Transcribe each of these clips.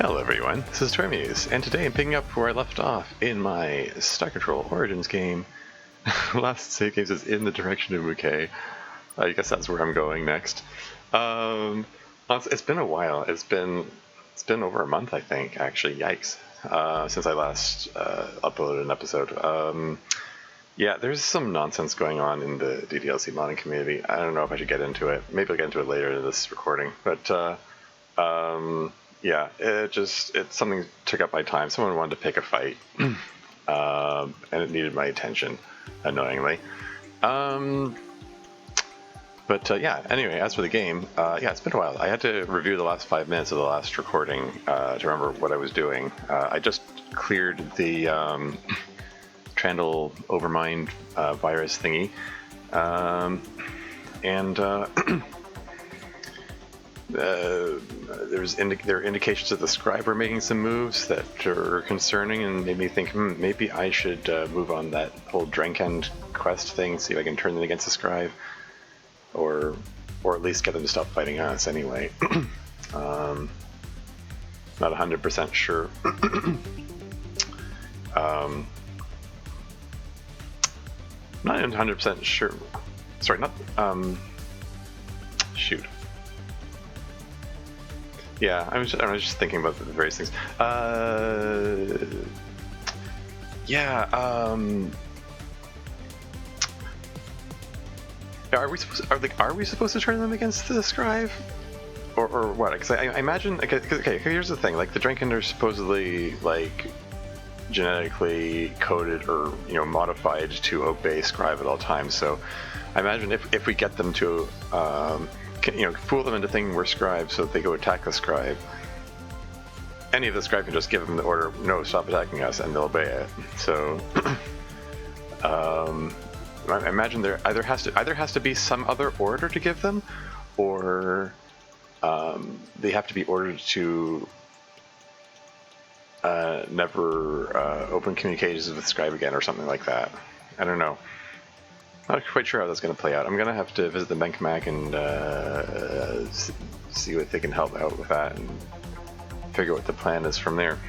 Hello everyone, this is Termuse, and today I'm picking up where I left off in my Star Control Origins game. Last save game is in the direction of Mouquet. I guess that's where I'm going next. It's been a while. It's been over a month, I think, actually. Yikes. Since I last uploaded an episode. Yeah, there's some nonsense going on in the DDLC modding community. I don't know if I should get into it. Maybe I'll get into it later in this recording. But yeah, it's something took up my time. Someone wanted to pick a fight, and it needed my attention, annoyingly. Yeah, anyway, as for the game, yeah, it's been a while. I had to review the last 5 minutes of the last recording to remember what I was doing. I just cleared the Trandle Overmind virus thingy, there are indications that the scribe are making some moves that are concerning and made me think, maybe I should move on that whole Drenkend quest thing, see if I can turn them against the scribe, or at least get them to stop fighting us anyway. Not 100% sure. Not 100% sure. Sorry, not shoot. Yeah, I was just thinking about the various things. Yeah. Are we supposed to turn them against the scribe, or what? Because I imagine. Okay, here's the thing. Like the Drenken are supposedly like genetically coded or modified to obey scribe at all times. So I imagine if we get them to fool them into thinking we're scribe so that they go attack the scribe, any of the scribe can just give them the order, no, stop attacking us, and they'll obey it. So I imagine there either has to be some other order to give them, or they have to be ordered to never open communications with scribe again or something like that. I don't know. Not quite sure how that's going to play out. I'm going to have to visit the Menkmack and see what they can help out with that and figure what the plan is from there.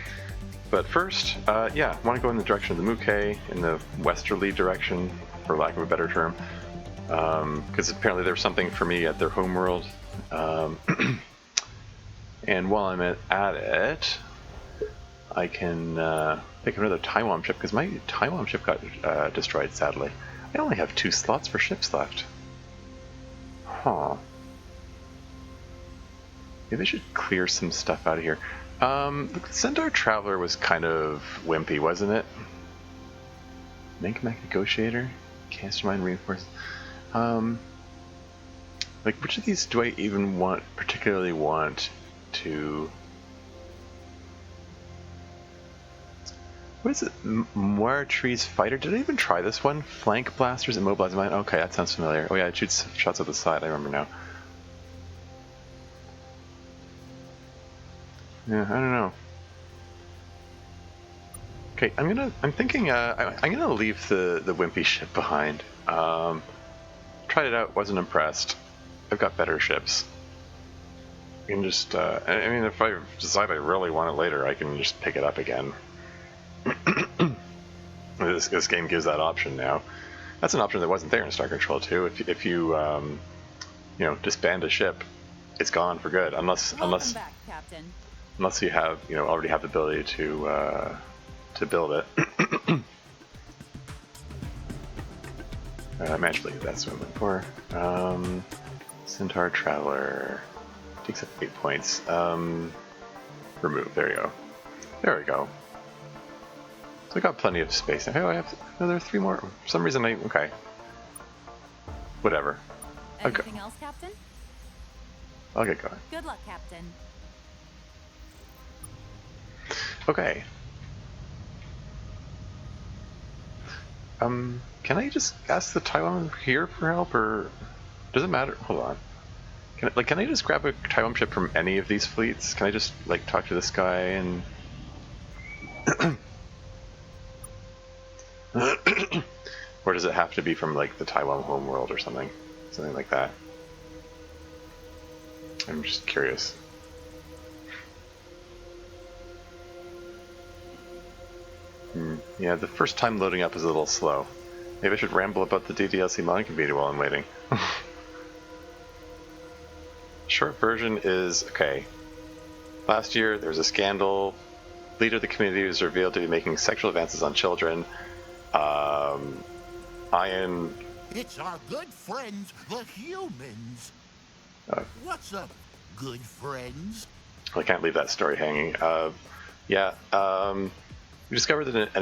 But first, yeah, I want to go in the direction of the Mouquet, in the westerly direction, for lack of a better term, because apparently there's something for me at their homeworld. And while I'm at it, I can pick up another Taiwan ship, because my Taiwan ship got destroyed, sadly. I only have 2 slots for ships left. Huh. Maybe I should clear some stuff out of here. The Centaur Traveler was kind of wimpy, wasn't it? Menkmack Negotiator? Mastermind Reinforced. Like, which of these do I even particularly want to... What is it? Moira Tree's Fighter? Did I even try this one? Flank Blasters, Immobilize Mine? Okay, that sounds familiar. Oh yeah, it shoots shots at the side, I remember now. Yeah, I don't know. Okay, I'm thinking I'm gonna leave the wimpy ship behind. Tried it out, wasn't impressed. I've got better ships. I can just, I mean, if I decide I really want it later, I can just pick it up again. This game gives that option now. That's an option that wasn't there in Star Control 2. If you disband a ship, it's gone for good, unless back, Captain. Unless you have already have the ability to build it. Magically, that's what I'm looking for. Centaur Traveler takes up 8 points. Remove. There you go. There we go. So I got plenty of space. Oh, I have another 3 more. For some reason, okay. Whatever. Anything else, Captain? I'll get going. Good luck, Captain. Okay. Can I just ask the Taiwan here for help, or does it matter? Hold on. Can I just grab a Taiwan ship from any of these fleets? Can I just talk to this guy and? Or does it have to be from the Taiwan homeworld or something like that? I'm just curious. Yeah, the first time loading up is a little slow. Maybe I should ramble about the DDLC modding community while I'm waiting. Short version is, okay. Last year, there was a scandal. Leader of the community was revealed to be making sexual advances on children. Ian... It's our good friends, the humans. What's up, good friends? I can't leave that story hanging. We discovered that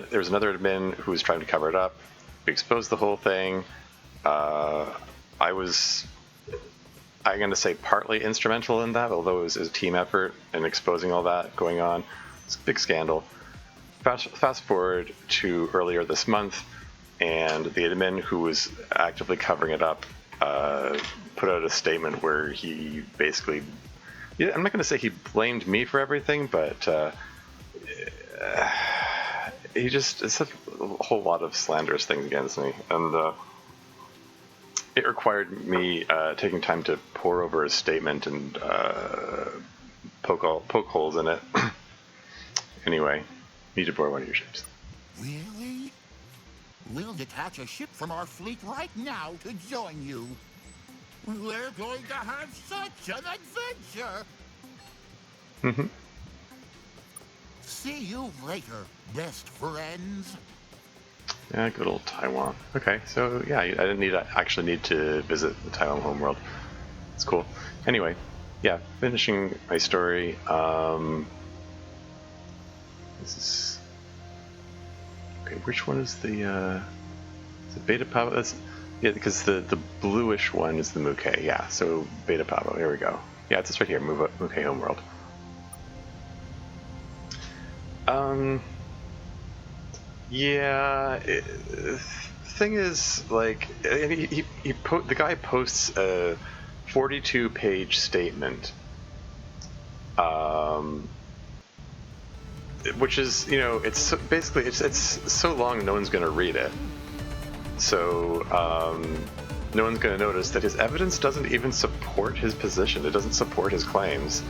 there was another admin who was trying to cover it up. We exposed the whole thing. I'm going to say partly instrumental in that, although it was a team effort in exposing all that going on. It's a big scandal. Fast forward to earlier this month, and the admin who was actively covering it up put out a statement where he basically... Yeah, I'm not going to say he blamed me for everything, but he just said a whole lot of slanderous things against me, and it required me taking time to pore over his statement and poke holes in it. Anyway, need to borrow one of your ships. Really? We'll detach a ship from our fleet right now to join you. We're going to have such an adventure! See you later, best friends. Yeah, good old Taiwan. Okay, so yeah, I didn't actually need to visit the Taiwan homeworld. It's cool. Anyway, yeah, finishing my story. This is okay. Which one is the? Is it Beta Pavo? That's yeah, because the bluish one is the Muke. Yeah, so Beta Pavo. Here we go. Yeah, it's this right here. Muke homeworld. Yeah. Thing is, like, the guy posts a 42-page statement, which is, you know, it's basically it's so long no one's gonna read it. So no one's gonna notice that his evidence doesn't even support his position. It doesn't support his claims.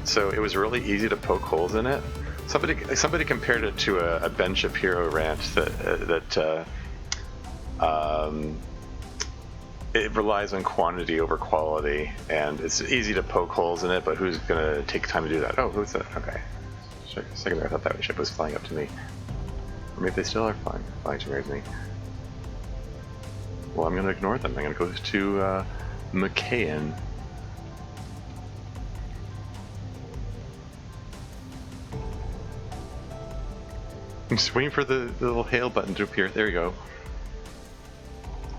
So it was really easy to poke holes in it. Somebody compared it to a Ben Shapiro rant that it relies on quantity over quality, and it's easy to poke holes in it, but who's gonna take time to do that? Oh, who's that? Okay. For a second there, I thought that ship was flying up to me. Or maybe they still are flying towards me. Well, I'm gonna ignore them. I'm gonna go to McCain. I'm just waiting for the little hail button to appear. There you go.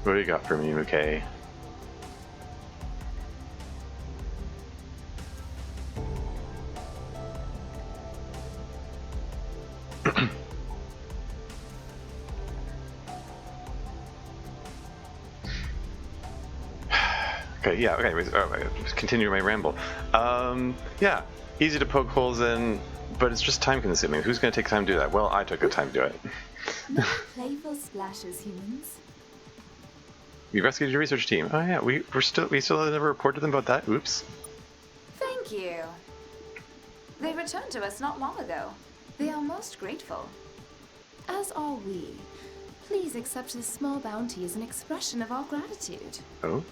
What do you got for me, McKay? Okay, yeah, okay, continue my ramble. Yeah, easy to poke holes in, but it's just time consuming. Who's going to take time to do that? Well, I took the time to do it. No playful splashes, humans. We rescued your research team. Oh yeah, we still never reported them about that. Oops. Thank you. They returned to us not long ago. They are most grateful. As are we. Please accept this small bounty as an expression of our gratitude. Oh?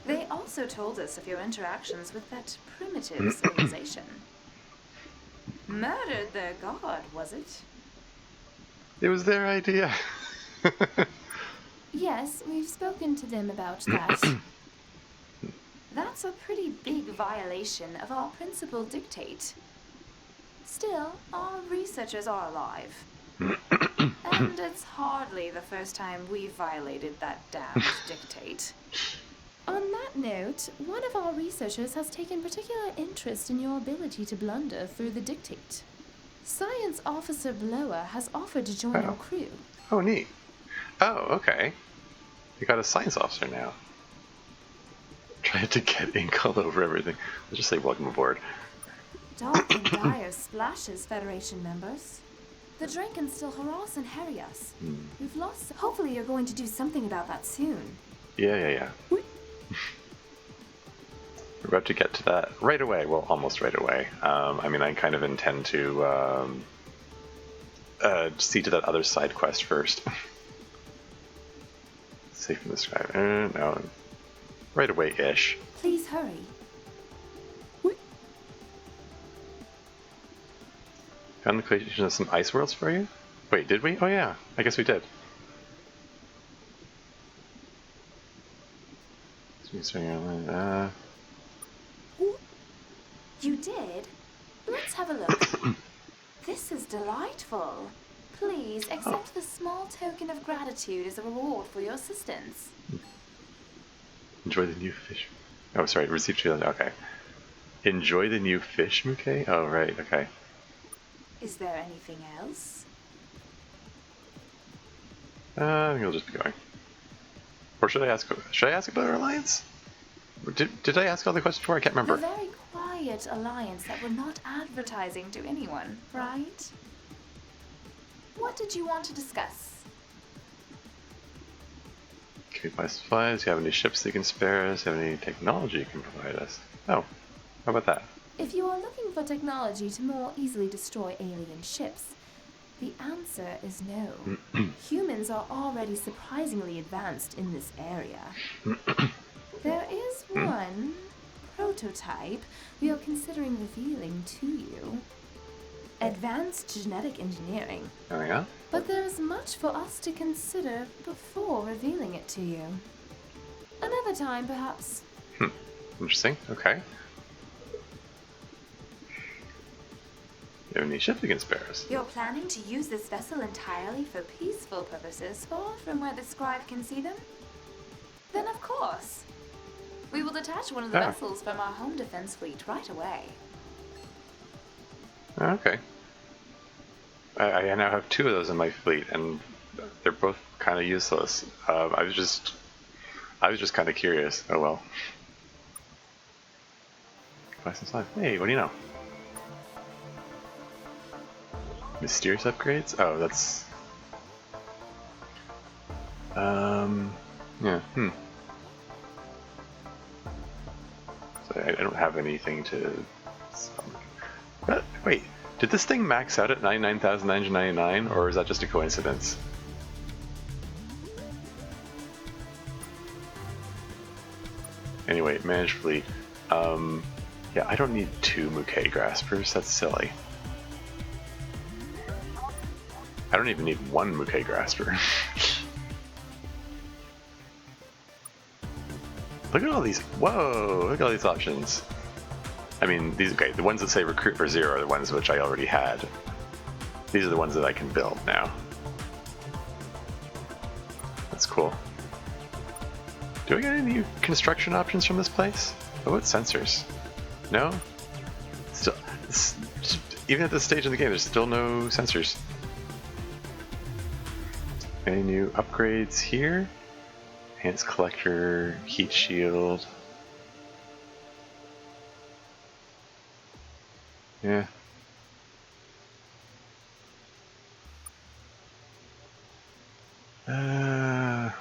They also told us of your interactions with that primitive civilization. Murdered their god, was it? It was their idea. Yes, we've spoken to them about that. That's a pretty big violation of our principal dictate. Still, our researchers are alive. And it's hardly the first time we've violated that damned dictate. On that note, one of our researchers has taken particular interest in your ability to blunder through the dictate. Science Officer Blower has offered to join our crew. Oh, neat. Oh, okay. You got a science officer now. Trying to get ink all over everything. Let's just say welcome aboard. Dark and dire splashes, Federation members. The Drakens still harass and harry us. We've lost... Hopefully you're going to do something about that soon. Yeah. We're about to get to that right away. Well, almost right away. I mean, I kind of intend to see to that other side quest first. Safe from the sky. No. Right away-ish. Please hurry. Found the creation of some ice worlds for you? Wait, did we? Oh yeah, I guess we did. You did? Let's have a look. This is delightful. Please accept the small token of gratitude as a reward for your assistance. Enjoy the new fish. Oh, sorry, receive 2. Okay. Enjoy the new fish, Muke? Oh, right, okay. Is there anything else? I think I'll just be going. Or should I ask about our alliance? Did I ask all the questions before? I can't remember. The very quiet alliance that we're not advertising to anyone, right? What did you want to discuss? Can we buy supplies? Do you have any ships that you can spare us? Do you have any technology you can provide us? Oh, how about that? If you are looking for technology to more easily destroy alien ships, the answer is no. Humans are already surprisingly advanced in this area. There is one prototype we are considering revealing to you. Advanced genetic engineering. Oh yeah? But there is much for us to consider before revealing it to you. Another time, perhaps. Interesting. Okay. You have any ships you can spare us? You're planning to use this vessel entirely for peaceful purposes, far from where the scribe can see them? Then of course. We will detach one of the vessels from our home defense fleet right away. Okay. I now have 2 of those in my fleet, and they're both kind of useless. I was just kind of curious. Oh well. Buy some stuff. Hey, what do you know? Mysterious upgrades? Oh, that's... yeah, So I don't have anything to... But, wait, did this thing max out at 99,999, or is that just a coincidence? Anyway, manage fleet. Yeah, I don't need 2 Muke Graspers, that's silly. I don't even need 1 Muke Grasper. Look at all these, whoa, look at all these options. I mean, these, okay, the ones that say recruit for 0 are the ones which I already had. These are the ones that I can build now. That's cool. Do I get any new construction options from this place? Oh, what sensors? No? Still, even at this stage in the game, there's still no sensors. Any new upgrades here? Enhanced collector, heat shield. Yeah.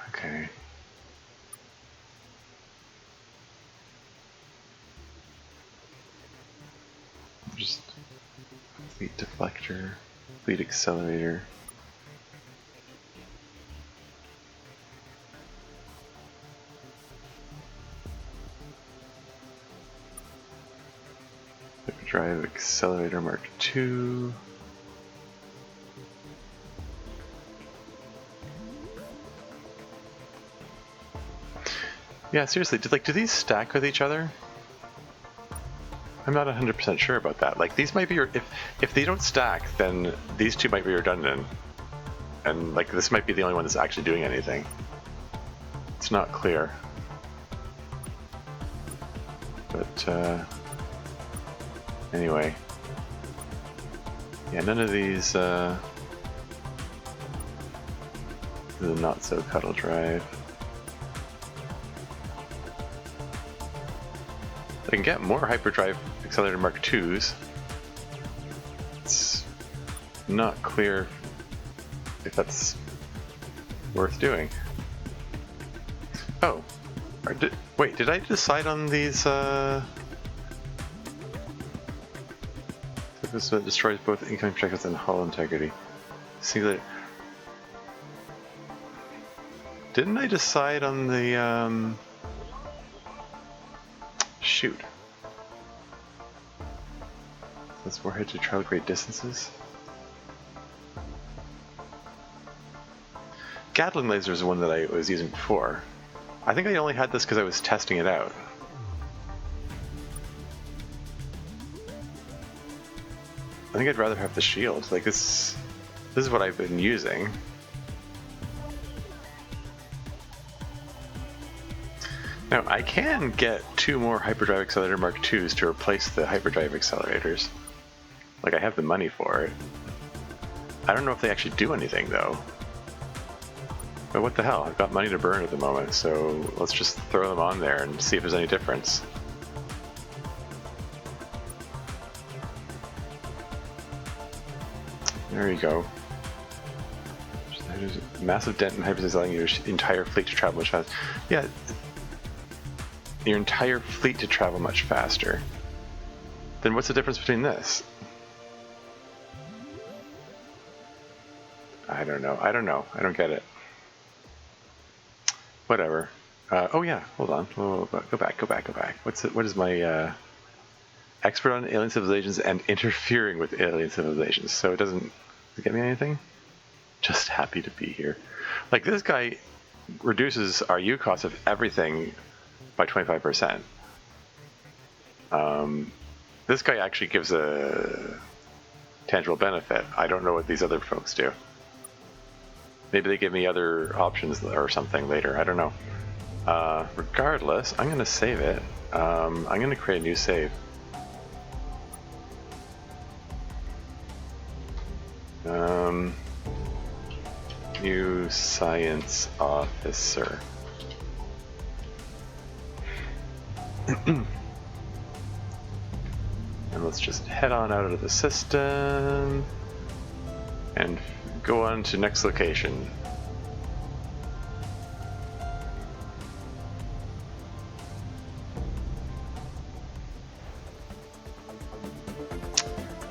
Okay. Just fleet deflector, fleet accelerator. Drive accelerator Mark II. Yeah, seriously, do these stack with each other? I'm not 100% sure about that. Like, these might be, if they don't stack, then these 2 might be redundant. And, like, this might be the only one that's actually doing anything. It's not clear. But, anyway. Yeah, none of these, the not-so-cuddle drive. I can get more hyperdrive accelerator Mark IIs. It's not clear if that's worth doing. Oh, wait, did I decide on these? This destroys both incoming projectiles and hull integrity. singular. Didn't I decide on the shoot? This warhead to travel great distances. Gatling laser is the one that I was using before. I think I only had this because I was testing it out. I think I'd rather have the shield. Like this is what I've been using. Now I can get 2 more hyperdrive accelerator Mark IIs to replace the hyperdrive accelerators. Like I have the money for it. I don't know if they actually do anything though. But what the hell, I've got money to burn at the moment, so let's just throw them on there and see if there's any difference. There you go. There's a massive dent in hyperspace, allowing your entire fleet to travel much faster. Yeah, your entire fleet to travel much faster. Then what's the difference between this? I don't know. I don't get it. Whatever. Oh yeah, hold on. Oh, go back. What is my expert on alien civilizations and interfering with alien civilizations? So it doesn't get me anything? Just happy to be here. Like this guy reduces our U cost of everything by 25%. This guy actually gives a tangible benefit. I don't know what these other folks do. Maybe they give me other options or something later. I don't know. Regardless, I'm going to save it. I'm going to create a new save. New science officer. And let's just head on out of the system and go on to next location.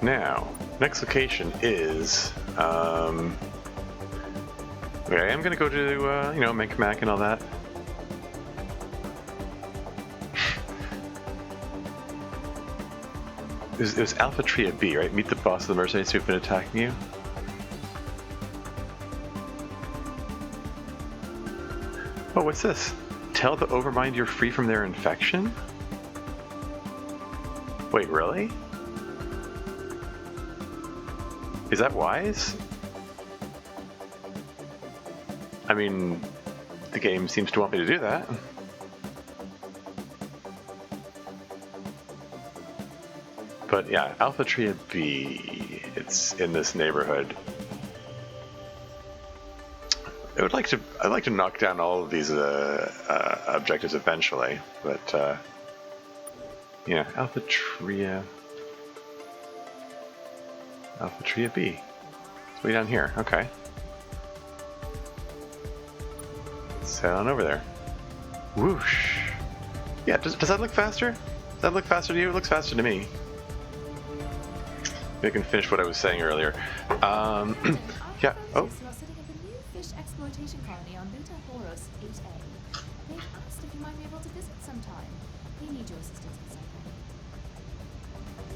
Now, next location is okay, I'm gonna go to you know, Menkmack and all that. It was Alpha Tria B, right? Meet the boss of the mercenaries who've been attacking you. Oh, what's this? Tell the Overmind you're free from their infection? Wait, really? Is that wise? I mean, the game seems to want me to do that. But yeah, Alpha Tria B, it's in this neighborhood. I'd like to knock down all of these objectives eventually, but yeah, Alpha Tria B. It's way down here. Okay, let's head on over there. Whoosh! Yeah, does that look faster? Does that look faster to you? It looks faster to me. Maybe I can finish what I was saying earlier. Yeah. Oh. Exploitation colony on Beta Horos 8A. They've asked if you might be able to visit sometime. They need your assistance in some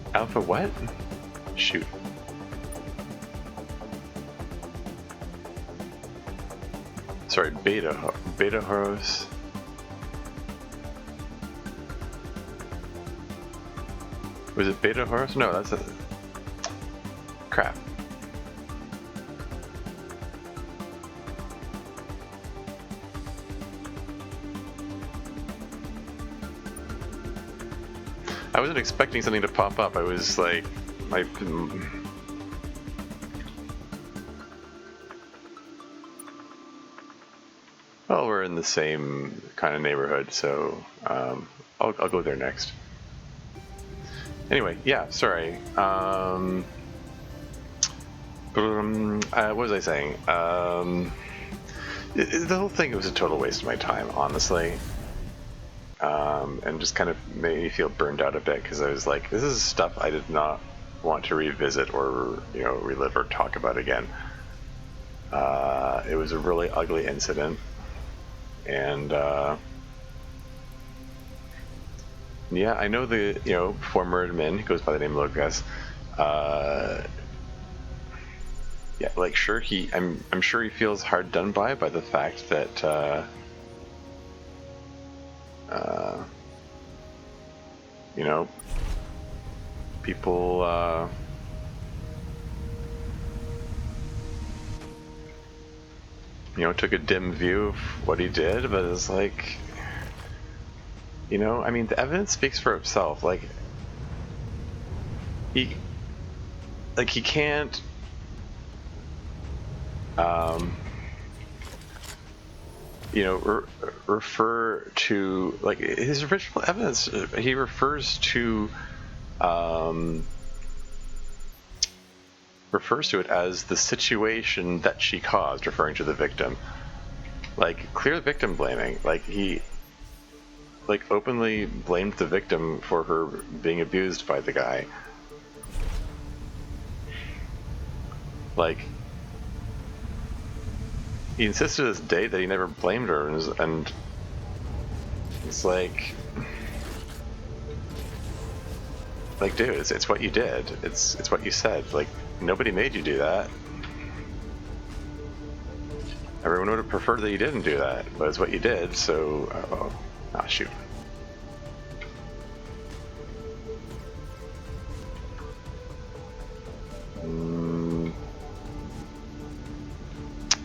way. Alpha what? Shoot. Sorry, Beta Horos. Was it Beta Horos? No, that's a crap. I wasn't expecting something to pop up. I was like, well, we're in the same kind of neighborhood, so I'll go there next. Anyway, yeah, sorry. What was I saying? The whole thing was a total waste of my time, honestly. And just kind of made me feel burned out a bit, because I was like, this is stuff I did not want to revisit or, you know, relive or talk about again. It was a really ugly incident, and yeah, I know the former admin, who goes by the name Lucas. Yeah, like sure I'm sure he feels hard done by the fact that people took a dim view of what he did, but it's like, I mean, the evidence speaks for itself. Like he can't refer to like his original evidence. He refers to it as the situation that she caused, referring to the victim. Like clear victim blaming. Like he openly blamed the victim for her being abused by the guy. Like he insisted to this day that he never blamed her, and it's like dude, it's what you did. It's what you said. Like nobody made you do that. Everyone would have preferred that you didn't do that, but it's what you did. So, shoot.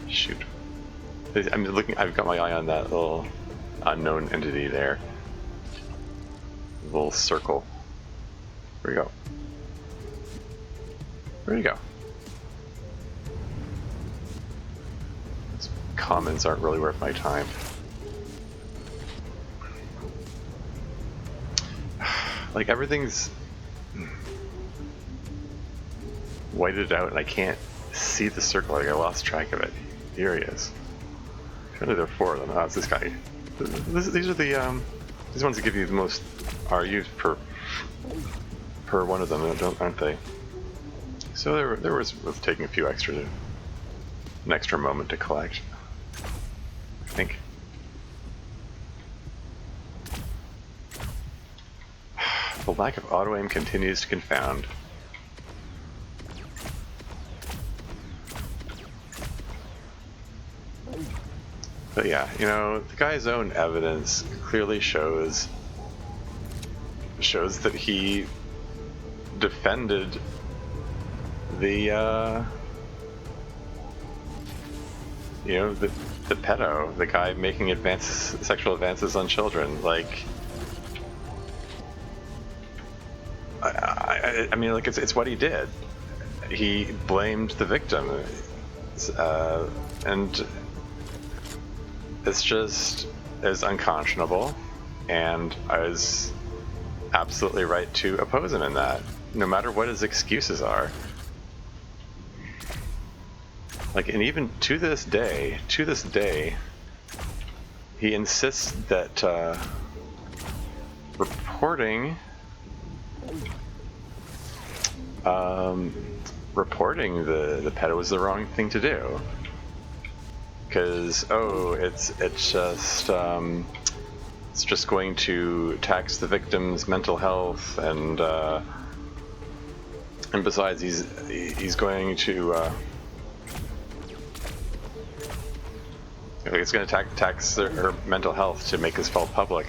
Shoot. I'm looking. I've got my eye on that little unknown entity there. Little circle. Where'd you go? Where'd you go? These comments aren't really worth my time. Like everything's whited out, and I can't see the circle. Like I lost track of it. Here he is. Surely there are 4 of them. Oh, it's this guy. These are the these ones that give you the most RUs per one of them, aren't they? So there was taking a few an extra moment to collect, I think. The lack of auto aim continues to confound. But yeah, the guy's own evidence clearly shows that he defended the the pedo, the guy making sexual advances on children. Like I mean, like it's what he did. He blamed the victim, and it's just is unconscionable, and I was absolutely right to oppose him in that, no matter what his excuses are. Like, and even to this day, he insists that reporting the pedo was the wrong thing to do. Because it's just going to tax the victim's mental health, and besides he's going to it's going to tax her mental health to make this fall public,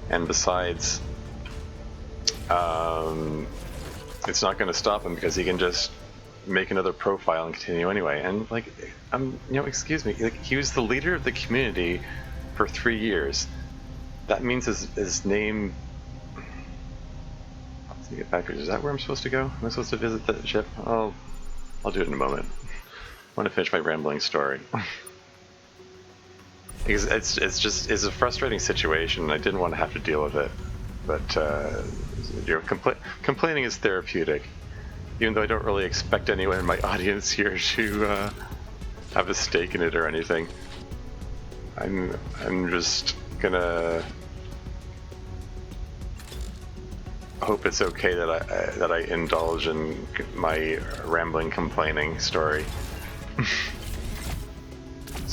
and besides it's not going to stop him because he can just make another profile and continue anyway. And like, excuse me, like, he was the leader of the community for 3 years. That means his name. Let's get back. Is that where I'm supposed to go? Am I supposed to visit the ship? I'll do it in a moment. I want to finish my rambling story. Because it's a frustrating situation. I didn't want to have to deal with it, but complaining is therapeutic. Even though I don't really expect anyone in my audience here to have a stake in it or anything, I'm just gonna hope it's okay that I indulge in my rambling complaining story.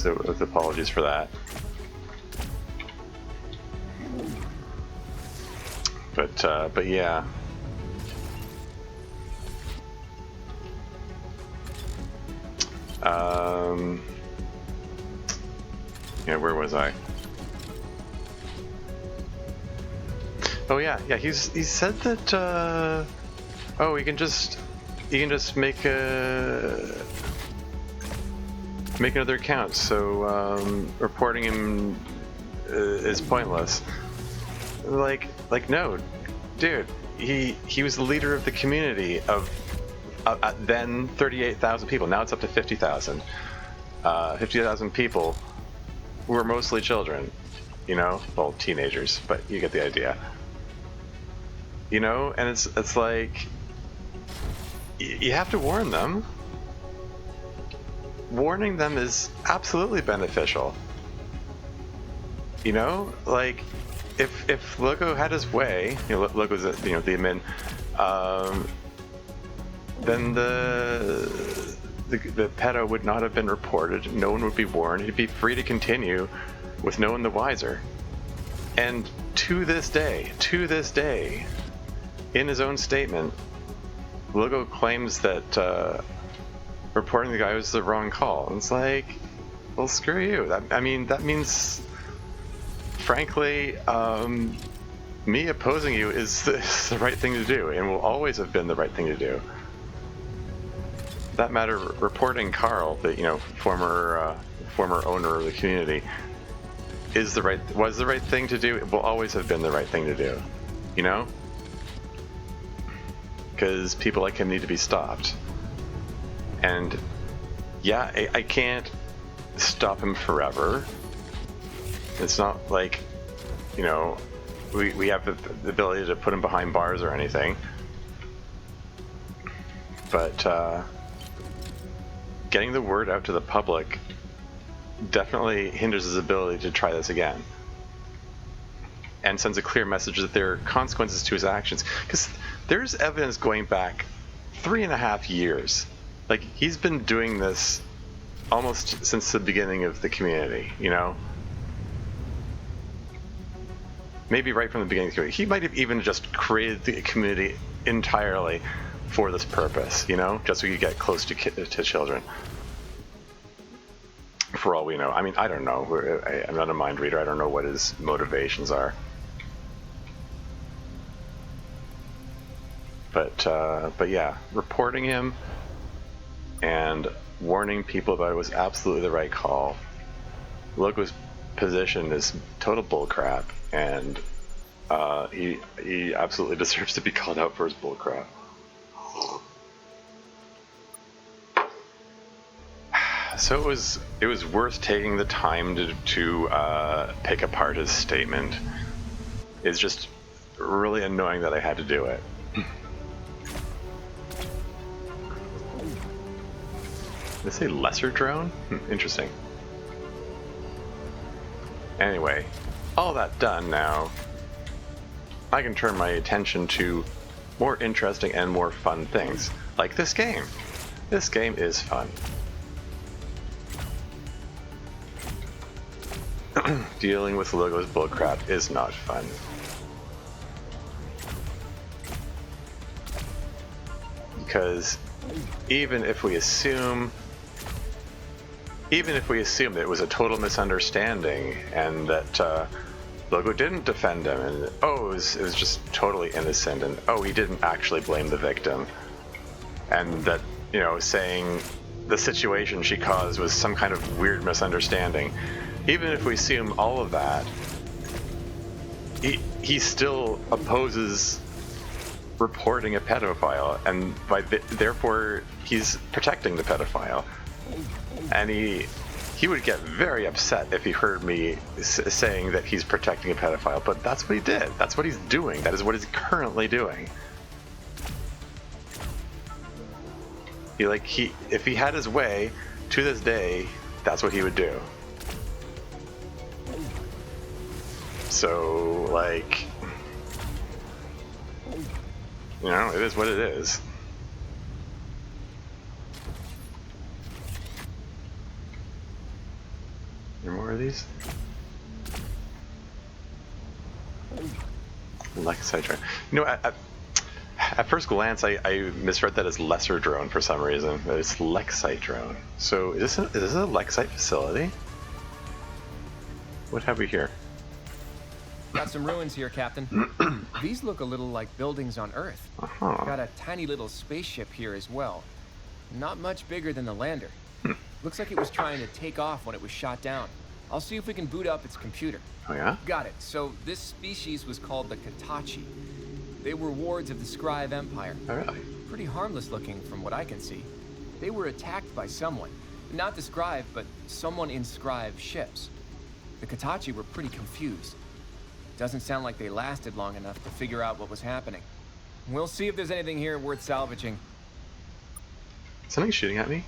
so with apologies for that. But yeah. Yeah, where was I? Oh yeah, he said that oh, you can just make another account, so reporting him is pointless. Like no, dude, he was the leader of the community of then 38,000 people. Now it's up to 50,000. 50,000 people who were mostly children, you know, well, teenagers, but you get the idea. You know, and it's like you have to warn them. Warning them is absolutely beneficial. You know, like if Logo had his way, you know, Logo's the admin, then the pedo would not have been reported. No one would be warned. He'd be free to continue with no one the wiser. And to this day, in his own statement, Logo claims that reporting the guy was the wrong call. And it's like, well, screw you. That means, frankly, me opposing you is the right thing to do, and will always have been the right thing to do. That matter, reporting Carl, the former owner of the community, was the right thing to do. It will always have been the right thing to do, you know, because people like him need to be stopped. And yeah, I can't stop him forever. It's not like, you know, we have the ability to put him behind bars or anything. But getting the word out to the public definitely hinders his ability to try this again, and sends a clear message that there are consequences to his actions. Because there's evidence going back 3.5 years. Like, he's been doing this almost since the beginning of the community, you know? Maybe right from the beginning of the community. He might have even just created the community entirely for this purpose, you know? Just so he could get close to children. For all we know. I mean, I don't know. I'm not a mind reader. I don't know what his motivations are. But yeah, reporting him and warning people about it was absolutely the right call. Logo's position is total bullcrap, and he absolutely deserves to be called out for his bullcrap. So it was worth taking the time to pick apart his statement. It's just really annoying that I had to do it. Did they say lesser drone? Interesting. Anyway, all that done now, I can turn my attention to more interesting and more fun things, like this game. This game is fun. Dealing with Logo's bullcrap is not fun. Because even if we assume that it was a total misunderstanding and that Logo didn't defend him, and it was just totally innocent, and he didn't actually blame the victim, and that, you know, saying the situation she caused was some kind of weird misunderstanding. Even if we assume all of that, he still opposes reporting a pedophile, and therefore he's protecting the pedophile. And he would get very upset if he heard me saying that he's protecting a pedophile, but that's what he did. That's what he's doing. That is what he's currently doing. If he had his way, to this day, that's what he would do. So, like, you know, it is what it is. are these? Lexite drone. You know, at first glance, I misread that as lesser drone for some reason. But it's Lexite drone. So is this a Lexite facility? What have we here? Got some ruins here, Captain. These look a little like buildings on Earth. Got a tiny little spaceship here as well. Not much bigger than the lander. Looks like it was trying to take off when it was shot down. I'll see if we can boot up its computer. Oh yeah? Got it. So this species was called the Katachi. They were wards of the Scribe Empire. Oh really? Pretty harmless looking from what I can see. They were attacked by someone. Not the Scribe, but someone in Scribe ships. The Katachi were pretty confused. Doesn't sound like they lasted long enough to figure out what was happening. We'll see if there's anything here worth salvaging. Something shooting at me?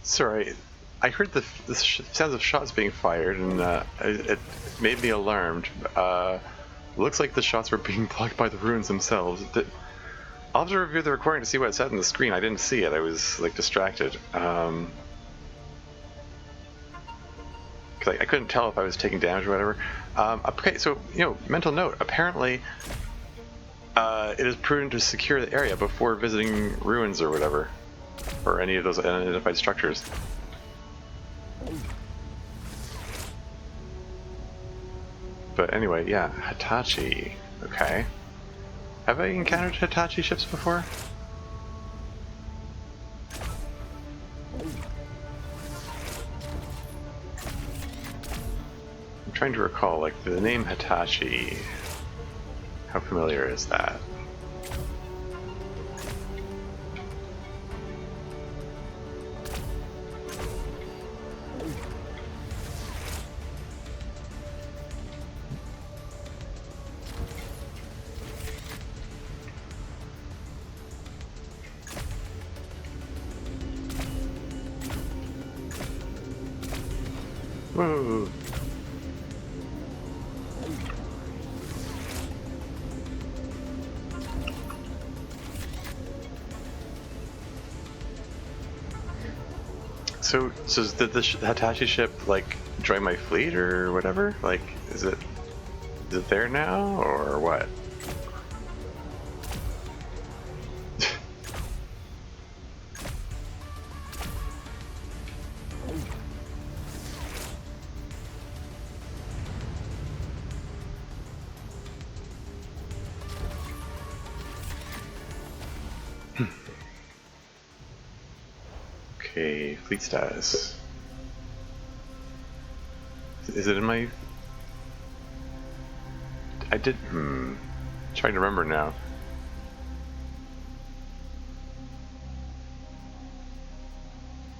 Sorry, I heard the sounds of shots being fired, and it made me alarmed. Looks like the shots were being blocked by the ruins themselves. I'll have to review the recording to see what it said on the screen. I didn't see it. I was like distracted. Cause I couldn't tell if I was taking damage or whatever. Okay, so mental note. Apparently, it is prudent to secure the area before visiting ruins or whatever, or any of those unidentified structures. But anyway, yeah, Hitachi. Okay. Have I encountered Hitachi ships before? I'm trying to recall, like, the name Hitachi. How familiar is that? Whoa. So did the Hitachi ship like join my fleet or whatever? Like, is it there now or what? Okay, fleet status. Is it in my... I did... Trying to remember now.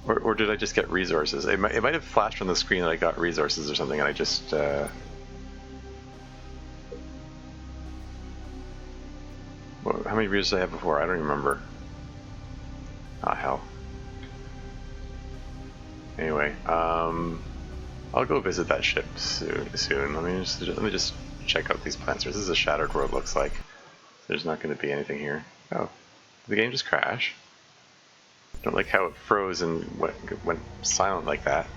Or did I just get resources? It might have flashed on the screen that I got resources or something and I just... How many resources did I have before? I don't remember. Ah, hell. Anyway, I'll go visit that ship soon. Let me just check out these planets. This is a shattered world, looks like. There's not going to be anything here. Oh, did the game just crash? Don't like how it froze and went silent like that.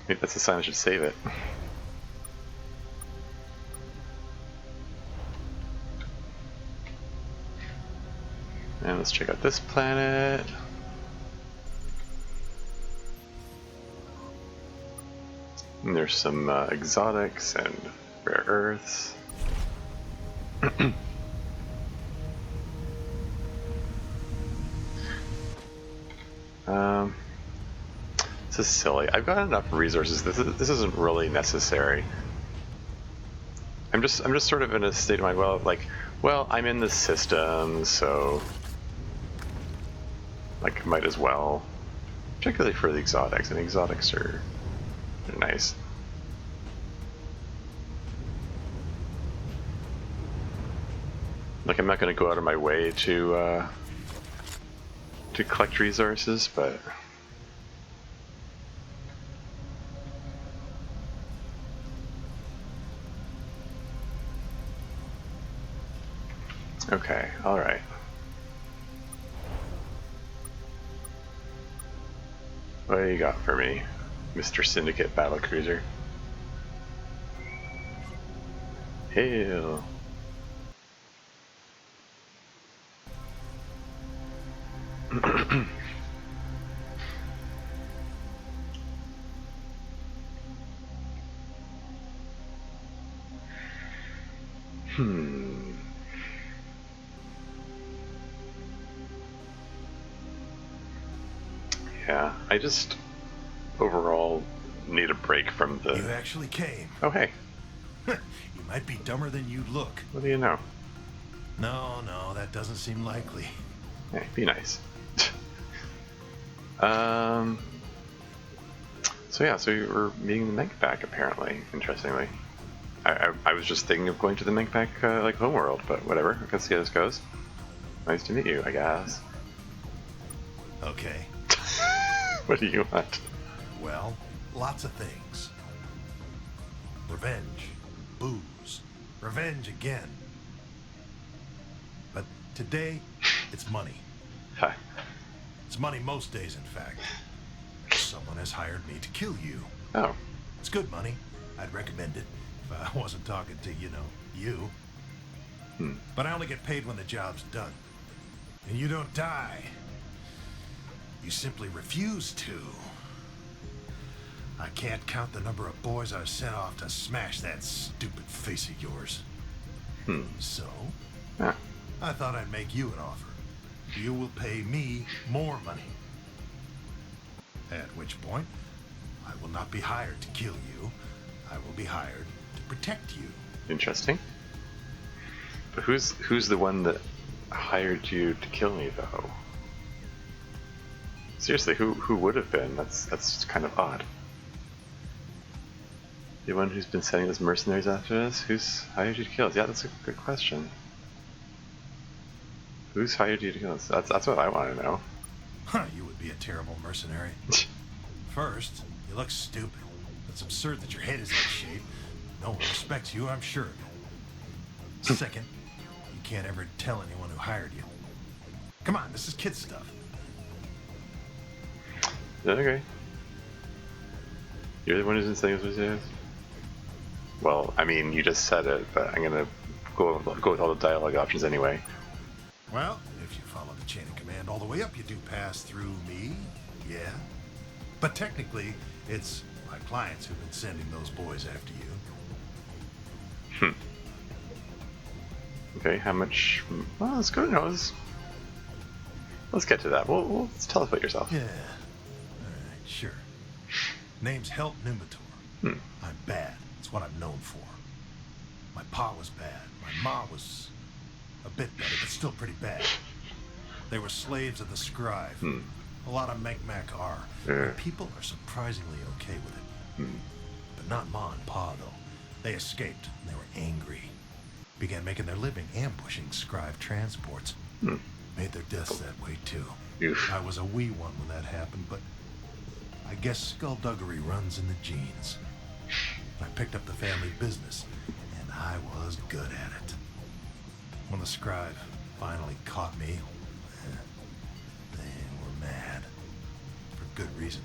Maybe that's a sign I should save it. And let's check out this planet. And there's some exotics and rare earths. This is silly. I've got enough resources. This isn't really necessary. I'm just sort of in a state of mind. Well, I'm in the system, so like might as well. Particularly for the exotics, and exotics are nice. Like, I'm not going to go out of my way to collect resources, but okay, all right. What do you got for me, Mr. Syndicate Battlecruiser? Hail! Yeah, I just overall need a break from the... You actually came. Oh, hey. You might be dumber than you look. What do you know? No, that doesn't seem likely. Hey, be nice. So yeah, so we're meeting the Menkmack apparently, interestingly. I was just thinking of going to the Menkmack, like, homeworld, but whatever. Let's see how this goes. Nice to meet you, I guess. Okay. What do you want? Well, lots of things. Revenge. Booze. Revenge again. But today, it's money. Hi. It's money most days, in fact. Someone has hired me to kill you. Oh. It's good money. I'd recommend it if I wasn't talking to, you. But I only get paid when the job's done. And you don't die. You simply refuse to. I can't count the number of boys I've sent off to smash that stupid face of yours. So, Ah. I thought I'd make you an offer. You will pay me more money. At which point, I will not be hired to kill you. I will be hired to protect you. Interesting. But who's the one that hired you to kill me, though? Seriously, who would have been? That's kind of odd. The one who's been sending those mercenaries after us? Who's hired you to kill us? Yeah, that's a good question. Who's hired you to kill us? That's what I want to know. Huh, you would be a terrible mercenary. First, you look stupid. It's absurd that your head is in shape. No one respects you, I'm sure of it. Second, you can't ever tell anyone who hired you. Come on, this is kid stuff. Okay. You're the one who's been saying this. Well, I mean, you just said it, but I'm gonna go with all the dialogue options anyway. Well, if you follow the chain of command all the way up, you do pass through me, yeah. But technically, it's my clients who've been sending those boys after you. Okay, how much? Well, let's go. No, let's get to that. Well, tell us about yourself. Yeah. Alright, sure. Name's Help Numitor. I'm bad. That's what I'm known for. My pa was bad. My ma was a bit better, but still pretty bad. They were slaves of the scribe. A lot of Menkmack are. And people are surprisingly okay with it. But not ma and pa, though. They escaped, and they were angry. Began making their living ambushing scribe transports. Made their deaths that way, too. Oof. I was a wee one when that happened, but I guess skullduggery runs in the genes. I picked up the family business, and I was good at it. When the scribe finally caught me, they were mad. For good reason.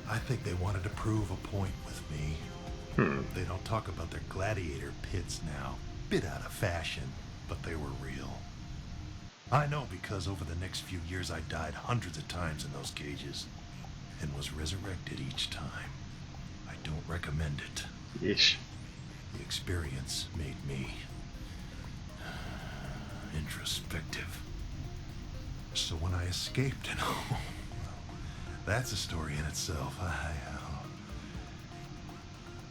I think they wanted to prove a point with me. They don't talk about their gladiator pits now. Bit out of fashion, but they were real. I know because over the next few years I died hundreds of times in those cages and was resurrected each time. I don't recommend it. Yeesh. The experience made me introspective. So when I escaped and all, that's a story in itself.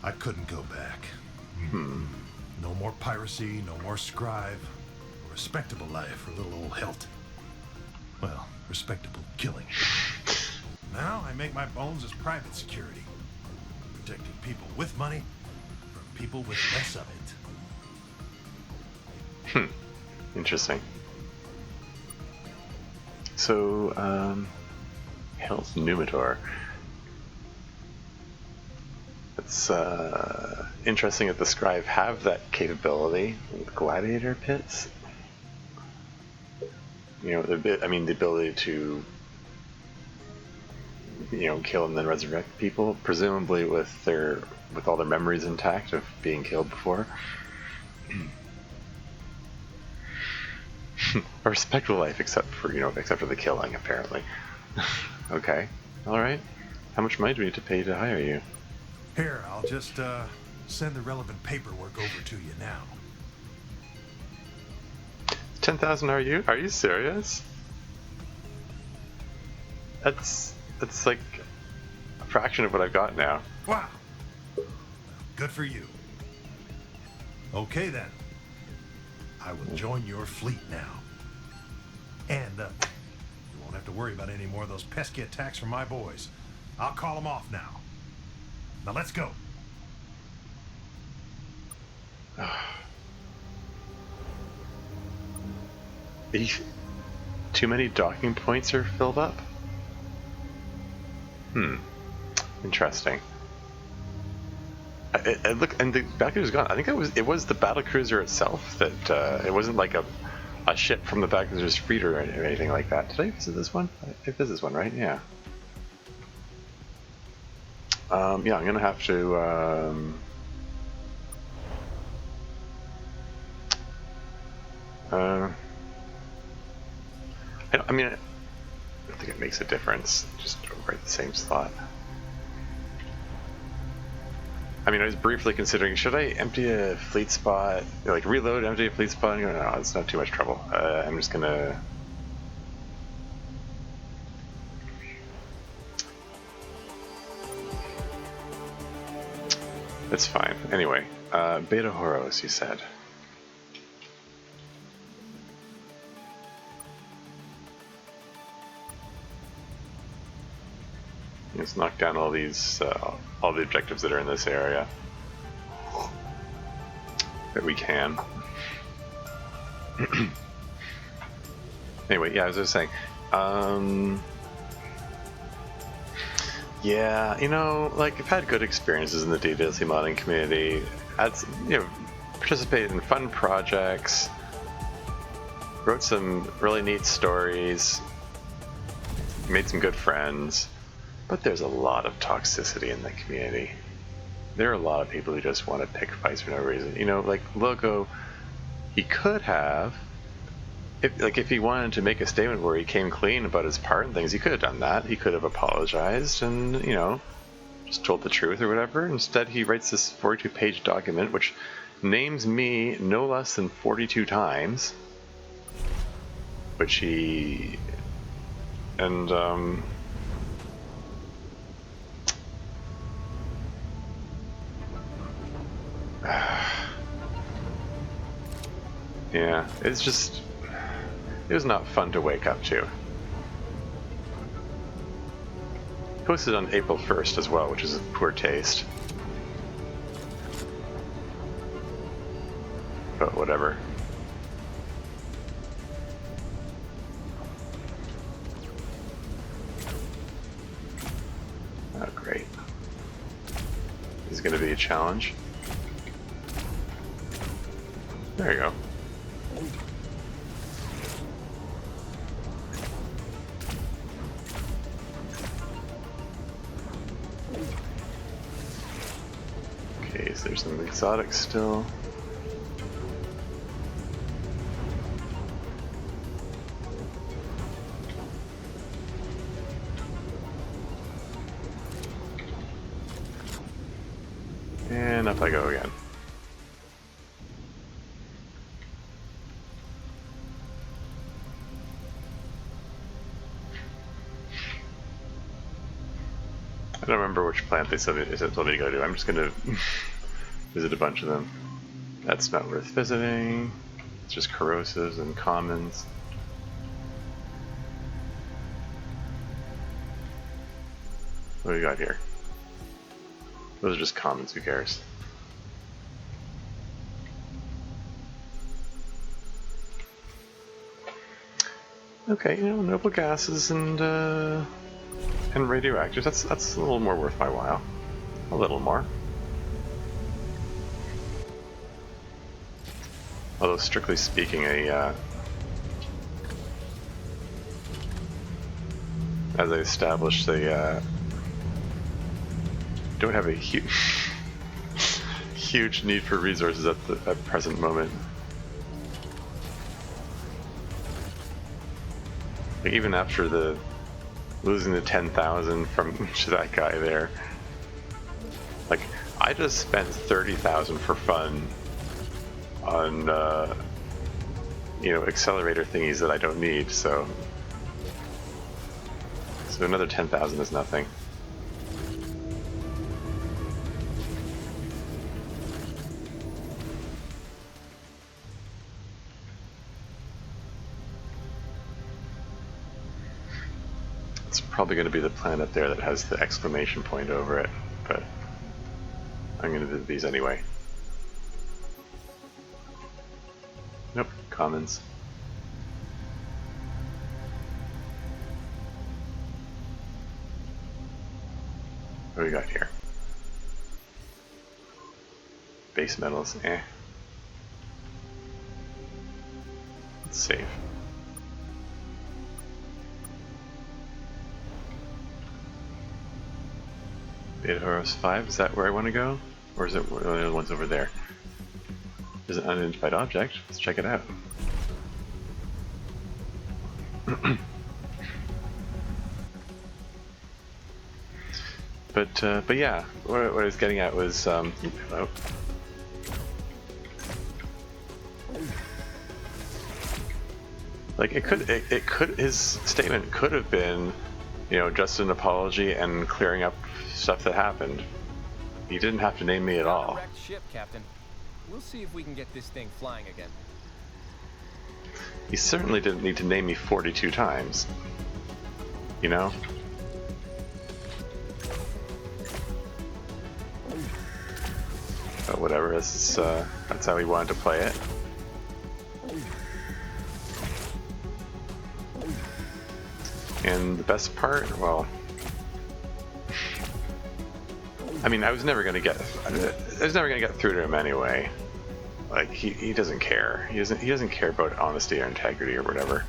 I couldn't go back. No more piracy, no more scribe. A respectable life for little old Helt. Well, respectable killing. Now I make my bones as private security. Protecting people with money from people with less of it. Interesting. So, Hell's Numitor. It's interesting that the scribe have that capability with gladiator pits. You know, the ability to kill and then resurrect people, presumably with all their memories intact of being killed before. A respectful life, except for the killing, apparently. Okay, all right. How much money do we need to pay to hire you? Here, I'll just send the relevant paperwork over to you now. 10,000 RU? Are you serious? That's like a fraction of what I've got now. Wow. Good for you. Okay then. I will join your fleet now. And you won't have to worry about any more of those pesky attacks from my boys. I'll call them off now. Now let's go. Too many docking points are filled up? Interesting. Look, and the battlecruiser's gone. I think it was the battlecruiser itself that it wasn't like a ship from the battlecruiser's fleet or anything like that. Did I visit this one? I visited this one, right? Yeah. Yeah, I'm gonna have to. I don't think it makes a difference. Just over at the same slot. I was briefly considering, should I empty a fleet spot, like reload, empty a fleet spot, and go, no, it's not too much trouble. I'm just gonna... It's fine. Anyway, Beta Horos, you said. Let's knock down all these, all the objectives that are in this area that we can. Anyway, yeah, as I was saying, yeah, I've had good experiences in the DDLC modding community. Participated in fun projects, wrote some really neat stories, made some good friends. But there's a lot of toxicity in the community. There are a lot of people who just want to pick fights for no reason. Like Loco, he could have, if he wanted to make a statement where he came clean about his part and things, he could have done that. He could have apologized and, just told the truth or whatever. Instead, he writes this 42-page document which names me no less than 42 times, which he... and, yeah, it was not fun to wake up to. Posted on April 1st as well, which is a poor taste. But whatever. Oh, great. This is going to be a challenge. There you go. Okay, so there's some exotics still. And up I go again. I don't remember which plant they told me to go to. I'm just gonna visit a bunch of them. That's not worth visiting. It's just corrosives and commons. What do we got here? Those are just commons, who cares? Okay, noble gases and radioactives. That's a little more worth my while. A little more. Although strictly speaking, as I established, don't have a huge huge need for resources at the present moment. Like, even after the losing the 10,000 from that guy there, like, I just spent 30,000 for fun on you know, accelerator thingies that I don't need, so another 10,000 is nothing. It's probably going to be the planet there that has the exclamation point over it, but I'm going to do these anyway. Nope, commons. What do we got here? Base metals, eh. Let's save. Beta Horos 5, is that where I want to go? Or is it one of the other ones over there? There's an unidentified object. Let's check it out. But yeah, what I was getting at was, hello. Like, his statement could have been, you know, just an apology and clearing up stuff that happened. He didn't have to name me at all. Wrecked ship, Captain. We'll see if we can get this thing flying again. He certainly didn't need to name me 42 times. You know? But whatever, that's how he wanted to play it. And the best part, well, I mean, I was never gonna get through to him anyway. Like, he doesn't care. He doesn't care about honesty or integrity or whatever.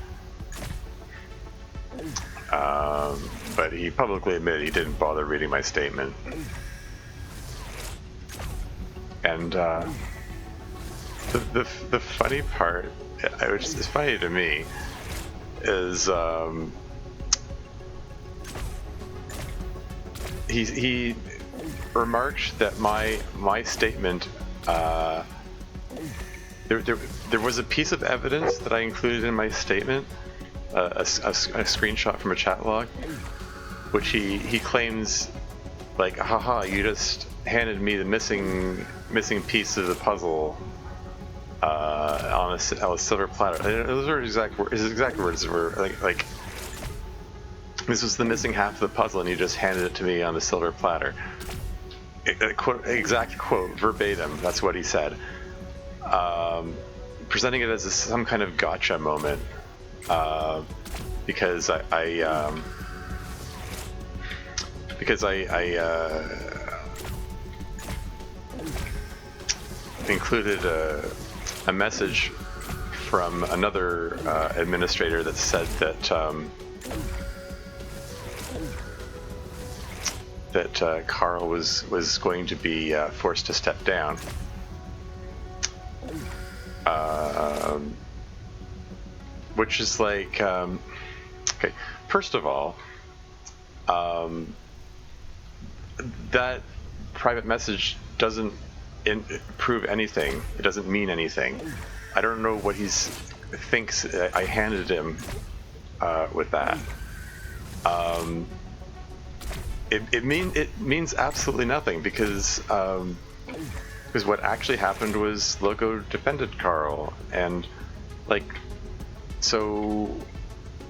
But he publicly admitted he didn't bother reading my statement. And the funny part, which is funny to me, is he remarked that my statement, there was a piece of evidence that I included in my statement, a screenshot from a chat log, which he claims, like, haha, you just handed me the missing piece of the puzzle on a silver platter. Those are his exact words were like this was the missing half of the puzzle and you just handed it to me on the silver platter. Exact quote, verbatim, that's what he said. Presenting it as some kind of gotcha moment, because I included a message from another administrator that said that Carl was going to be forced to step down. Which is like, okay, first of all, that private message doesn't prove anything. It doesn't mean anything. I don't know what he thinks I handed him with that. It means absolutely nothing because what actually happened was Loco defended Carl, and like, so,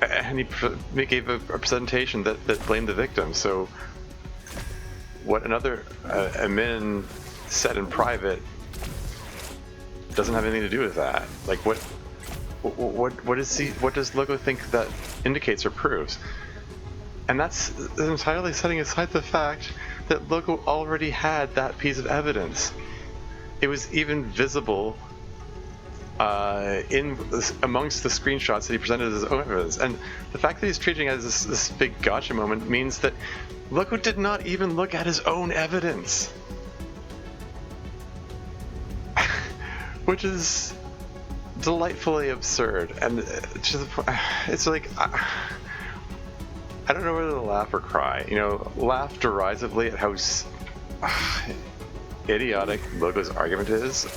and he gave a presentation that blamed the victim. So what another admin said in private doesn't have anything to do with that. Like, what does Loco think that indicates or proves? And that's entirely setting aside the fact that Loco already had that piece of evidence. It was even visible amongst the screenshots that he presented as his own evidence. And the fact that he's treating it as this big gotcha moment means that Loco did not even look at his own evidence. Which is delightfully absurd. And it's like, I don't know whether to laugh or cry. You know, laugh derisively at how idiotic Loco's argument is,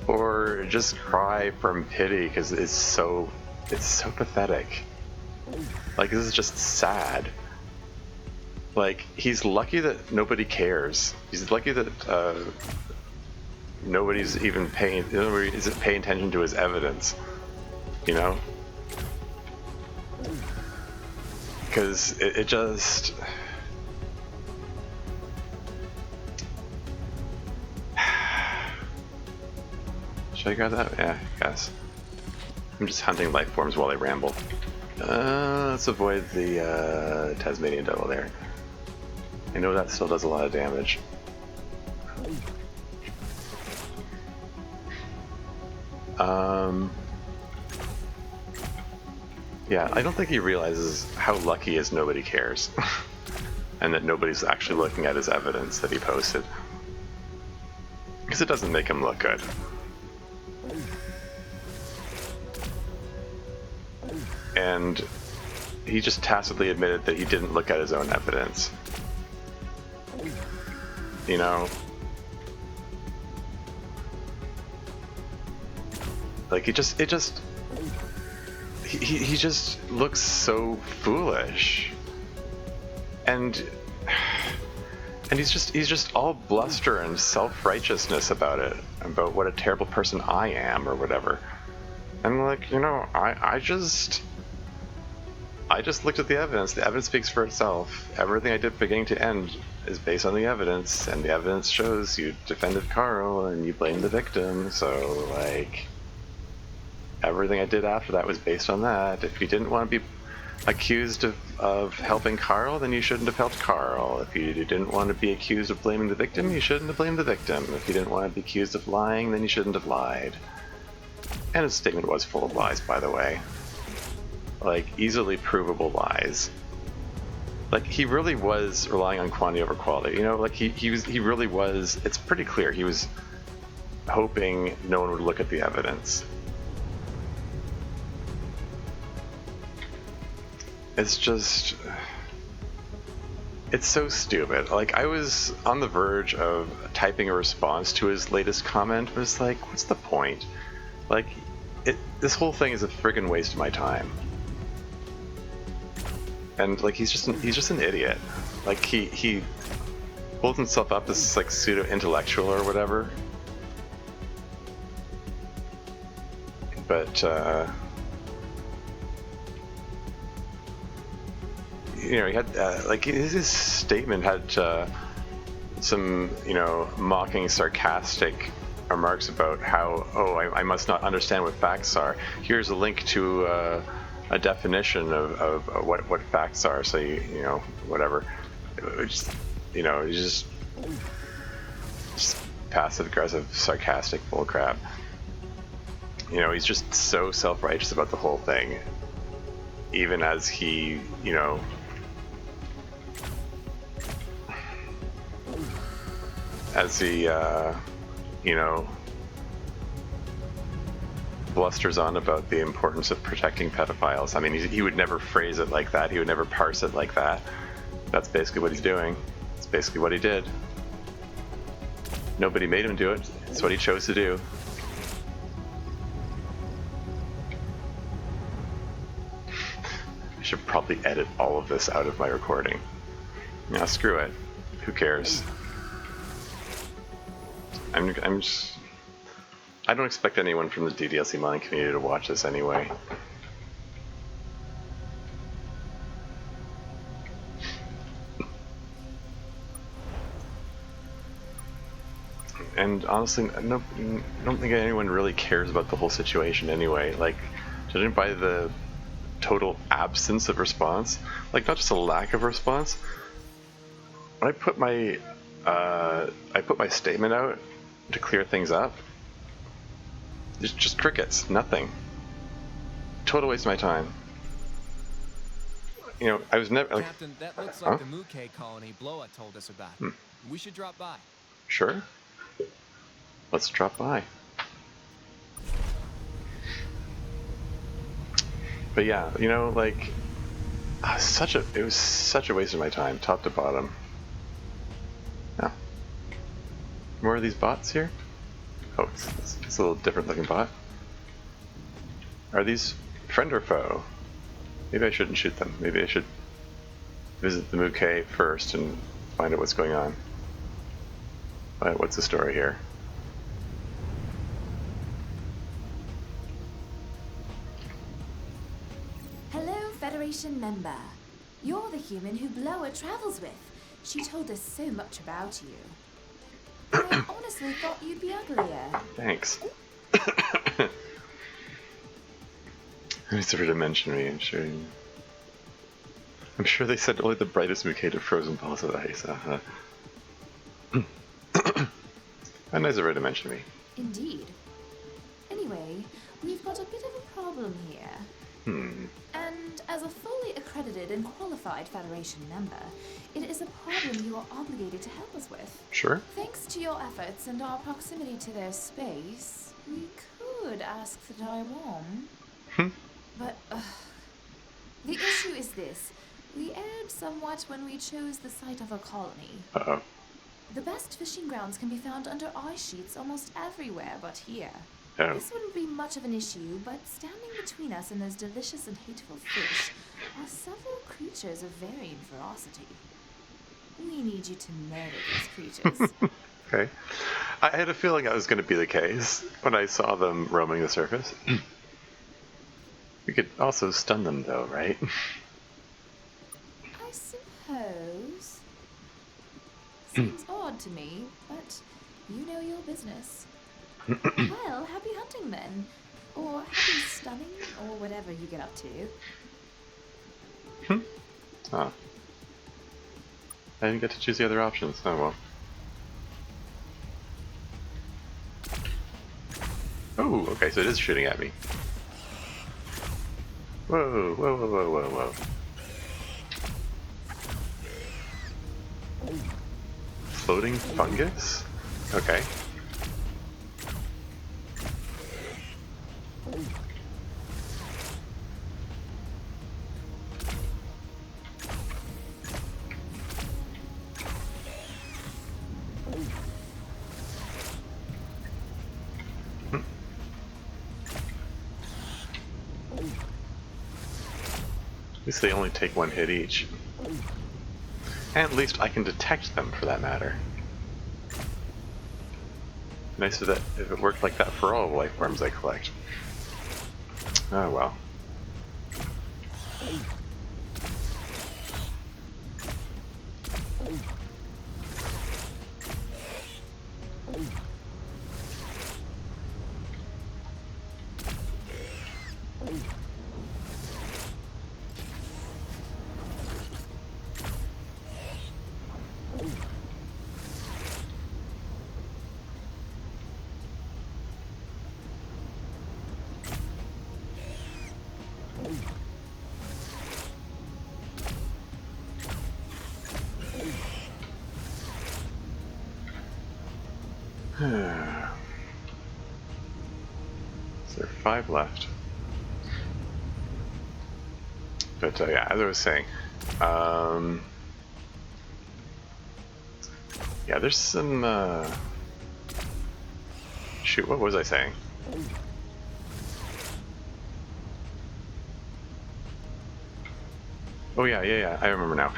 or just cry from pity because it's so pathetic. Like, this is just sad. Like, he's lucky that nobody cares. He's lucky that nobody's even paying attention to his evidence. You know? Because it just... Should I grab that? Yeah, I guess. I'm just hunting life forms while I ramble. Let's avoid the Tasmanian devil there. I know that still does a lot of damage. Yeah, I don't think he realizes how lucky he is nobody cares. And that nobody's actually looking at his evidence that he posted. Because it doesn't make him look good. And he just tacitly admitted that he didn't look at his own evidence. You know? Like, he just looks so foolish. And he's just all bluster and self-righteousness about it, about what a terrible person I am or whatever. And like, you know, I just looked at the evidence. The evidence speaks for itself. Everything I did beginning to end is based on the evidence, and the evidence shows you defended Carl and you blamed the victim, so like everything I did after that was based on that. If you didn't want to be accused of helping Carl, then you shouldn't have helped Carl. If you didn't want to be accused of blaming the victim, you shouldn't have blamed the victim. If you didn't want to be accused of lying, then you shouldn't have lied. And his statement was full of lies, by the way. Like, easily provable lies. Like, he really was relying on quantity over quality. You know, like, he really was, it's pretty clear, he was hoping no one would look at the evidence. It's just... It's so stupid. Like, I was on the verge of typing a response to his latest comment, but it's like, what's the point? Like, this whole thing is a friggin' waste of my time. And like, he's just an idiot. Like, he holds himself up as like pseudo-intellectual or whatever. But you know, he had like his statement had some, you know, mocking, sarcastic remarks about how, oh, I must not understand what facts are. Here's a link to a definition of what facts are, so you know, whatever. Just, you know, just passive-aggressive, sarcastic bullcrap. You know, he's just so self-righteous about the whole thing, even as he, you know, you know, blusters on about the importance of protecting pedophiles. I mean, he would never phrase it like that. He would never parse it like that. That's basically what he's doing. It's basically what he did. Nobody made him do it. It's what he chose to do. I should probably edit all of this out of my recording. Yeah, screw it. Who cares? I'm just... I don't expect anyone from the DDLC modding community to watch this anyway. And honestly, I don't think anyone really cares about the whole situation anyway. Like, judging by the total absence of response, like not just a lack of response. When I put my statement out to clear things up, There's just crickets, nothing. Total waste of my time. You know, I was never like, Captain, that looks like the Muke colony Bloa told us about. We should drop by. Sure. Let's drop by. But yeah, you know, like, it was such a waste of my time, top to bottom. Yeah. More of these bots here? Oh, it's a little different looking bot. Are these friend or foe? Maybe I shouldn't shoot them. Maybe I should visit the Muke first and find out what's going on. Alright, what's the story here? Hello, Federation member. You're the human who Bloa travels with. She told us so much about you. I honestly thought you'd be uglier. Thanks. It's ever to mention me, I'm sure they said only the brightest Muke to frozen balls of ice. A nice of her to mention me. Indeed. Anyway, we've got a bit of a problem here. And as a fully accredited and qualified Federation member, it is a problem you are obligated to help us with. Sure. Thanks to your efforts and our proximity to their space, we could ask for Taiwan. But, the issue is this. We erred somewhat when we chose the site of a colony. Uh-oh. The best fishing grounds can be found under ice sheets almost everywhere but here. Oh. This wouldn't be much of an issue, but standing between us and those delicious and hateful fish are several creatures of varying ferocity. We need you to murder these creatures. Okay. I had a feeling that was going to be the case when I saw them roaming the surface. We could also stun them though, right? I suppose. Seems odd to me, but you know your business. Well, happy hunting then. Or happy stunning, or whatever you get up to. Oh. I didn't get to choose the other options. Oh well. Oh, okay, so it is shooting at me. Whoa, whoa, whoa, whoa, whoa, whoa. Floating fungus? Okay. At least they only take one hit each. And at least I can detect them, for that matter. Nice if it worked like that for all life forms I collect. Oh well. So there are 5 left. But yeah, as I was saying, yeah, there's some. Shoot, what was I saying? Oh yeah, I remember now.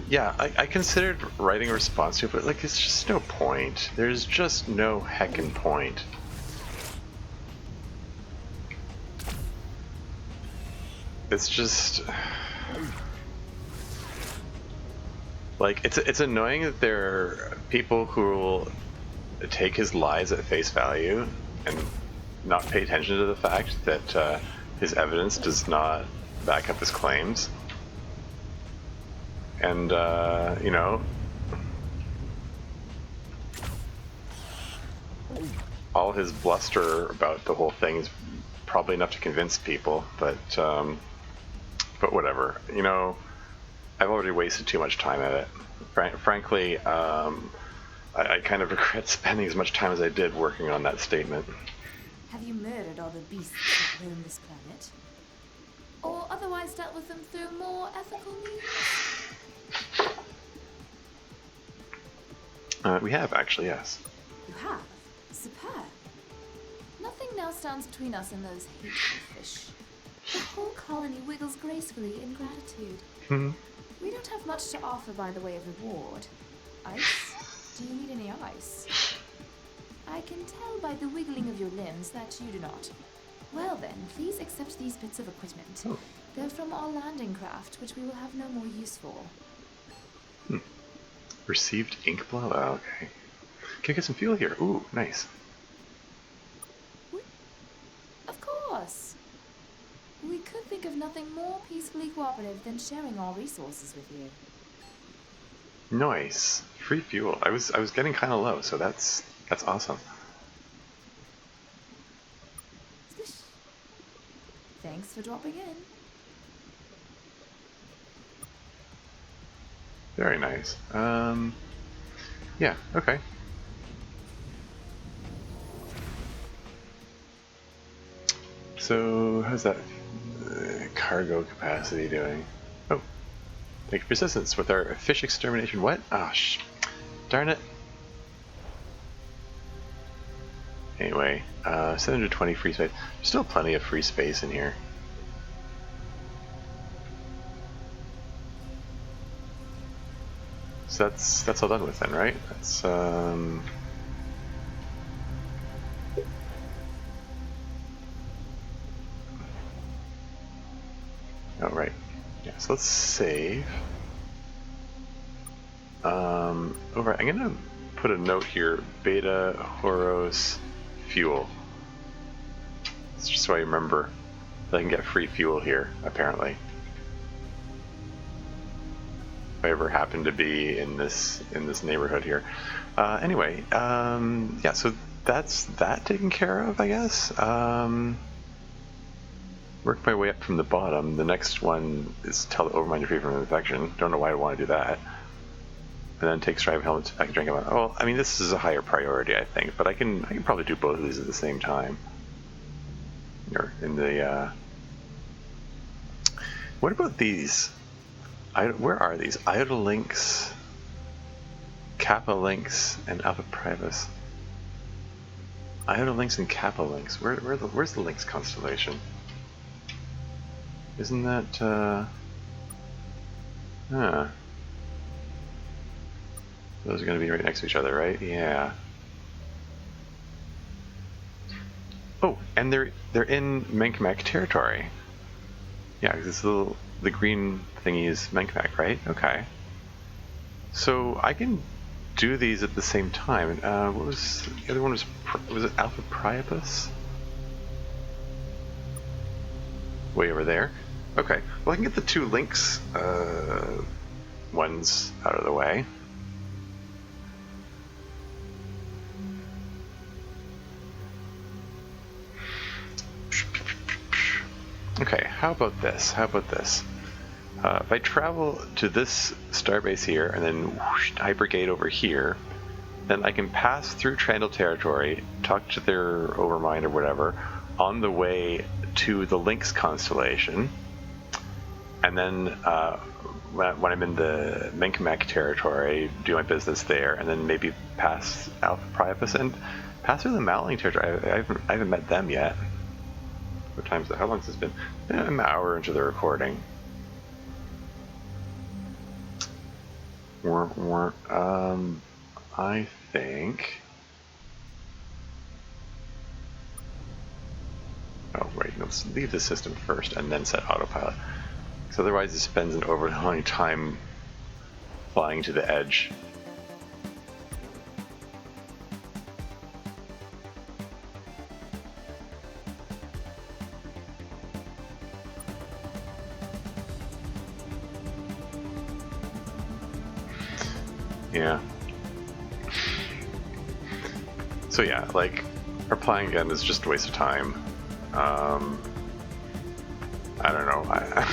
Yeah, I considered writing a response to it, but like, it's just no point. There's just no heckin' point. It's just like, it's annoying that there are people who will take his lies at face value and not pay attention to the fact that his evidence does not back up his claims. And, you know, all his bluster about the whole thing is probably enough to convince people, but whatever. You know, I've already wasted too much time at it. Frankly, I kind of regret spending as much time as I did working on that statement. Have you murdered all the beasts that roam this planet? Or otherwise dealt with them through more ethical means? We have, actually, yes. You have? Superb. Nothing now stands between us and those hateful fish. The whole colony wiggles gracefully in gratitude. We don't have much to offer by the way of reward. Ice? Do you need any ice? I can tell by the wiggling of your limbs that you do not. Well then, please accept these bits of equipment. Oh. They're from our landing craft, which we will have no more use for. Received ink blow? Oh, okay. Can I get some fuel here? Ooh, nice. Of course. We could think of nothing more peacefully cooperative than sharing our resources with you. Nice. Free fuel. I was getting kind of low, so that's awesome. Thanks for dropping in. Very nice. Yeah, okay. So, how's that cargo capacity doing? Oh, thank you for assistance with our fish extermination. What? Ah, darn it. Anyway, 720 free space. There's still plenty of free space in here. So that's all done with then, right? That's oh right. Yeah, so let's save. Over. I'm gonna put a note here. Beta Horos fuel. It's just so I remember that I can get free fuel here. Apparently. If I ever happen to be in this neighborhood here. Anyway, yeah, so that's that taken care of, I guess. Work my way up from the bottom. The next one is tell the Overmind you're free from infection. Don't know why I want to do that. And then take strive helmets back and drink them. Well, I mean, this is a higher priority, I think, but I can probably do both of these at the same time. Or in the what about these? Where are these? Iota Lynx, Kappa Lynx, and Alpha Primus. Iota Lynx and Kappa Lynx. Where's the Lynx constellation? Isn't that huh. Those are going to be right next to each other, right? Yeah. Oh, and they're in Menkmack territory. Yeah, because the green thingy is Menkmack, right? Okay. So I can do these at the same time. What was the other one? Was it Alpha Priapus? Way over there. Okay. Well, I can get the two Lynx ones out of the way. Okay, how about this? If I travel to this starbase here and then whoosh, hypergate over here, then I can pass through Trandall territory, talk to their Overmind or whatever, on the way to the Lynx constellation, and then when I'm in the Menkmack territory, do my business there, and then maybe pass Alpha Priapus and pass through the Maling territory. I haven't met them yet. What time is it? How long has this been? An hour into the recording. I think. Oh wait, let's leave the system first and then set autopilot. Because otherwise, it spends an overwhelming time flying to the edge. Yeah. So yeah, like, replying again is just a waste of time. I don't know. I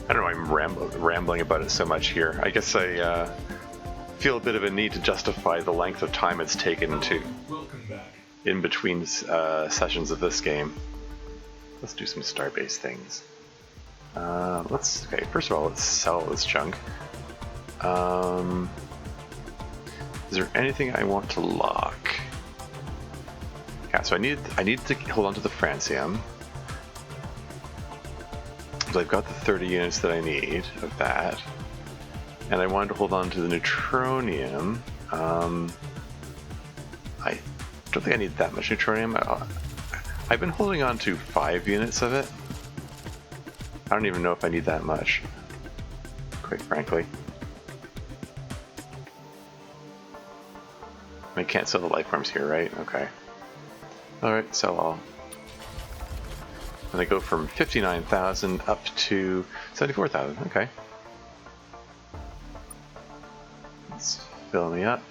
don't know. I'm rambling about it so much here. I guess I feel a bit of a need to justify the length of time it's taken to in between sessions of this game. Let's do some Starbase things. Okay. First of all, let's sell this junk. Is there anything I want to lock? Yeah, so I need to hold on to the francium. So I've got the 30 units that I need of that. And I wanted to hold on to the neutronium. I don't think I need that much neutronium. I've been holding on to 5 units of it. I don't even know if I need that much, quite frankly. I can't sell the life forms here, right? Okay. Alright, sell all. And I go from 59,000 up to 74,000. Okay. Let's fill me up.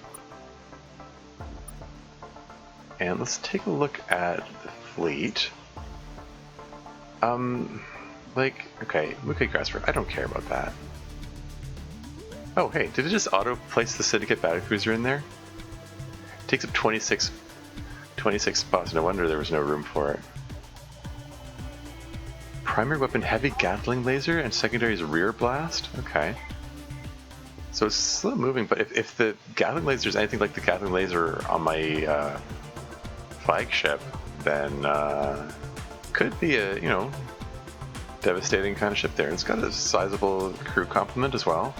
And let's take a look at the fleet. Okay, Grassford, I don't care about that. Oh, hey, did it just auto-place the Syndicate Battlecruiser in there? It takes up 26 spots, no wonder there was no room for it. Primary weapon, heavy Gatling laser, and secondary is rear blast? Okay. So it's slow moving, but if the Gatling laser is anything like the Gatling laser on my flagship, then could be a, you know, devastating kind of ship there. It's got a sizable crew complement as well.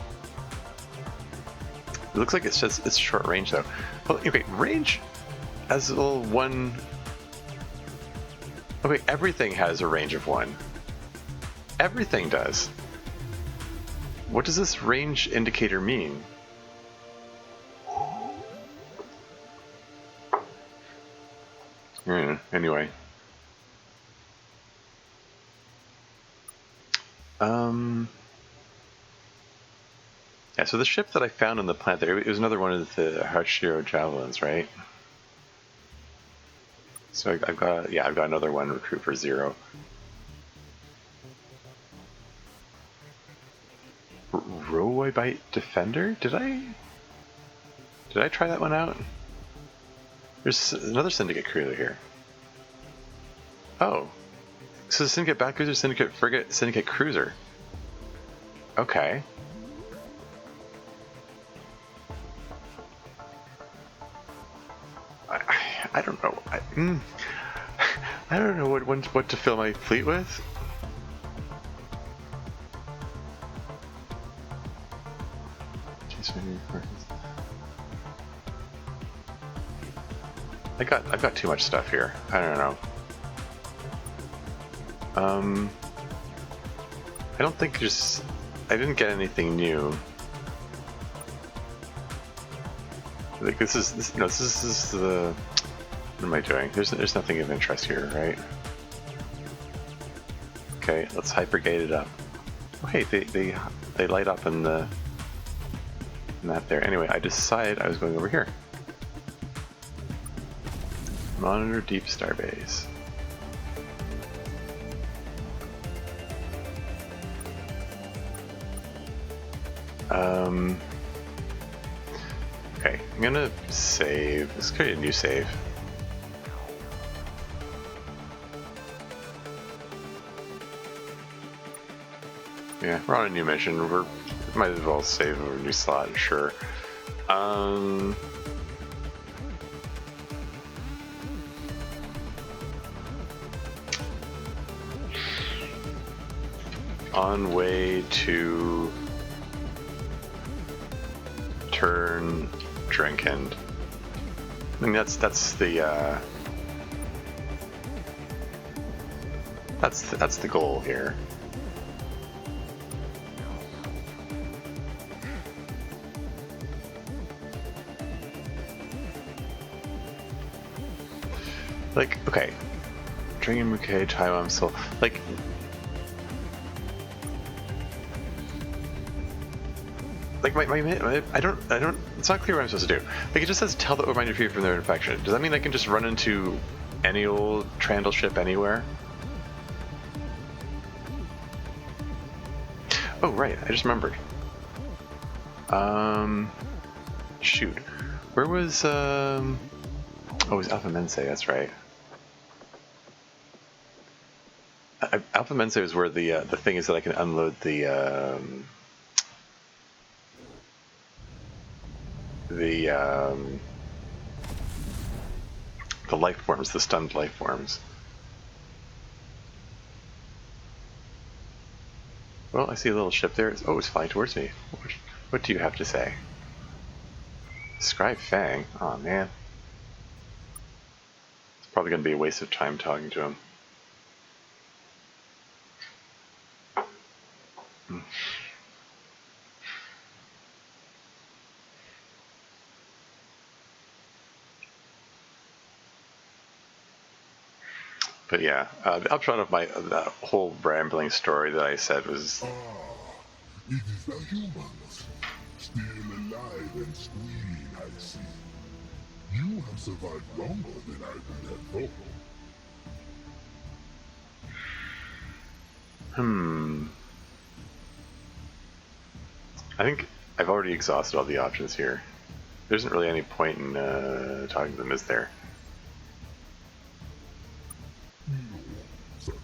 It looks like it's short range though. Well, okay, range as a little one. Okay, everything has a range of 1. Everything does. What does this range indicator mean? Anyway. Yeah, so the ship that I found on the planet there, it was another one of the Hachiro Javelins, right? So I've got another one, recruit for 0. Rowoibite Defender? Did I try that one out? There's another Syndicate cruiser here. Oh. So the Syndicate Battlecruiser, Syndicate Frigate, Syndicate Cruiser. Okay. I don't know. I don't know what to fill my fleet with. I've got too much stuff here. I don't know. I don't think I didn't get anything new. Like this is the. What am I doing? There's nothing of interest here, right? Okay, let's hypergate it up. Oh, hey, they light up in the map there. Anyway, I decided I was going over here. Monitor Deep Starbase. Okay, I'm gonna save. Let's create a new save. Yeah, we're on a new mission. We might as well save a new slot, sure. On way to turn Drinkend. I mean that's the goal here. Like, okay, Drinking Bouquet, Taiwan Soul, like, like I don't, it's not clear what I'm supposed to do. Like, it just says tell the Overmind free from their infection. Does that mean I can just run into any old Trandle ship anywhere? Oh, right, I just remembered. Shoot. Where was, oh, it was Alpha Mense, that's right. Alpha Mense is where the thing is that I can unload the life forms, the stunned life forms. Well, I see a little ship there. Oh, it's flying towards me. What do you have to say? Scribe Fang? Oh man. It's probably going to be a waste of time talking to him. But yeah, the upshot of my that whole rambling story that I said was... It is the humans, still alive and squealing, I see. You have survived longer than I would have thought. I think I've already exhausted all the options here. There isn't really any point in talking to them, is there? No, Savage.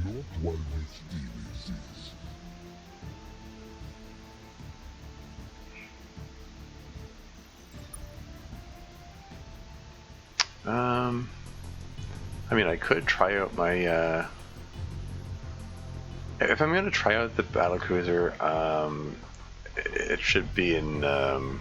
Not while we still exist. I mean, I could try out my, if I'm going to try out the battlecruiser, it should be in, I'm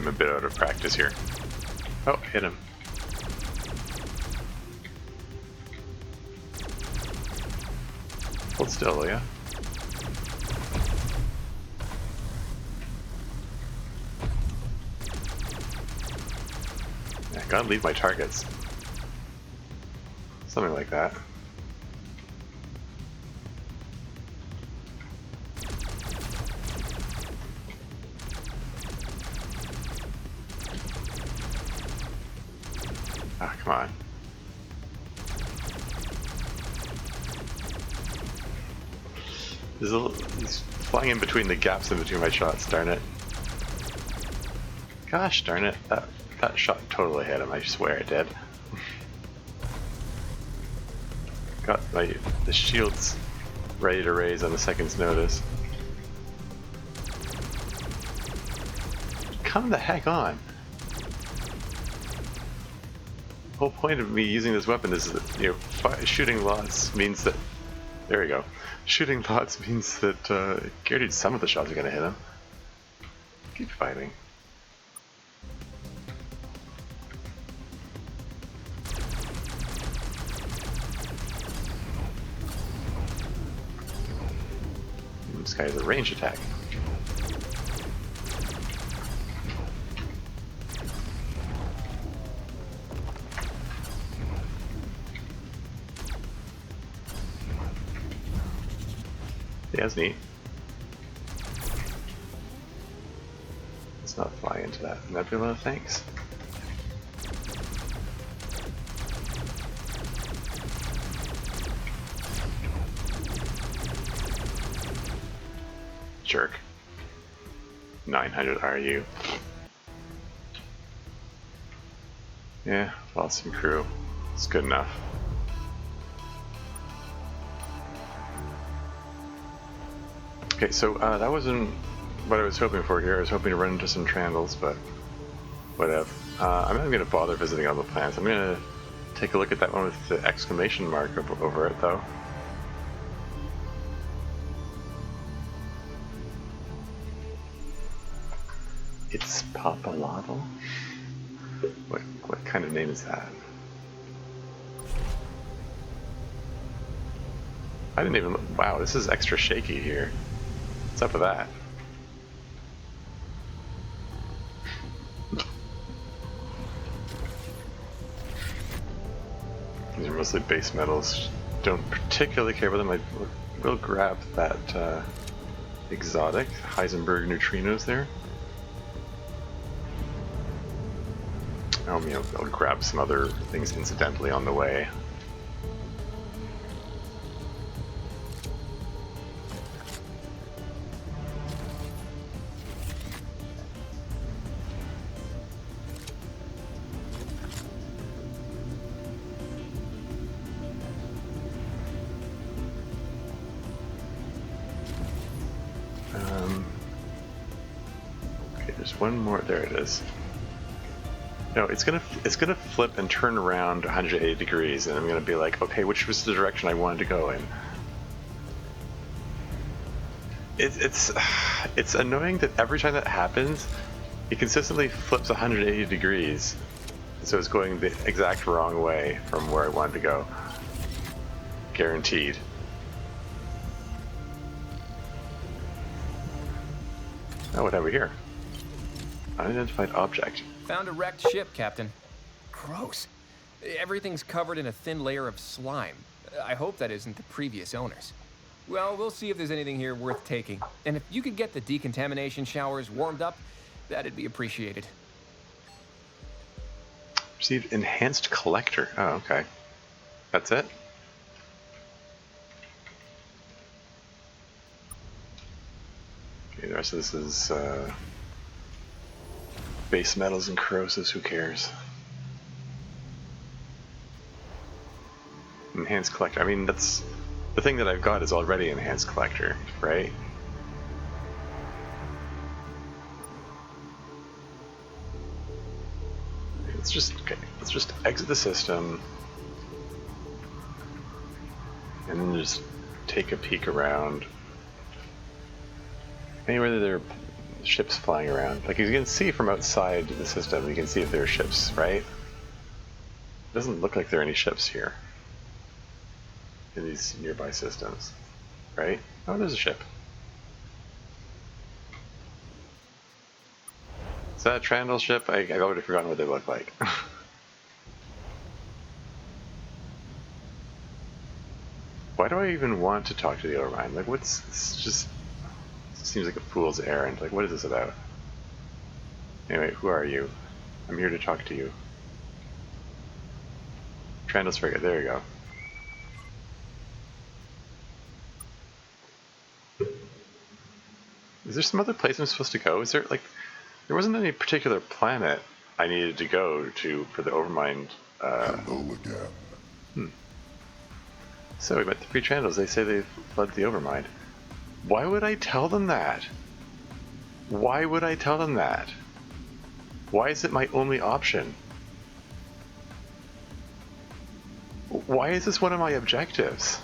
a bit out of practice here. Oh, hit him. Hold still, will ya? I gotta leave my targets. Something like that. Ah, come on. He's flying in between the gaps in between my shots, darn it. Gosh darn it, that shot totally hit him, I swear it did. Got the shields ready to raise on a second's notice. Come the heck on! The whole point of me using this weapon is that, you know, shooting lots means that... There we go. Shooting lots means that guaranteed some of the shots are going to hit him. Keep fighting. This guy has a range attack. Yeah, that's neat. Let's not fly into that nebula, thanks. Jerk. 900 RU. Yeah, lost some crew. It's good enough. Okay, so that wasn't what I was hoping for here. I was hoping to run into some Trandles, but whatever. I'm not going to bother visiting all the planets. I'm going to take a look at that one with the exclamation mark over it, though. It's Papalavo? What kind of name is that? I didn't even... Wow, this is extra shaky here. What's up with that? mostly base metals. Don't particularly care about them. I will grab that exotic Heisenberg neutrinos there. I'll grab some other things incidentally on the way. Okay, there's one more. There it is. No, it's gonna flip and turn around 180 degrees, and I'm gonna be like, okay, which was the direction I wanted to go in? It's annoying that every time that happens, it consistently flips 180 degrees, so it's going the exact wrong way from where I wanted to go. Guaranteed. Oh, what have we here? Unidentified object. Found a wrecked ship, Captain. Gross. Everything's covered in a thin layer of slime. I hope that isn't the previous owners. Well, we'll see if there's anything here worth taking. And if you could get the decontamination showers warmed up, that'd be appreciated. Received enhanced collector. Oh, okay. That's it? Okay, the rest of this is base metals and corrosives, who cares? Enhanced collector. I mean, that's the thing that I've got is already enhanced collector, right? Let's just exit the system and then just take a peek around. Anywhere that there are ships flying around. Like, you can see from outside the system, you can see if there are ships, right? It doesn't look like there are any ships here in these nearby systems, right? Oh, there's a ship. Is that a Trandall ship? I've already forgotten what they look like. Why do I even want to talk to the Overmind? Like, it's just seems like a fool's errand. Like, what is this about? Anyway, who are you? I'm here to talk to you. Trandall's frigate, there you go. Is there some other place I'm supposed to go? Is there, like, there wasn't any particular planet I needed to go to for the Overmind. Hello again. So we met the 3 Trandalls. They say they've fled the Overmind. Why would I tell them that? Why would I tell them that? Why is it my only option? Why is this one of my objectives?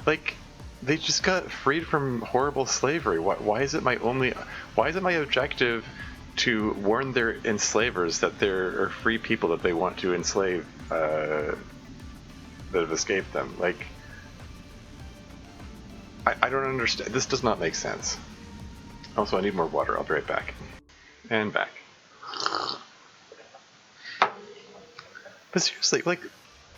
Like, they just got freed from horrible slavery. Why is it my objective to warn their enslavers that there are free people that they want to enslave that have escaped them? Like, I don't understand. This does not make sense. Also, I need more water. I'll be right back. And back. But seriously, like,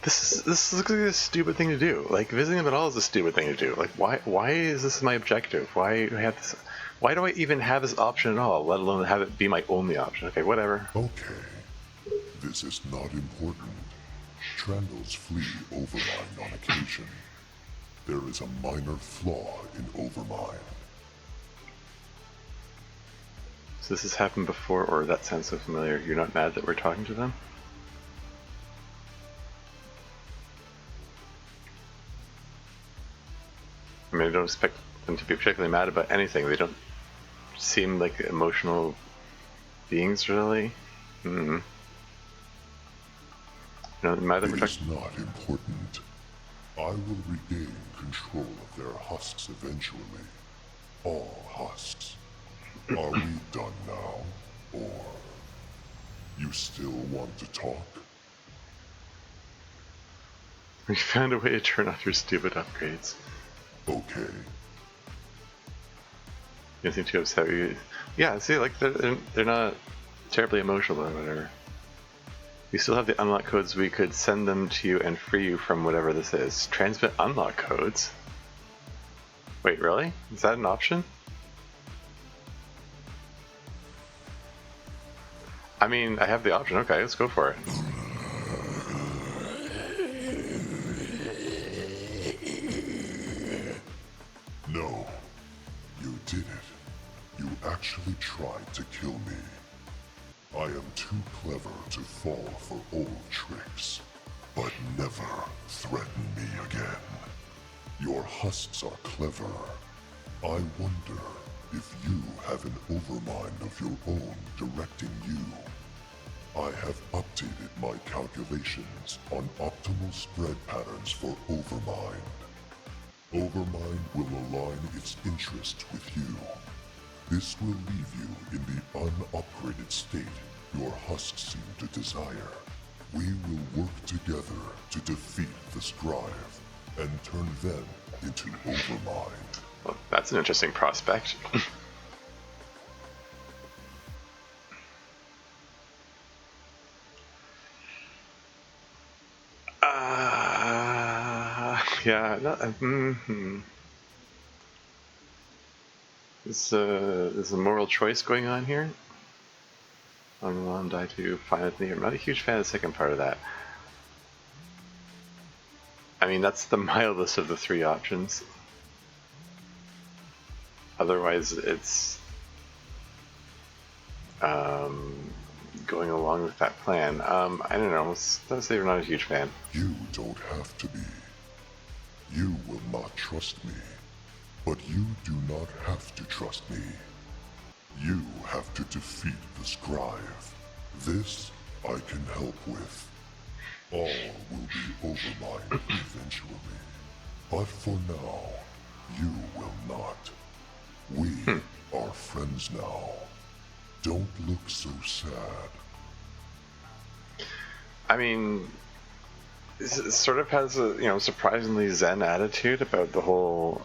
this looks like a stupid thing to do. Like, visiting them at all is a stupid thing to do. Like, why is this my objective? Why do I have this? Why do I even have this option at all, let alone have it be my only option? Okay, whatever. Okay. This is not important. Trandalls flee Overmind on occasion. There is a minor flaw in Overmind. So this has happened before, or that sounds so familiar. You're not mad that we're talking to them? I mean, I don't expect them to be particularly mad about anything. They don't seem like emotional beings, really. No, mad that we're It is talking. not important. I will regain control of their husks eventually. All husks. Are we done now? Or you still want to talk? We found a way to turn off your stupid upgrades. Okay. You seem too upset with you. Yeah, see, like, they're not terribly emotional or whatever. We still have the unlock codes. We could send them to you and free you from whatever this is. Transmit unlock codes? Wait, really? Is that an option? I mean, I have the option. Okay, let's go for it. No, you did it. You actually tried to kill me. I am too clever to fall for old tricks, but never threaten me again. Your husks are clever. I wonder if you have an overmind of your own directing you. I have updated my calculations on optimal spread patterns for Overmind. Overmind will align its interests with you. This will leave you in the unupgraded state your husks seem to desire. We will work together to defeat the Scribe and turn them into Overmind. Well, that's an interesting prospect. Yeah, there's a moral choice going on here. Die to find it. I'm not a huge fan of the second part of that. I mean, that's the mildest of the three options. Otherwise, it's going along with that plan. I don't know. Let's say we're not a huge fan. You don't have to be. You will not trust me, but you do not have to trust me. You have to defeat the Scribe. This I can help with. All will be Overmind eventually, but for now, you will not. We are friends now. Don't look so sad. I mean, it sort of has a surprisingly zen attitude about the whole.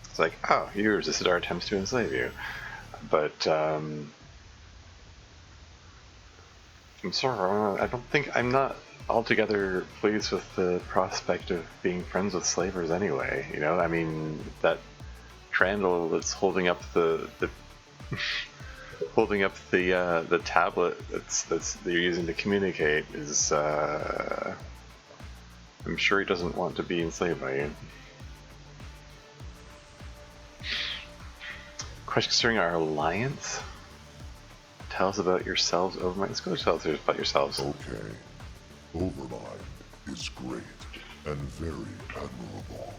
It's like, oh, you resisted our attempts to enslave you, but I'm sorry. I'm not altogether pleased with the prospect of being friends with slavers anyway. I mean, that Trandle that's holding up the holding up the tablet that you're using to communicate is I'm sure he doesn't want to be enslaved by you. Question concerning our alliance. Tell us about yourselves, Overmind. Let's go tell us about yourselves. Okay. Overmind is great and very admirable.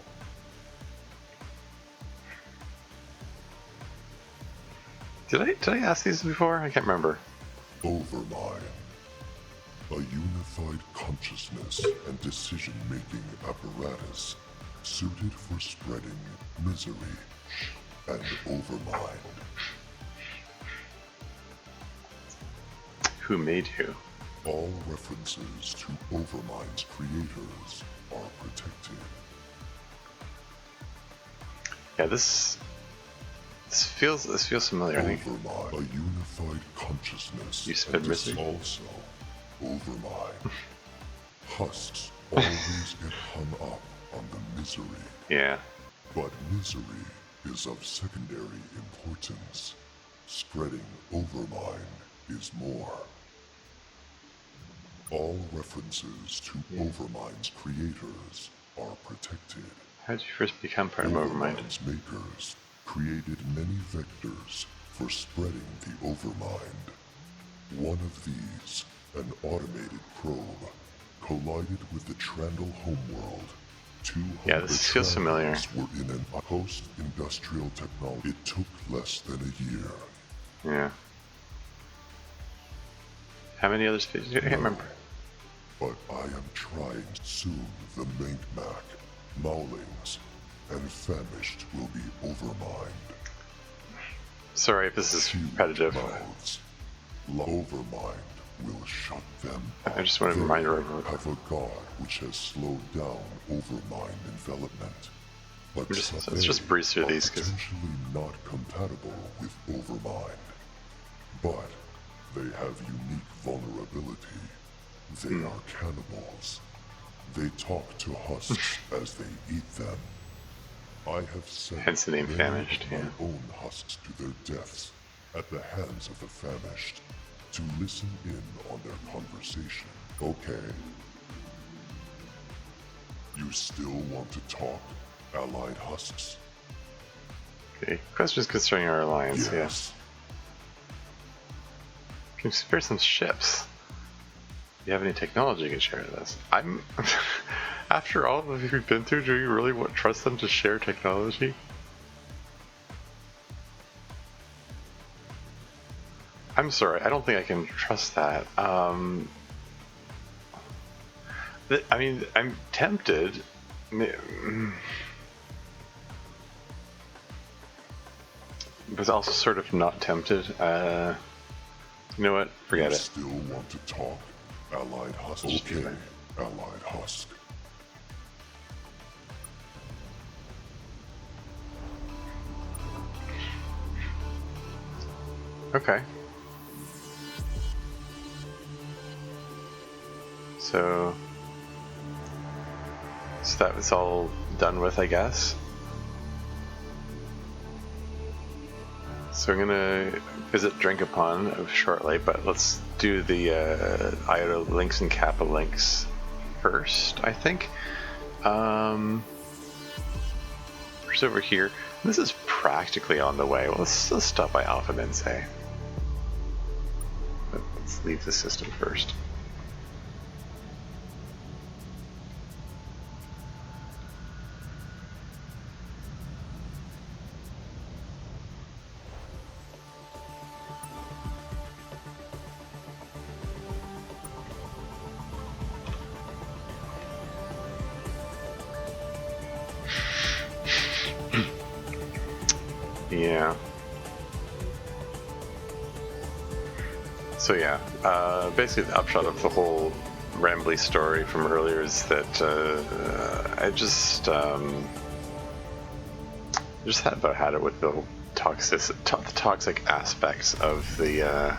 Did I ask these before? I can't remember. Overmind. A unified consciousness and decision-making apparatus suited for spreading misery and overmind. Who made you? All references to Overmind's creators are protected. Yeah, this feels familiar. I think. Overmind, a unified consciousness. You spin missing. Also, Overmind. Husks always get hung up on the misery. Yeah. But misery is of secondary importance. Spreading Overmind is more. All references to Overmind's creators are protected. How did you first become part of Overmind? Overmind's makers created many vectors for spreading the Overmind. One of these, an automated probe, collided with the Trandle homeworld. 200 Yeah, this feels familiar. were in an post-industrial technology. It took less than a year. Yeah. How many others? I can't remember. But I am trying. Soon the Menkmack, Maulings, and Famished will be Overmind. Sorry if this is Few repetitive. mouths. Overmind will shut them up. I just want to They remind everyone. have a god which has slowed down Overmind development. But Let's just breeze through these, 'cause potentially not compatible with Overmind. But They have unique vulnerability. They are cannibals. They talk to husks as they eat them. I have sent Hence the name many Famished, of my yeah. own husks to their deaths at the hands of the famished to listen in on their conversation. Okay. You still want to talk, allied husks? Okay. Questions concerning our alliance, Yes. Can you spare some ships? Do you have any technology you can share with us? I'm... After all the things we've been through, do you really trust them to share technology? I'm sorry, I don't think I can trust that. I mean, I'm tempted. But also sort of not tempted. You know what? Forget You it. still want to talk, allied husk? Just do Okay, that. allied husk. Okay. So that was all done with, I guess. So I'm gonna visit Drinkapon shortly, but let's do the Iota links and Kappa links first, I think. Where's over here? This is practically on the way. Well, let's stop by Alpha Mense. Let's leave the system first. Yeah. So yeah, basically the upshot of the whole rambly story from earlier is that I just had about had it with the toxic aspects of the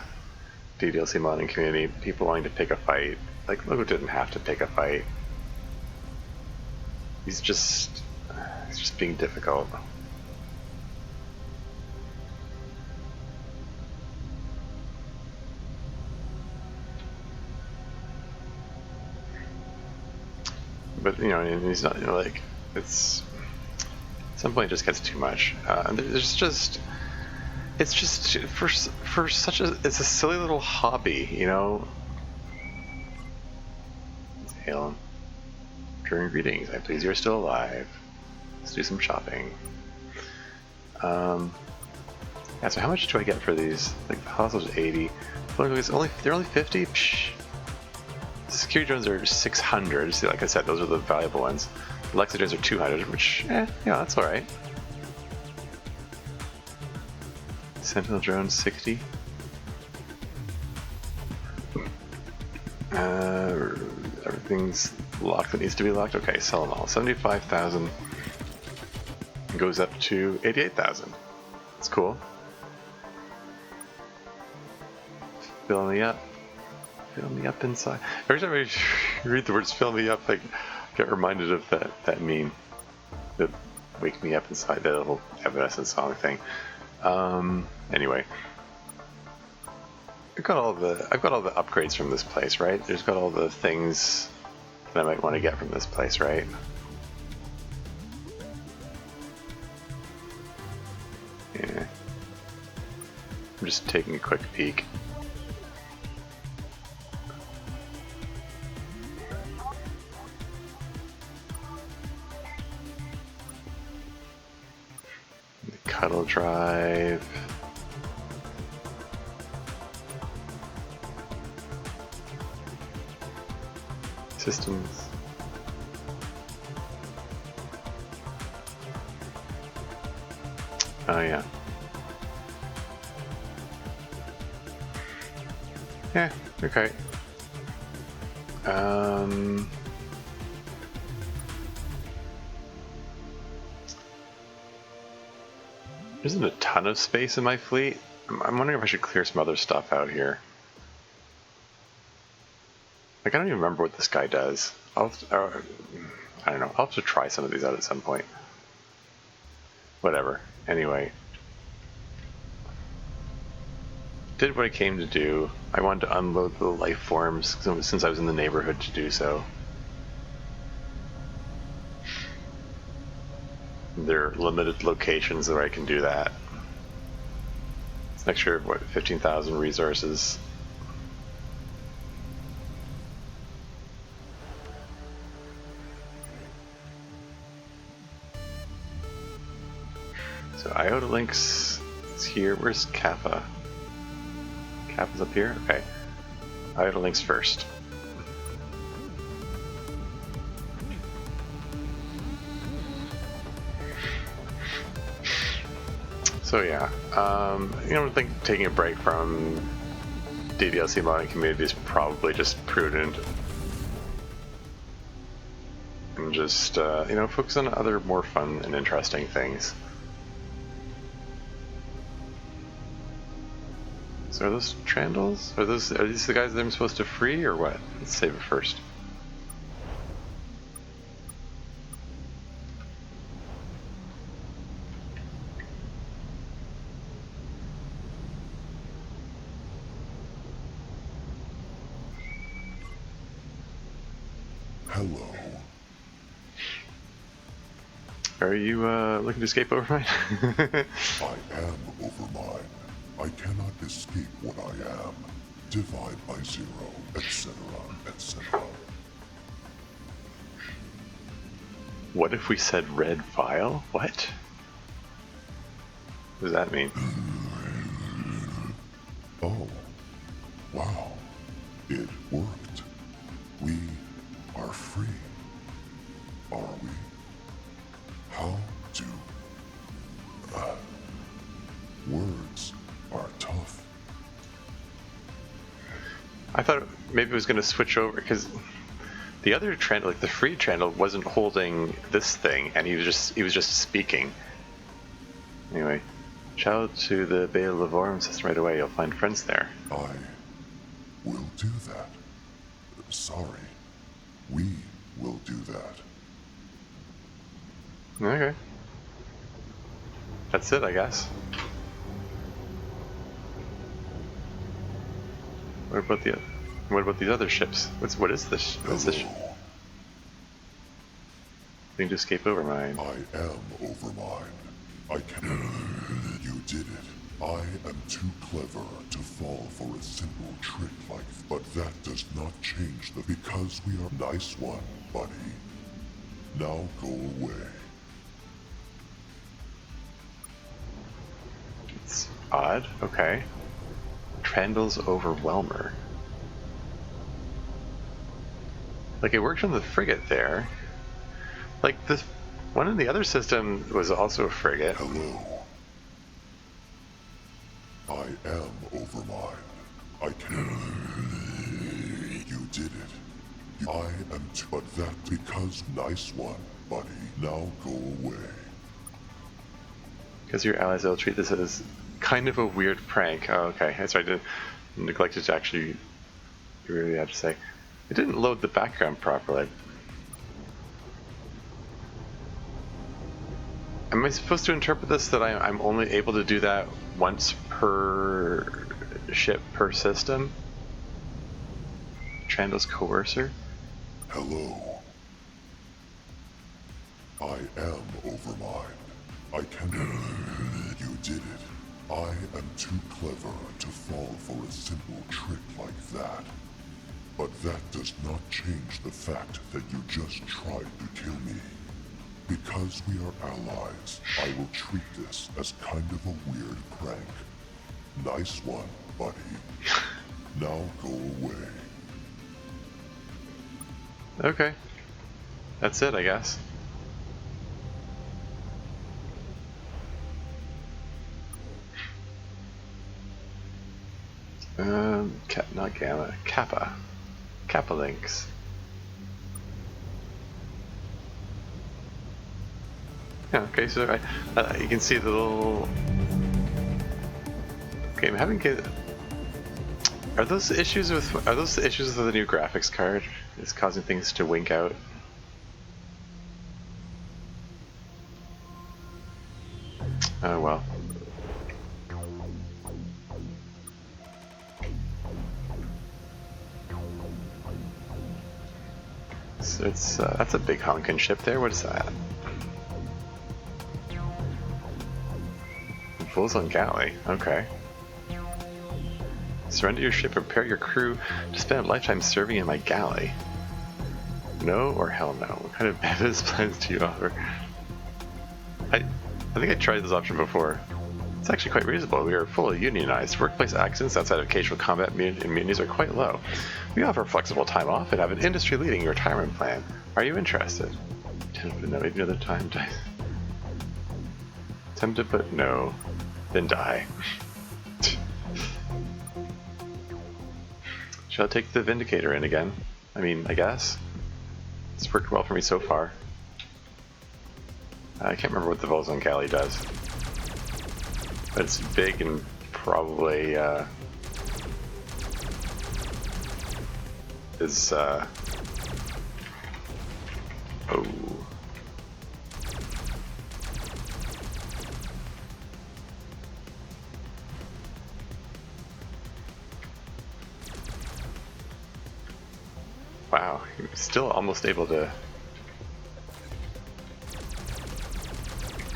DDLC modding community. People wanting to pick a fight. Like, Logo didn't have to pick a fight. He's just being difficult. But you know, and he's not, you know, like, it's at some point it just gets too much. There's just, it's just for such a, it's a silly little hobby, you know. Hail, returning greetings. I please you're still alive. Let's do some shopping. Yeah. So how much do I get for these? Like the hostels 80. They're only 50. Psh. Security drones are 600. See, like I said, those are the valuable ones. Alexa drones are 200, which, yeah, that's all right. Sentinel drone 60. Everything's locked that needs to be locked. Okay, sell them all. 75,000 goes up to 88,000. That's cool. Fill me up. Fill me up inside. Every time I read the words "fill me up," I get reminded of that meme, that "wake me up inside," that little Evanescence song thing. Anyway, I've got all the upgrades from this place, right? There's got all the things that I might want to get from this place, right? Yeah. I'm just taking a quick peek. Cuddle drive. Systems. Oh yeah. Yeah, okay. There isn't a ton of space in my fleet. I'm wondering if I should clear some other stuff out here. Like, I don't even remember what this guy does. I don't know. I'll have to try some of these out at some point. Whatever. Anyway. Did what I came to do. I wanted to unload the life forms since I was in the neighborhood to do so. There are limited locations where I can do that. It's an extra, what, 15,000 resources. So Iota Links is here. Where's Kappa? Kappa's up here? Okay. Iota Links first. So yeah, I think taking a break from DDLC modding community is probably just prudent. And just, focus on other more fun and interesting things. So are those Trandals? Are these the guys that I'm supposed to free, or what? Let's save it first. Hello. Are you looking to escape Overmind? I am Overmind. I cannot escape what I am. Divide by zero, etc., etc. What if we said red vial? What? What does that mean? Oh. Wow. It worked. We are free. Are we? How do... words are tough. I thought maybe it was going to switch over, because the other Trandal, like the free Trandal, wasn't holding this thing, and he was just speaking. Anyway, shout to the Bay of Lavorum system right away. You'll find friends there. I will do that. Sorry. We will do that. Okay. That's it, I guess. What about these other ships? What is this? What's this? Hello. Need to escape Overmind. I am Overmind. I can... You did it. I am too clever to fall for a simple trick like... But that does not change the... Because we are... Nice one, buddy. Now go away. It's odd. Okay. Trandal's Overwhelmer. Like, it worked on the frigate there. Like, this one in the other system was also a frigate. Hello. I am Overmind. I can... You did it. I am too... But that because... Nice one, buddy. Now go away. Because your allies will treat this as kind of a weird prank. Oh, okay. That's right. I neglected to actually... You really have to say. It didn't load the background properly. Am I supposed to interpret this that I'm only able to do that once per ship per system? Trandal's Coercer? Hello. I am Overmind. I can... You did it. I am too clever to fall for a simple trick like that. But that does not change the fact that you just tried to kill me. Because we are allies, I will treat this as kind of a weird prank. Nice one, buddy. Now go away. Okay. That's it, I guess. Not Gamma. Kappa. Kappa links. Yeah, okay, so you can see the little... Okay, I'm having... Are those issues with the new graphics card? Is causing things to wink out? Oh well. So it's that's a big honkin' ship there. What is that? Volzon Galley. Okay. Surrender your ship and prepare your crew to spend a lifetime serving in my galley. No or hell no? What kind of business plans do you offer? I think I tried this option before. It's actually quite reasonable. We are fully unionized. Workplace accidents outside of occasional combat immunities are quite low. We offer flexible time off and have an industry-leading retirement plan. Are you interested? Tempted, no, maybe another time. Tempted, but no. Then die. Shall I take the Vindicator in again? I mean, I guess. It's worked well for me so far. I can't remember what the Volzon Galley does. But it's big and probably is oh. Wow, you're still almost able to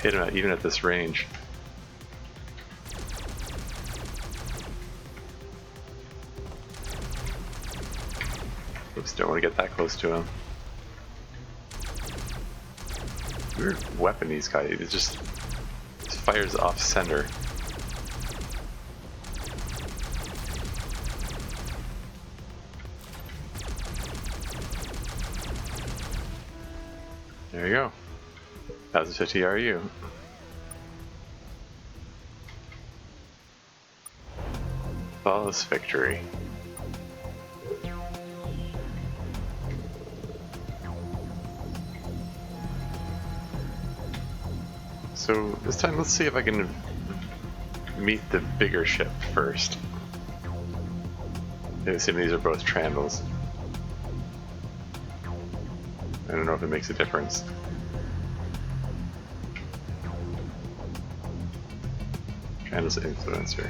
hit him even at this range. Oops, don't want to get that close to him. Weird weapon these guys, it just fires off center. There you go. 1050 RU. Flawless victory. So this time let's see if I can meet the bigger ship first. I assume these are both Trandals. I don't know if it makes a difference. Trandal's influencer.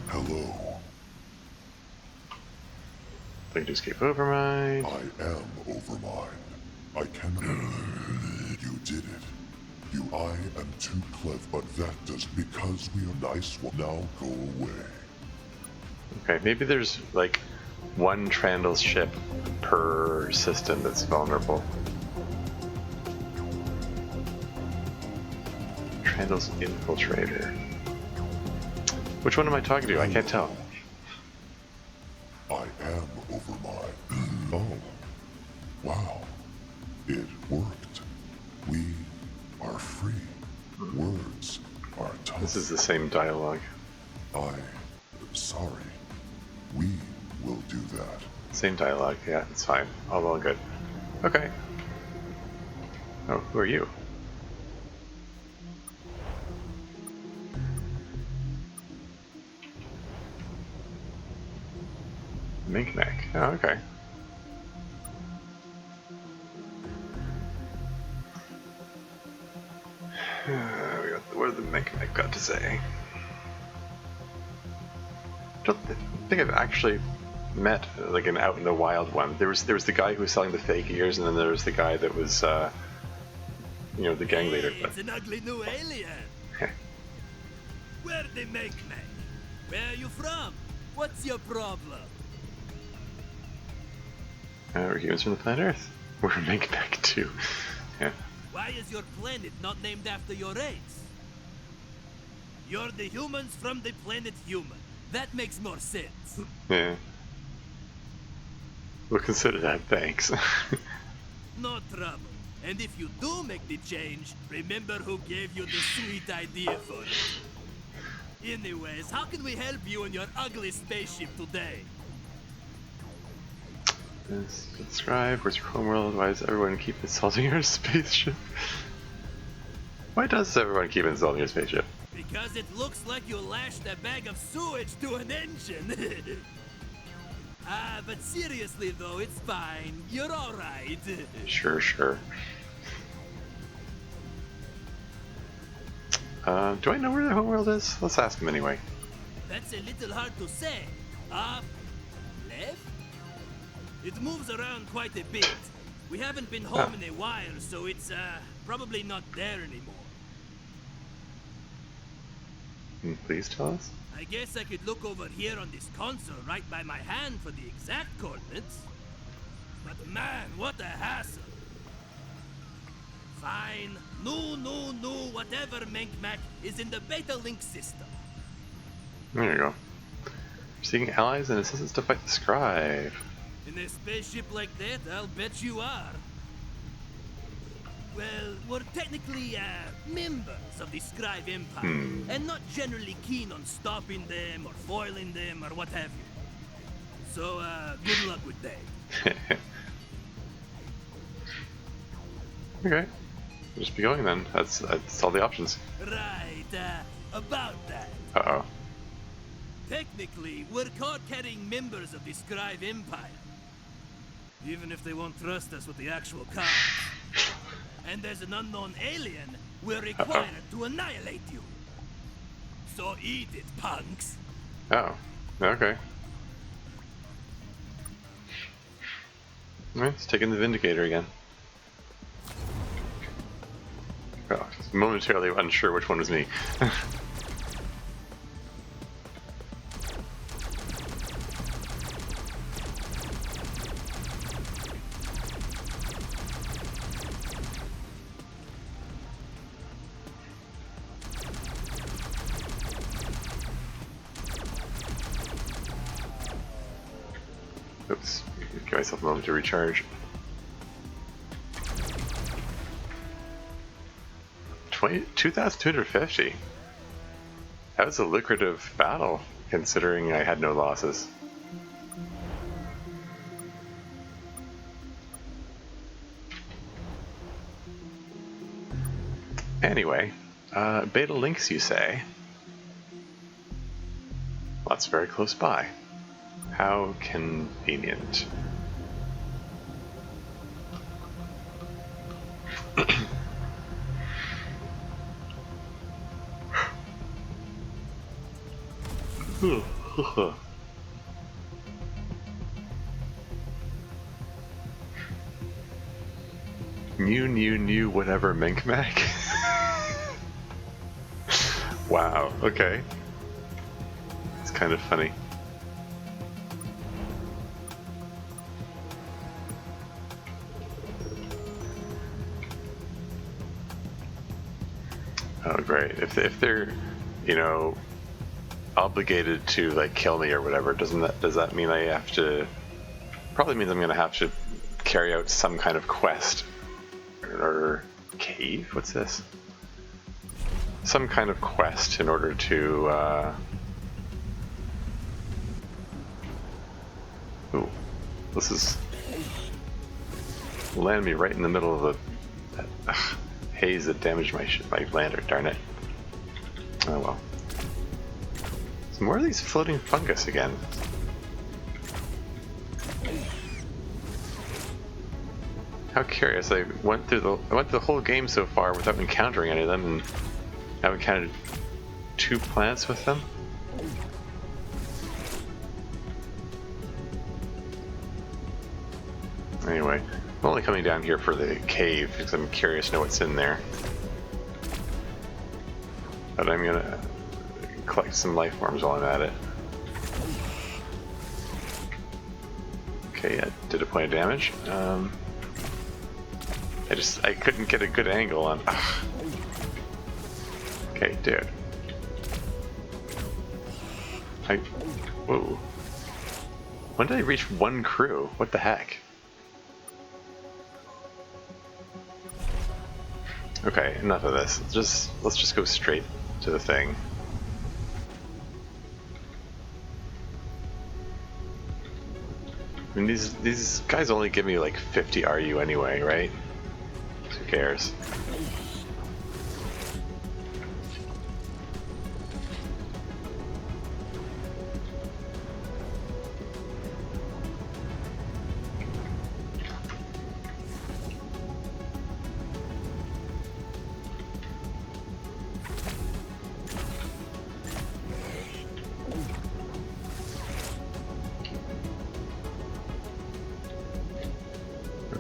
Hello. I can just keep Overmind. I am Overmind. I cannot. You did it. I am too clever, but that does because we are nice will now go away. Okay, maybe there's like one Trandal's ship per system that's vulnerable. Trandal's infiltrator. Which one am I talking to? I can't tell. I am Overmind. Oh. Wow. It worked. We are free. Words are tough. This is the same dialogue. Sorry. We will do that. Same dialogue, yeah, it's fine. All well and good. Okay. Oh, who are you? Menkmack. Oh, okay. What did the Menkmack got to say? I don't think I've actually met like an out in the wild one. There was the guy who was selling the fake ears, and then there was the guy that was you know, the gang leader. It's an ugly new alien. Where the Menkmack? Where are you from? What's your problem? We're humans from the planet Earth. We're Menkmack too. Yeah. Why is your planet not named after your race? You're the humans from the planet Human. That makes more sense. Yeah. We'll consider that, thanks. No trouble. And if you do make the change, remember who gave you the sweet idea for it. Anyways, how can we help you in your ugly spaceship today? Subscribe. Where's your homeworld? Why does everyone keep insulting your spaceship? Why does everyone keep insulting your spaceship? Because it looks like you lashed a bag of sewage to an engine. But seriously though, it's fine. You're alright. Sure, sure. Do I know where the homeworld is? Let's ask him anyway. That's a little hard to say. Up, left? It moves around quite a bit. We haven't been home in a while, so it's probably not there anymore. Please tell us. I guess I could look over here on this console right by my hand for the exact coordinates. But man, what a hassle. Fine. No, whatever Menkmack is in the beta link system. There you go. Seeking allies and assistants to fight the scribe. In a spaceship like that, I'll bet you are. Well, we're technically members of the Scribe Empire, and not generally keen on stopping them or foiling them or what have you. So, good luck with that. Okay. Just be going then. That's all the options. Right, about that. Uh-oh. Technically, we're card-carrying members of the Scribe Empire. Even if they won't trust us with the actual cards. And there's an unknown alien, we're required to annihilate you. So eat it, punks. Oh. Okay. Alright, let's take in the Vindicator again. Oh, momentarily unsure which one was me. Oops, give myself a moment to recharge. 2,250. That was a lucrative battle, considering I had no losses. Anyway, beta links, you say? Well, that's very close by. How convenient. New, whatever, Menkmack? Wow, okay. It's kind of funny. Oh, great. If they're, you know, obligated to like kill me or whatever, does that mean I have to? Probably means I'm gonna have to carry out some kind of quest or cave. What's this? Some kind of quest in order to. Ooh, this is land me right in the middle of the haze that damaged my lantern. Darn it. Oh well. Some more of these floating fungus again. How curious! I went through the whole game so far without encountering any of them, and I've encountered 2 plants with them. Anyway, I'm only coming down here for the cave because I'm curious to know what's in there. But I'm gonna collect some life forms while I'm at it. Okay, I did a point of damage. I couldn't get a good angle on. Okay, dude. Whoa. When did I reach 1 crew? What the heck? Okay, enough of this. Let's just go straight to the thing. I mean, these guys only give me like 50 RU anyway, right? Who cares?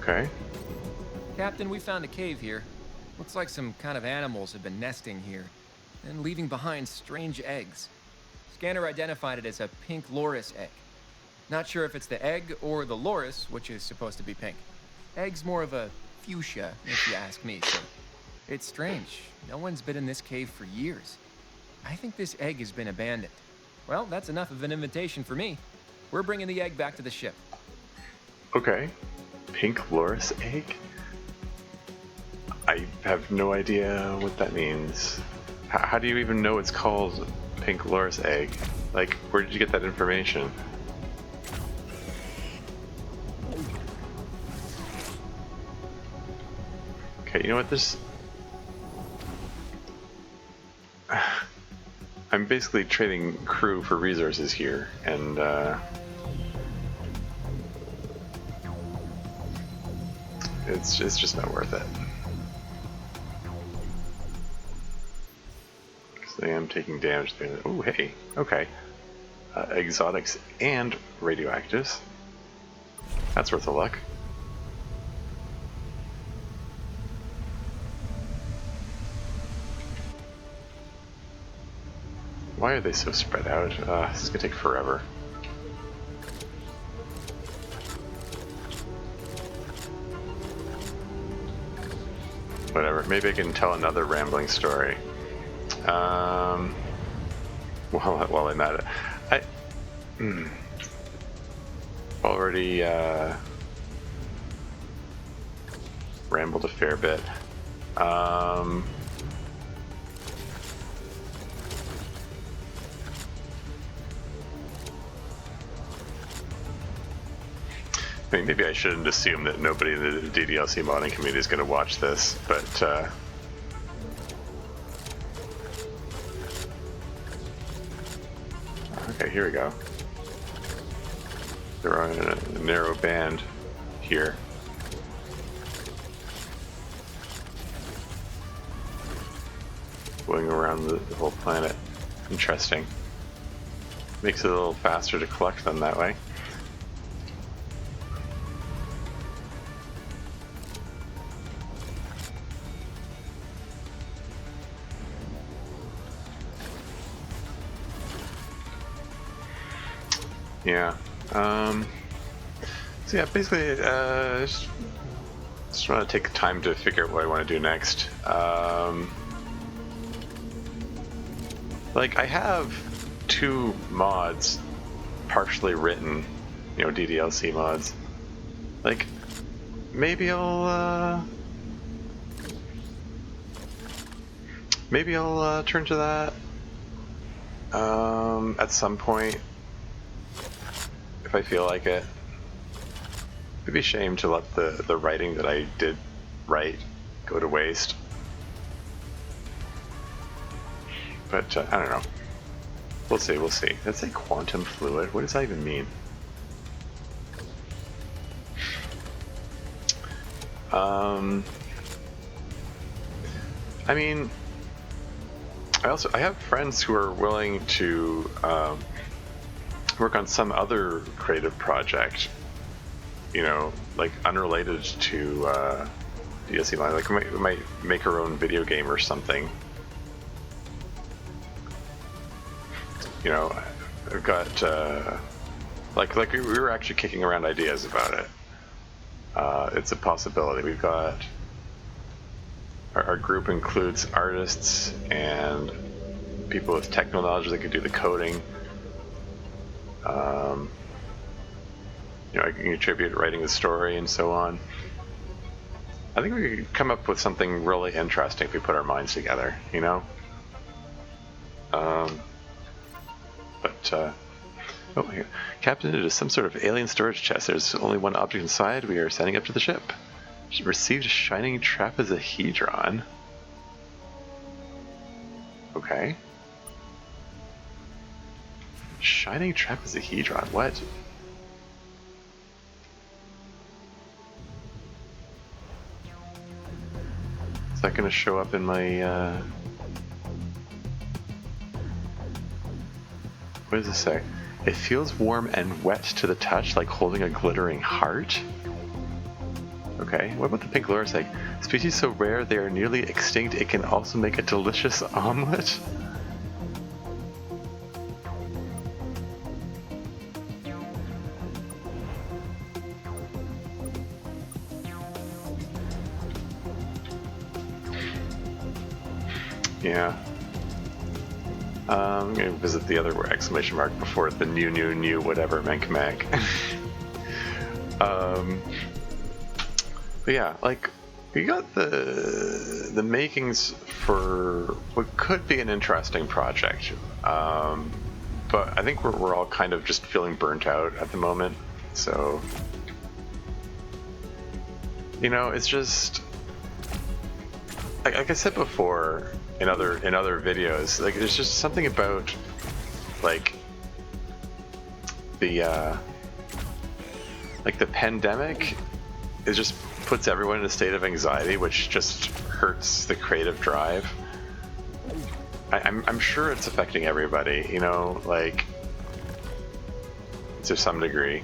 Okay. Captain, we found a cave here. Looks like some kind of animals have been nesting here and leaving behind strange eggs. Scanner identified it as a pink loris egg. Not sure if it's the egg or the loris, which is supposed to be pink. Egg's more of a fuchsia, if you ask me, so it's strange. No one's been in this cave for years. I think this egg has been abandoned. Well, that's enough of an invitation for me. We're bringing the egg back to the ship. Okay. Pink loris egg? I have no idea what that means. How do you even know it's called pink loris egg? Like, where did you get that information? Okay, you know what, this... I'm basically trading crew for resources here, and it's just not worth it. Because I am taking damage there. Oh, hey, okay. Exotics and radioactives. That's worth a look. Why are they so spread out? This is gonna take forever. Whatever, maybe I can tell another rambling story. While I'm at it. Already rambled a fair bit. I mean, maybe I shouldn't assume that nobody in the DDLC modding community is going to watch this, but okay, here we go. They're on a narrow band here. Going around the whole planet. Interesting. Makes it a little faster to collect them that way. Yeah. So yeah, basically, just want to take time to figure out what I want to do next. Like, I have 2 mods partially written, you know, DDLC mods. Like, maybe I'll turn to that at some point. If I feel like it. It'd be a shame to let the writing that I did write go to waste. But I don't know. We'll see, we'll see. That's a quantum fluid. What does that even mean? I mean, I have friends who are willing to work on some other creative project, you know, like unrelated to DLC line. Like we might make our own video game or something. You know, I've got like we were actually kicking around ideas about it. It's a possibility. We've got our group includes artists and people with technical knowledge that could do the coding. You know, I can contribute writing the story and so on. I think we could come up with something really interesting if we put our minds together, you know? Oh, here. Captain, it is some sort of alien storage chest. There's only one object inside. We are sending up to the ship. Received a shining trapezohedron. Okay. Shining trapezohedron, what? Is that gonna show up in my, what does this say? It feels warm and wet to the touch, like holding a glittering heart? Okay, what about the pink loris egg? Species so rare they are nearly extinct, it can also make a delicious omelet? Yeah. I'm gonna visit the other exclamation mark before the new whatever Menkmack. But yeah, like we got the makings for what could be an interesting project. But I think we're all kind of just feeling burnt out at the moment. So you know, it's just like I said before in other videos, like there's just something about like the pandemic. It just puts everyone in a state of anxiety, which just hurts the creative drive. I'm sure it's affecting everybody, you know, like to some degree.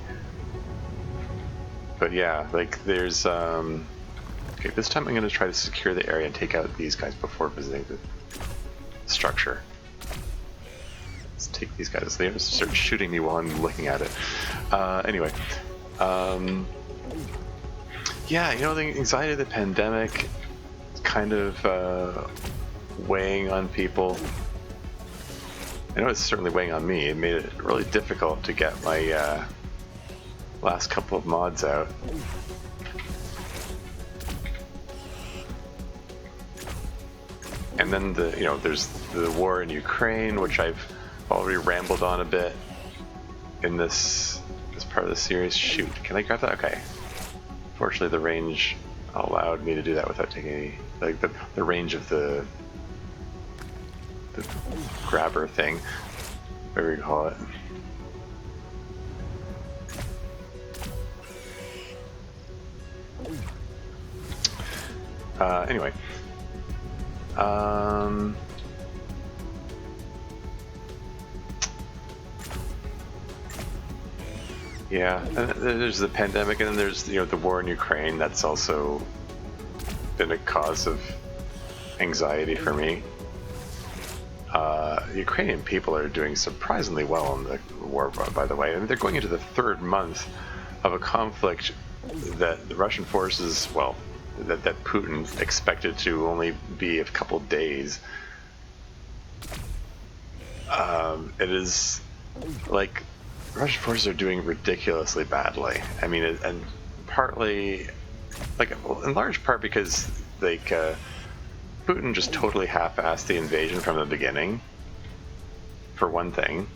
But yeah, like there's okay, this time I'm going to try to secure the area and take out these guys before visiting the structure. Let's take these guys. They just start shooting me while I'm looking at it. Anyway, yeah, you know, the anxiety of the pandemic is kind of weighing on people. I know it's certainly weighing on me. It made it really difficult to get my last couple of mods out. And then there's the war in Ukraine, which I've already rambled on a bit in this part of the series. Shoot, can I grab that? Okay. Fortunately, the range allowed me to do that without taking any, like the range of the grabber thing, whatever you call it. Anyway. Yeah, there's the pandemic, and then there's the war in Ukraine. That's also been a cause of anxiety for me. Ukrainian people are doing surprisingly well in the war, by the way. I mean, they're going into the third month of a conflict that the Russian forces, well, that Putin expected to only be a couple days. It is like Russian forces are doing ridiculously badly. I mean, and partly, like, in large part because like Putin just totally half-assed the invasion from the beginning. For one thing, and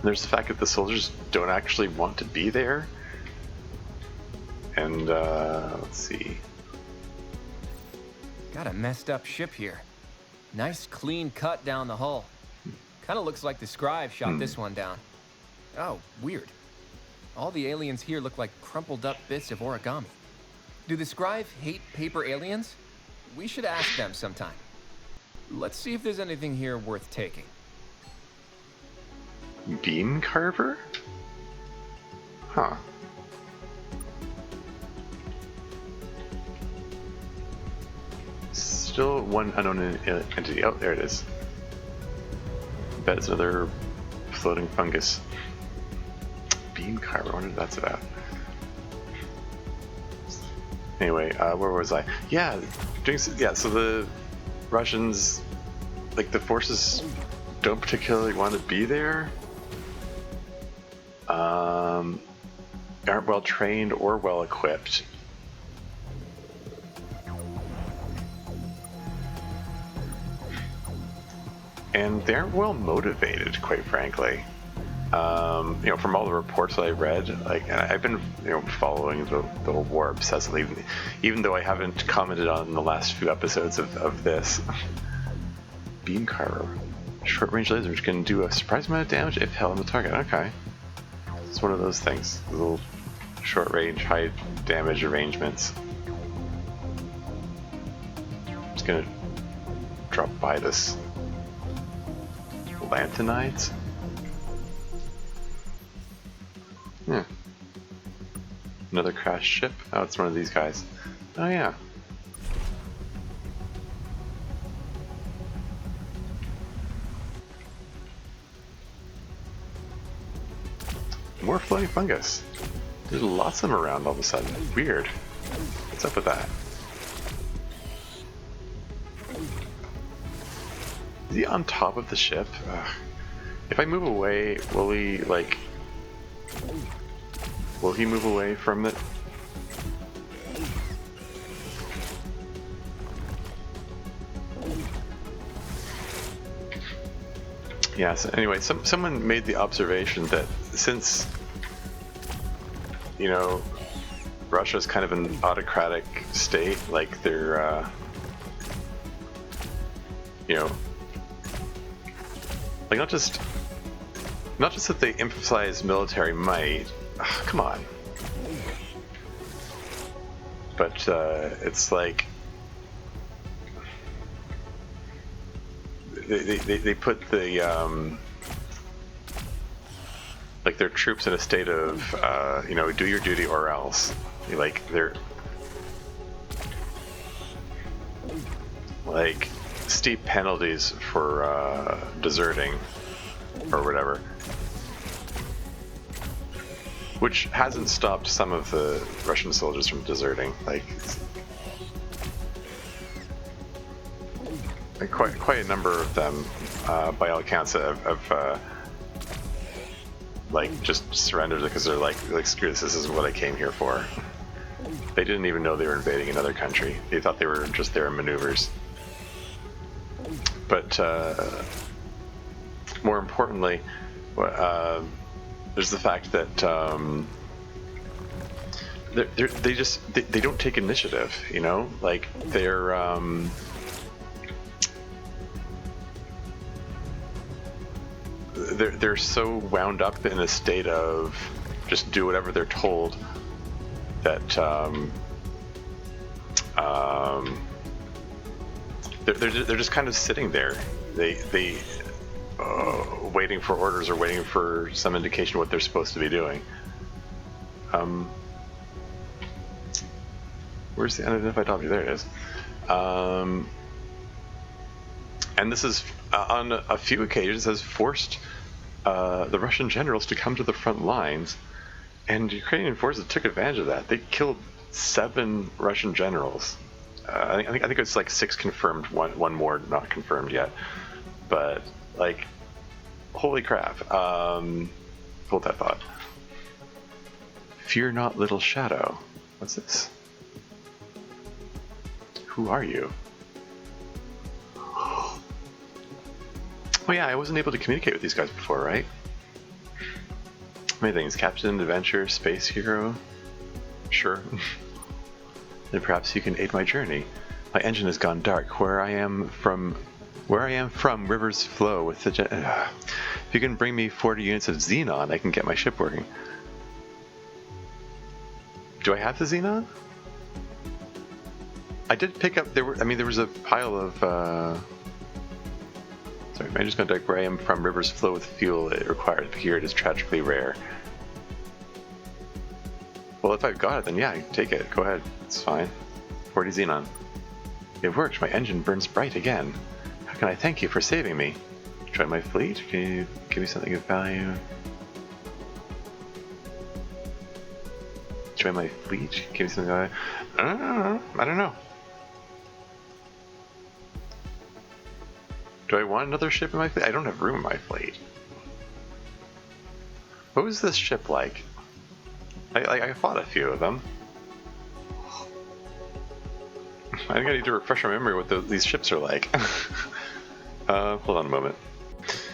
there's the fact that the soldiers don't actually want to be there. And let's see. Got a messed up ship here. Nice clean cut down the hull. Kind of looks like the scribe shot this one down. Oh, weird. All the aliens here look like crumpled up bits of origami. Do the scribe hate paper aliens? We should ask them sometime. Let's see if there's anything here worth taking. Bean carver? Huh. Still one unknown entity. Oh, there it is. I bet it's another floating fungus. Bean carver, I wonder what that's about. Anyway, where was I? Yeah, so the Russians, like the forces don't particularly want to be there. Aren't well trained or well equipped. And they aren't well motivated, quite frankly. From all the reports that I read, like I've been, following the whole war obsessively, even though I haven't commented on the last few episodes of this. Beam carver, short-range laser which can do a surprising amount of damage if held on the target. Okay, it's one of those things, little short-range, high-damage arrangements. I'm just gonna drop by this lanthanides. Yeah. Another crashed ship. Oh, it's one of these guys. Oh yeah. More floating fungus. There's lots of them around all of a sudden. Weird. What's up with that? Is he on top of the ship? Ugh. If I move away, will he, like... Will he move away from it? Yeah, so anyway, someone made the observation that since, you know, Russia's kind of an autocratic state, like they're, you know, like not just that they emphasize military might, come on, but it's like they put the like their troops in a state of you know, do your duty or else. Like they're like steep penalties for deserting or whatever, which hasn't stopped some of the Russian soldiers from deserting. Like quite a number of them, by all accounts, have like just surrendered because they're like screw this isn't what I came here for. They didn't even know they were invading another country. They thought they were just there in maneuvers. But more importantly, there's the fact that they don't take initiative. You know, like they're so wound up in a state of just do whatever they're told that they're just kind of sitting there. They waiting for orders or waiting for some indication of what they're supposed to be doing. Where's the unidentified object? There it is. And this is on a few occasions has forced the Russian generals to come to the front lines, and Ukrainian forces took advantage of that. They killed 7 Russian generals. I think it's like 6 confirmed, one more not confirmed yet. But like, holy crap! Hold that thought. Fear not, little shadow. What's this? Who are you? Oh yeah, I wasn't able to communicate with these guys before, right? Many things. Captain, adventure, space hero. Sure. Then perhaps you can aid my journey. My engine has gone dark. Where I am from, rivers flow with the if you can bring me 40 units of xenon, I can get my ship working. Do I have the xenon? I did pick up, there was a pile of, sorry, I'm just going to direct where I am from. Rivers flow with fuel it requires, but here it is tragically rare. Well, if I've got it, then yeah, I can take it. Go ahead. It's fine. 40 xenon. It worked. My engine burns bright again. How can I thank you for saving me? Join my fleet? Can you give me something of value? Join my fleet? Give me something of value? I don't know. Do I want another ship in my fleet? I don't have room in my fleet. What was this ship like? I fought a few of them. I think I need to refresh my memory what these ships are like. Hold on a moment.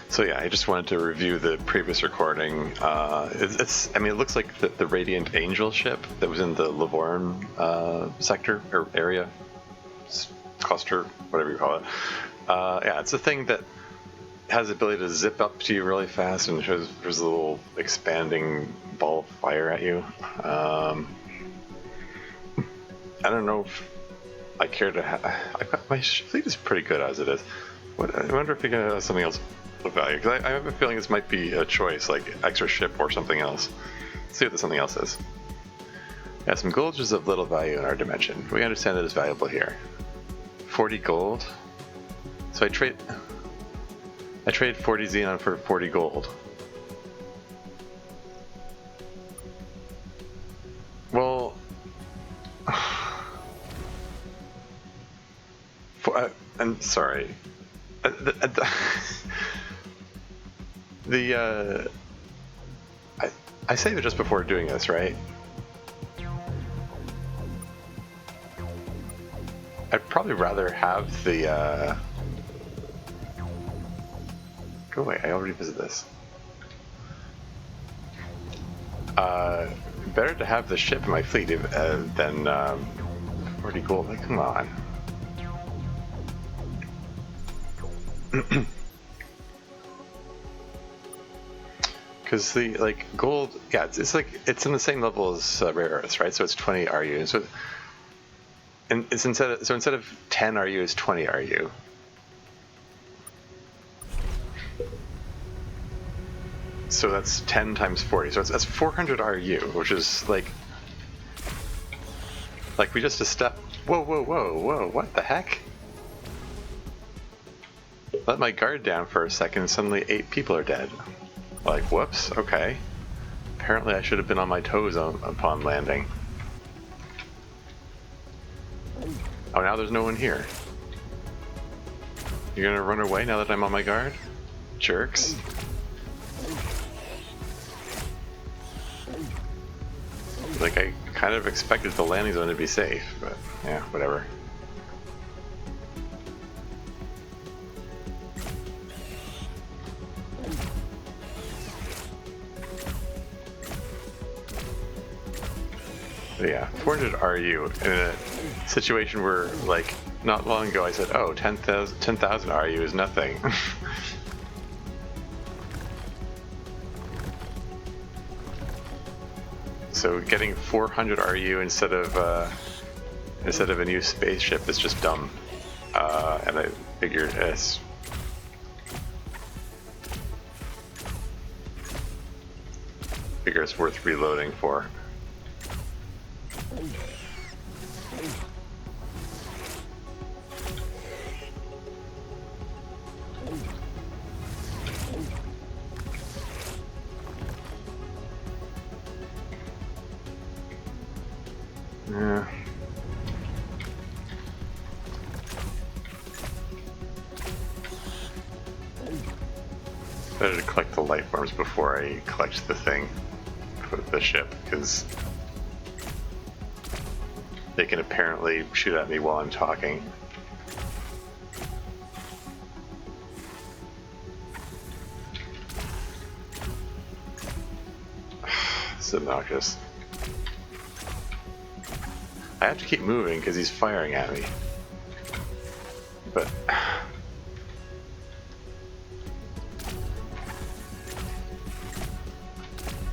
So yeah, I just wanted to review the previous recording. It looks like the Radiant Angel ship that was in the Livorn sector or area, cluster, whatever you call it. Yeah, it's a thing that has the ability to zip up to you really fast and there's a little expanding ball of fire at you. I don't know if I care to my fleet is pretty good as it is. I wonder if you can have something else of value, because I have a feeling this might be a choice, like extra ship or something else. Let's see what the something else is. Yeah, some gold is of little value in our dimension. We understand that it's valuable here. 40 gold. So I trade 40 xenon for 40 gold. Well, I'm sorry. I saved it just before doing this, right? I'd probably rather have the, Go away, I already visited this. Better to have the ship in my fleet than 40 gold. Like, come on. Because the gold, yeah, it's like it's in the same level as rare earths, right? So it's 20 RU. So and it's instead of 10 RU, it's 20 RU. So that's 10 times 40. So that's 400 RU, which is like we just a step. Whoa, whoa, whoa, whoa! What the heck? Let my guard down for a second, and suddenly 8 people are dead. Like, whoops, okay. Apparently I should have been on my toes upon landing. Oh, now there's no one here. You're gonna run away now that I'm on my guard? Jerks. Like, I kind of expected the landing zone to be safe, but yeah, whatever. But yeah, 400 RU in a situation where, like, not long ago I said, oh, 10,000 RU is nothing. So getting 400 RU instead of a new spaceship is just dumb. And I figured it's worth reloading for. Yeah. Better to collect the life forms before I collect the thing for the ship, because they can apparently shoot at me while I'm talking. It's obnoxious. I have to keep moving because he's firing at me. But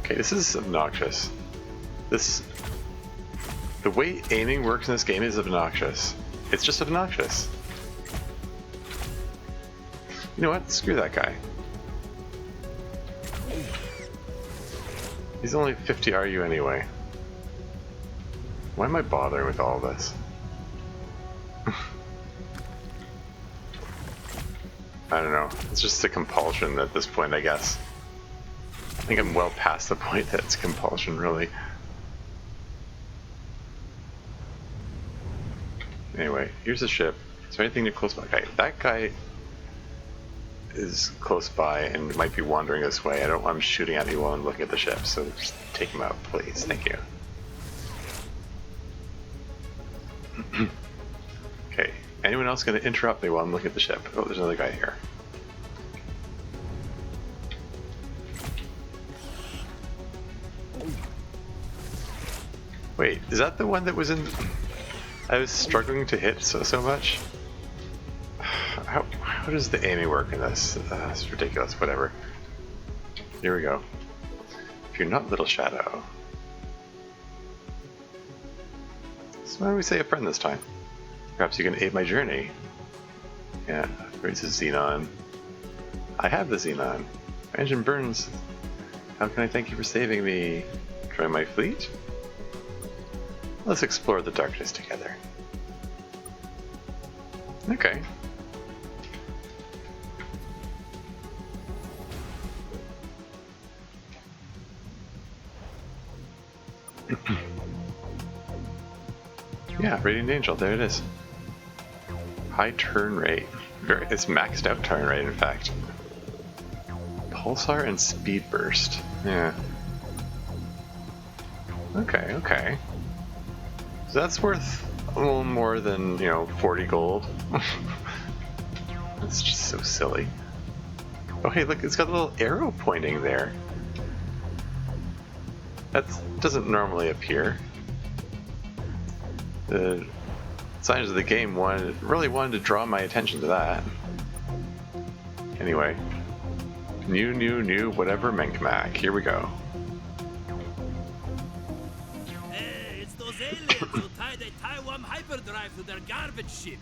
okay, this is obnoxious. The way aiming works in this game is obnoxious. It's just obnoxious. You know what? Screw that guy. He's only 50 RU anyway. Why am I bothering with all this? I don't know. It's just a compulsion at this point, I guess. I think I'm well past the point that it's compulsion, really. Anyway, here's the ship. Is there anything close by? Okay, that guy is close by and might be wandering this way. I don't want him shooting at me while I'm looking at the ship, so just take him out, please. Thank you. Okay, anyone else going to interrupt me while I'm looking at the ship? Oh, there's another guy here. Wait, is that the one that was in... I was struggling to hit so much? How does the aiming work in this? It's ridiculous, whatever. Here we go. If you're not Little Shadow... So why don't we say a friend this time? Perhaps you can aid my journey. Yeah, raise a xenon. I have the xenon. My engine burns. How can I thank you for saving me? Join my fleet? Let's explore the darkness together. Okay. Yeah, Radiant Angel, there it is. High turn rate. It's maxed out turn rate, in fact. Pulsar and speed burst. Yeah. Okay, okay. So that's worth a little more than, 40 gold. That's just so silly. Oh hey, look, it's got a little arrow pointing there. That doesn't normally appear. The designers of the game really wanted to draw my attention to that. Anyway. New, whatever Menkmack. Here we go. Hey, it's those aliens who tied a Taiwan hyperdrive to their garbage ship.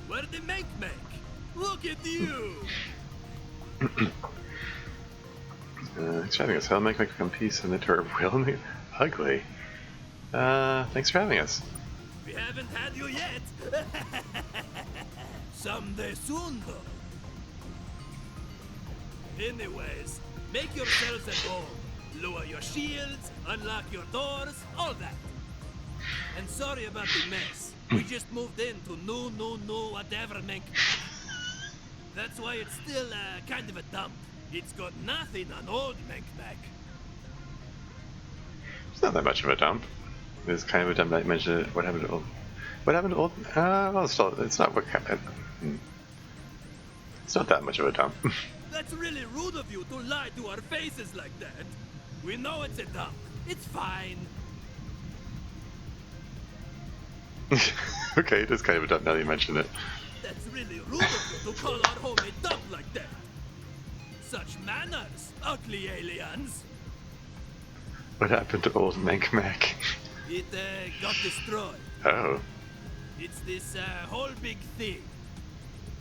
We're the Menkmack. Look at you! Having us. How Menkmack become peace in the tour of will ugly. Thanks for having us. We haven't had you yet. Someday soon, though. Anyways, make yourselves at home. Lower your shields, unlock your doors, all that. And sorry about the mess. We just moved into new, whatever Menkmack. That's why it's still kind of a dump. It's got nothing on old Menkmack. It's not that much of a dump. It's kind of a dump that I mentioned it. What happened to old? What happened to old? Well, it's not what kind of... It's not that much of a dump. That's really rude of you to lie to our faces like that. We know it's a dump. It's fine. Okay, it is kind of a dump now that you mention it. That's really rude of you to call our home a dump like that. Such manners, ugly aliens. What happened to old Menkmack? It got destroyed. Oh. It's this whole big thing.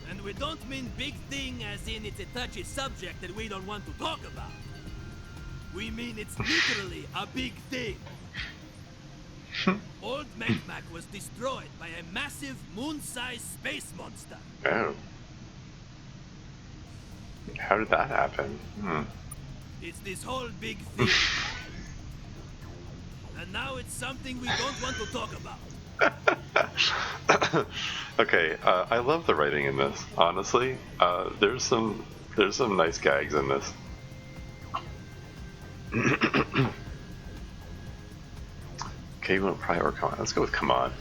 And we don't mean big thing as in it's a touchy subject that we don't want to talk about. We mean it's literally a big thing. Old Menkmack was destroyed by a massive moon-sized space monster. Oh. How did that happen? It's this whole big thing. And now it's something we don't want to talk about. Okay, I love the writing in this. Honestly, there's some nice gags in this. Okay, we won't probably or come on. Let's go with come on.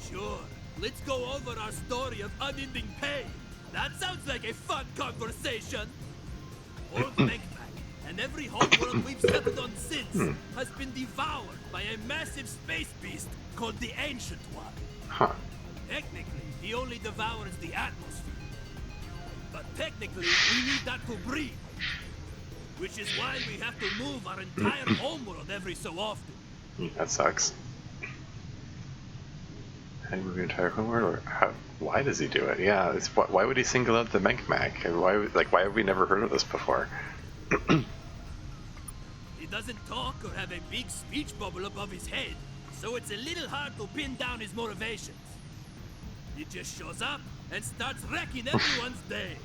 Sure. Let's go over our story of unending pain. That sounds like a fun conversation. Old Menkmack and every homeworld we've settled on since has been devoured by a massive space beast called the Ancient One. Huh. Technically, he only devours the atmosphere. But technically, we need that to breathe. Which is why we have to move our entire homeworld every so often. That sucks. How do you move your entire homeworld, or why does he do it? Yeah, why would he single out the Menkmack? Why have we never heard of this before? He doesn't talk or have a big speech bubble above his head, so it's a little hard to pin down his motivations. He just shows up and starts wrecking everyone's day.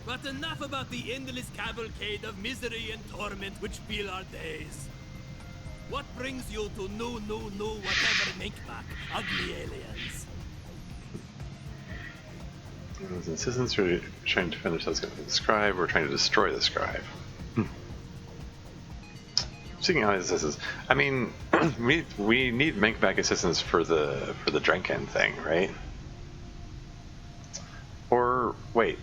But enough about the endless cavalcade of misery and torment which fill our days. What brings you to new, whatever Menkmack, ugly aliens? The assistants are trying to defend themselves against the scribe. We're trying to destroy the scribe. Seeking out assistance. I mean, we need Menkmack assistance for the Drenken thing, right? Or wait,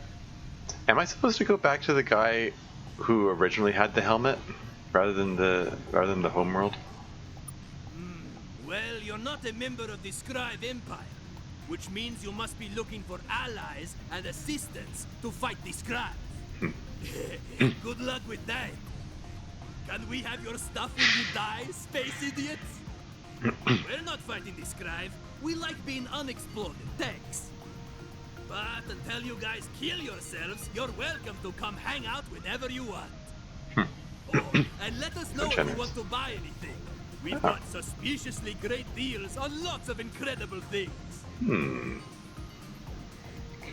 am I supposed to go back to the guy who originally had the helmet rather than the homeworld? Well, you're not a member of the Scribe Empire, which means you must be looking for allies and assistants to fight the Scribe. Good luck with that. Can we have your stuff when you die, space idiots? We're not fighting the Scribe. We like being unexploded, thanks. But until you guys kill yourselves, you're welcome to come hang out whenever you want. Oh, and let us know if you want to buy anything. We've got suspiciously great deals on lots of incredible things. You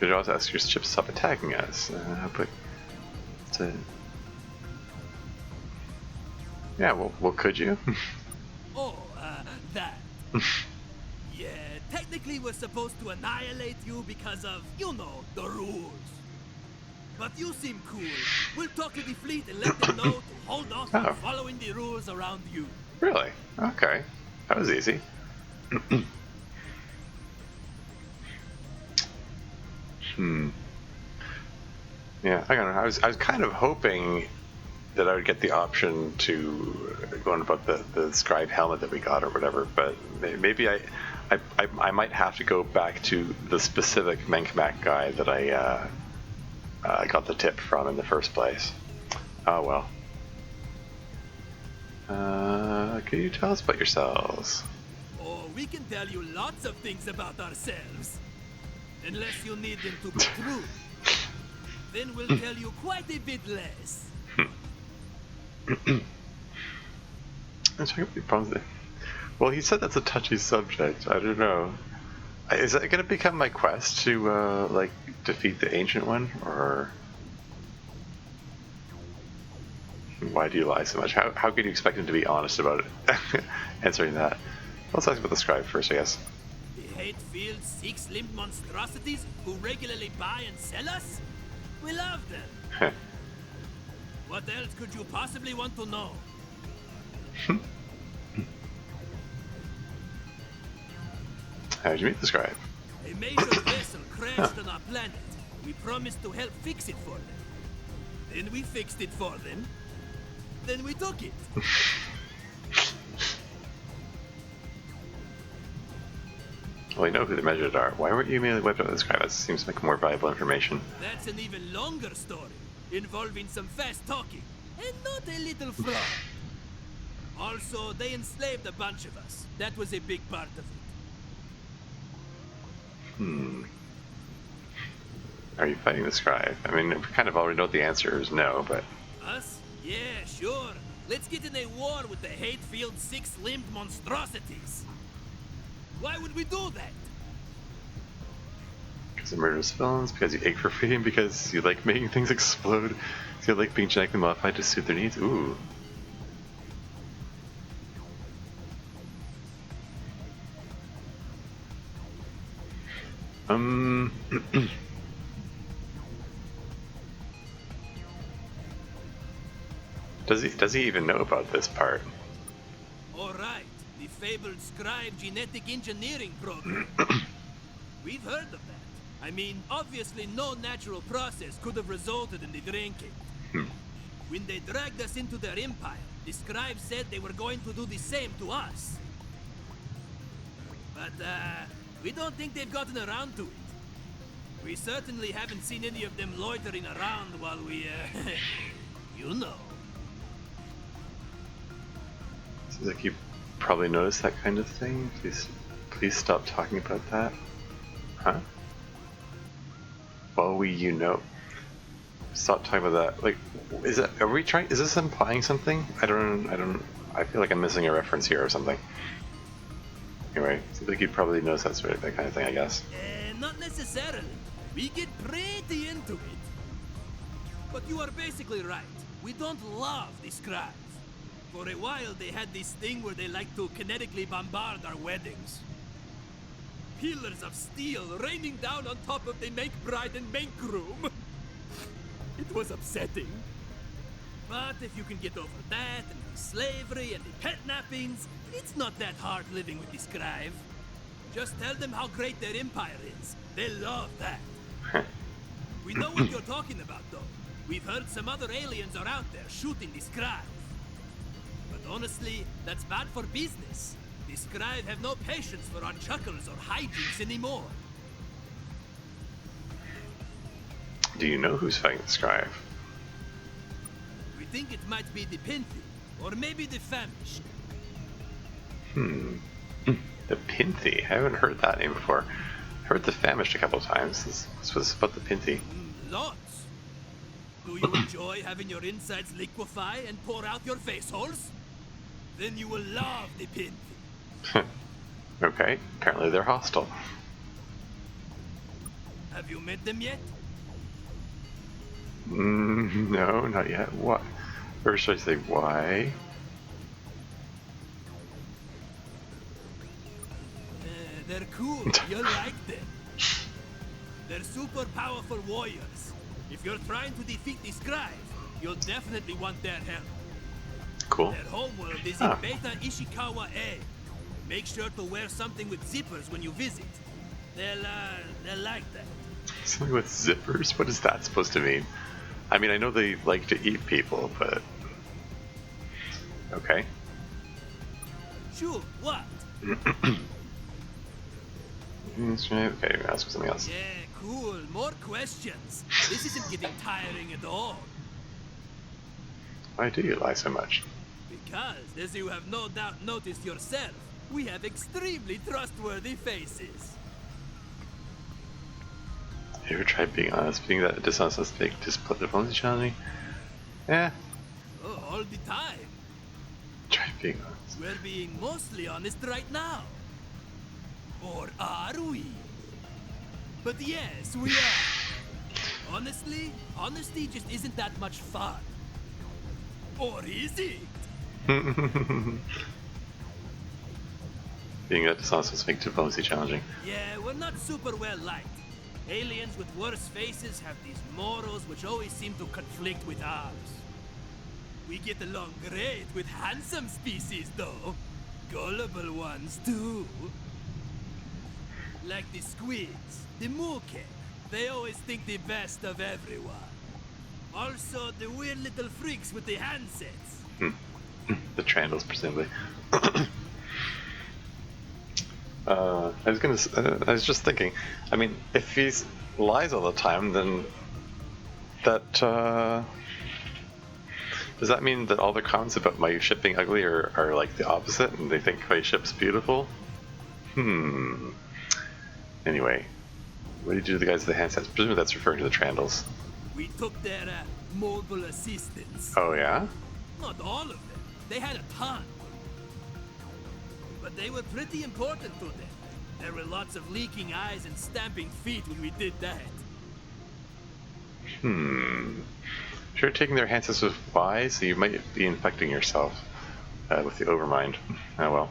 could also ask your ship to stop attacking us. But to... Yeah, well, could you? Oh, that. Yeah, technically we're supposed to annihilate you because of, you know, the rules. But you seem cool. We'll talk to the fleet and let them know to hold off on following the rules around you. Really? Okay. That was easy. Yeah, I don't know. I was kind of hoping that I would get the option to go on about the scribe helmet that we got or whatever, but maybe I might have to go back to the specific Menkmack guy that I got the tip from in the first place. Oh well. Can you tell us about yourselves? Oh, we can tell you lots of things about ourselves. Unless you need them to be true. Then we'll tell you quite a bit less. Well, he said that's a touchy subject. I don't know. Is that going to become my quest to like defeat the Ancient One, or why do you lie so much? How can you expect him to be honest about it? Answering that. Let's talk about the scribe first, I guess. The hate-filled, six-limbed monstrosities who regularly buy and sell us? We love them. What else could you possibly want to know? How did you meet the scribe? A major vessel crashed on our planet. We promised to help fix it for them. Then we fixed it for them. Then we took it. Well, you know who the measures are. Why weren't you immediately wiped out with the scribe? That seems like more valuable information. That's an even longer story, involving some fast talking, and not a little fraud. Also, they enslaved a bunch of us. That was a big part of it. Are you fighting the scribe? I mean, we kind of already know the answer is no, but... Us? Yeah, sure. Let's get in a war with the hate-filled, six-limbed monstrosities. Why would we do that? Because of murderous villains, because you ache for freedom, because you like making things explode, because you like being genetically modified to suit their needs. Ooh. Does he even know about this part? All right, the fabled scribe genetic engineering program. We've heard of that. I mean, obviously no natural process could have resulted in the drinking. When they dragged us into their empire, the scribe said they were going to do the same to us. But, we don't think they've gotten around to it. We certainly haven't seen any of them loitering around while we, you know. Seems like you probably noticed that kind of thing. Please stop talking about that. Huh? Well, you know. Stop talking about that. Like, is this implying something? I feel like I'm missing a reference here or something. Anyway, seems like you probably knows that kind of thing, I guess. Not necessarily. We get pretty into it. But you are basically right. We don't love the scribes. For a while, they had this thing where they like to kinetically bombard our weddings. Pillars of steel raining down on top of the make bride and make groom. It was upsetting. But if you can get over that, and the slavery, and the pet nappings, it's not that hard living with the scribe. Just tell them how great their empire is. They love that. We know what you're talking about, though. We've heard some other aliens are out there shooting the scribe. But honestly, that's bad for business. The scribe have no patience for our chuckles or hijinks anymore. Do you know who's fighting the scribe? We think it might be the Pinthi, or maybe the Famished. The Pinthi? I haven't heard that name before. I heard the Famished a couple of times. This was about the Pinthi. Lots. Do you enjoy having your insides liquefy and pour out your face holes? Then you will love the painting. Okay, apparently they're hostile. Have you met them yet? No, not yet. What? Or should I say why? They're cool. You'll like them. They're super powerful warriors. If you're trying to defeat the scribe, you'll definitely want their help. Cool. Their homeworld is in Beta Ishikawa A. Make sure to wear something with zippers when you visit. They'll like that. Something with zippers? What is that supposed to mean? I mean, I know they like to eat people, but... Okay. Sure, what? Okay, ask me something else. Yeah, cool. More questions. This isn't getting tiring at all. Why do you lie so much? Because, as you have no doubt noticed yourself, we have extremely trustworthy faces. Have you ever tried being honest? Being that dishonest is fake, just put the phone challenging? Yeah. Oh, all the time. Try being honest. We're being mostly honest right now. Or are we? But yes, we are. Honestly, honesty just isn't that much fun. Or is it? Being that dishonest is fake diplomacy challenging. Yeah, we're not super well liked. Aliens with worse faces have these morals which always seem to conflict with ours. We get along great with handsome species, though. Gullible ones, too. Like the squids, the Menkmack. They always think the best of everyone. Also, the weird little freaks with the handsets. The Trandles, presumably. I was just thinking, I mean, if he lies all the time, then that, does that mean that all the comments about my ship being ugly are like the opposite, and they think my ship's beautiful? Anyway, what do you do to the guys with the handsets? Presumably that's referring to the Trandles. We took their mobile assistants. Oh yeah? Not all of them. They had a ton. But they were pretty important to them. There were lots of leaking eyes and stamping feet when we did that. If you're taking their handsets with Y, so you might be infecting yourself with the overmind. Oh well.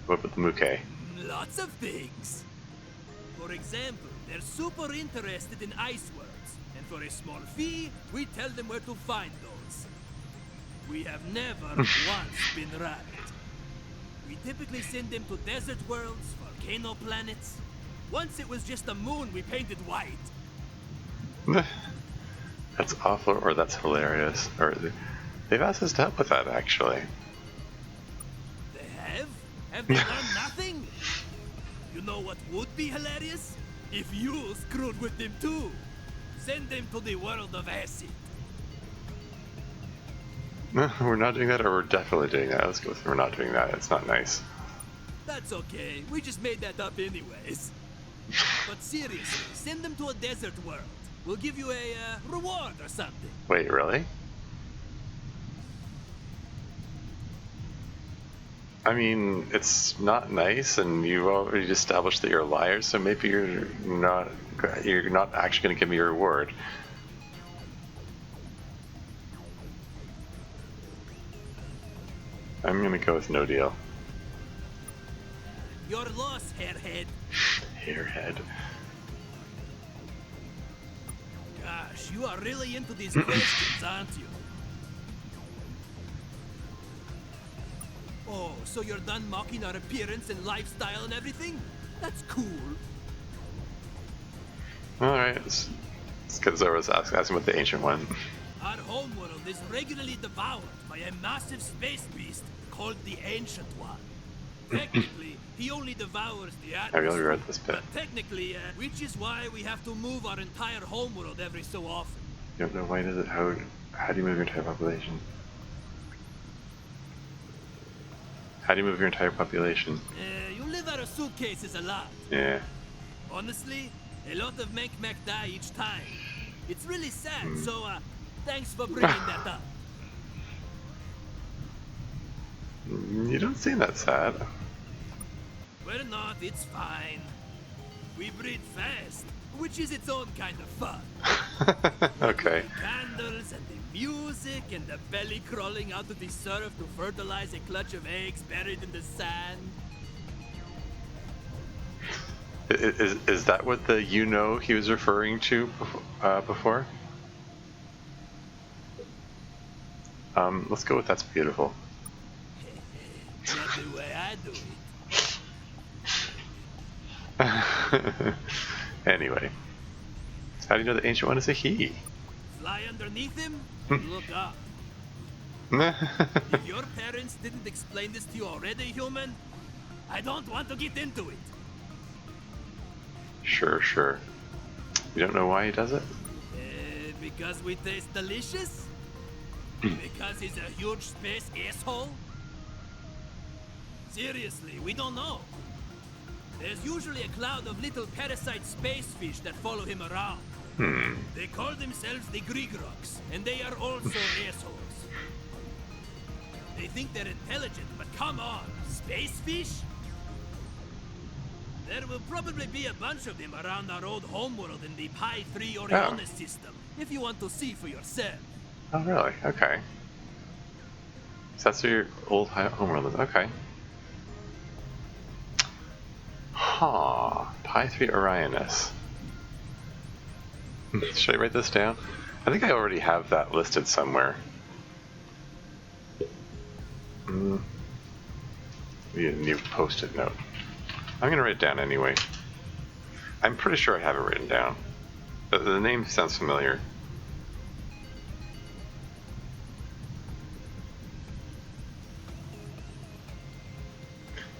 What about the Menkmack? Lots of things. For example, they're super interested in ice worlds, and for a small fee, we tell them where to find those. We have never once been right. We typically send them to desert worlds, volcano planets. Once it was just a moon we painted white. That's awful, or that's hilarious. Or they've asked us to help with that, actually. They have? Have they done nothing? You know what would be hilarious? If you screwed with them too. Send them to the world of acid. No, we're not doing that, or we're definitely doing that. Let's go with we're not doing that. It's not nice. That's okay. We just made that up anyways. But seriously, send them to a desert world. We'll give you a reward or something. Wait, really? I mean, it's not nice, and you've already established that you're a liar, so maybe you're not actually going to give me a reward. I'm going to go with no deal. Your loss, hairhead. Hairhead. Gosh, you are really into these questions, aren't you? Oh, so you're done mocking our appearance and lifestyle and everything? That's cool. Alright, let's get this over. Let's ask him about the Ancient One. Our homeworld is regularly devoured by a massive space beast called the Ancient One. Technically, he only devours the Have you already atmosphere. read this bit? But technically, which is why we have to move our entire homeworld every so often. You don't know why does it? How do you move your entire population? How do you move your entire population? You live out of suitcases a lot. Yeah. Honestly, a lot of Menkmack die each time. It's really sad, so thanks for bringing that up. You don't seem that sad. We're not, it's fine. We breed fast, which is its own kind of fun. Okay. The candles and the music and the belly crawling out of the surf to fertilize a clutch of eggs buried in the sand. Is that what the he was referring to before? Let's go with that's beautiful. Not the way I do it. Anyway, how do you know the Ancient One is a he? Fly underneath him and look up. If your parents didn't explain this to you already, human, I don't want to get into it. Sure. You don't know why he does it? Because we taste delicious? Because he's a huge space asshole? Seriously, we don't know. There's usually a cloud of little parasite space fish that follow him around. They call themselves the Grigroks, and they are also assholes. They think they're intelligent, but come on, space fish? There will probably be a bunch of them around our old homeworld in the Pi 3 Orionis system, if you want to see for yourself. Oh, really? Okay. So that's your old homeworld is. Okay. Huh. Pi 3 Orionis. Should I write this down? I think I already have that listed somewhere. Need a new post-it note. I'm gonna write it down anyway. I'm pretty sure I have it written down. But the name sounds familiar.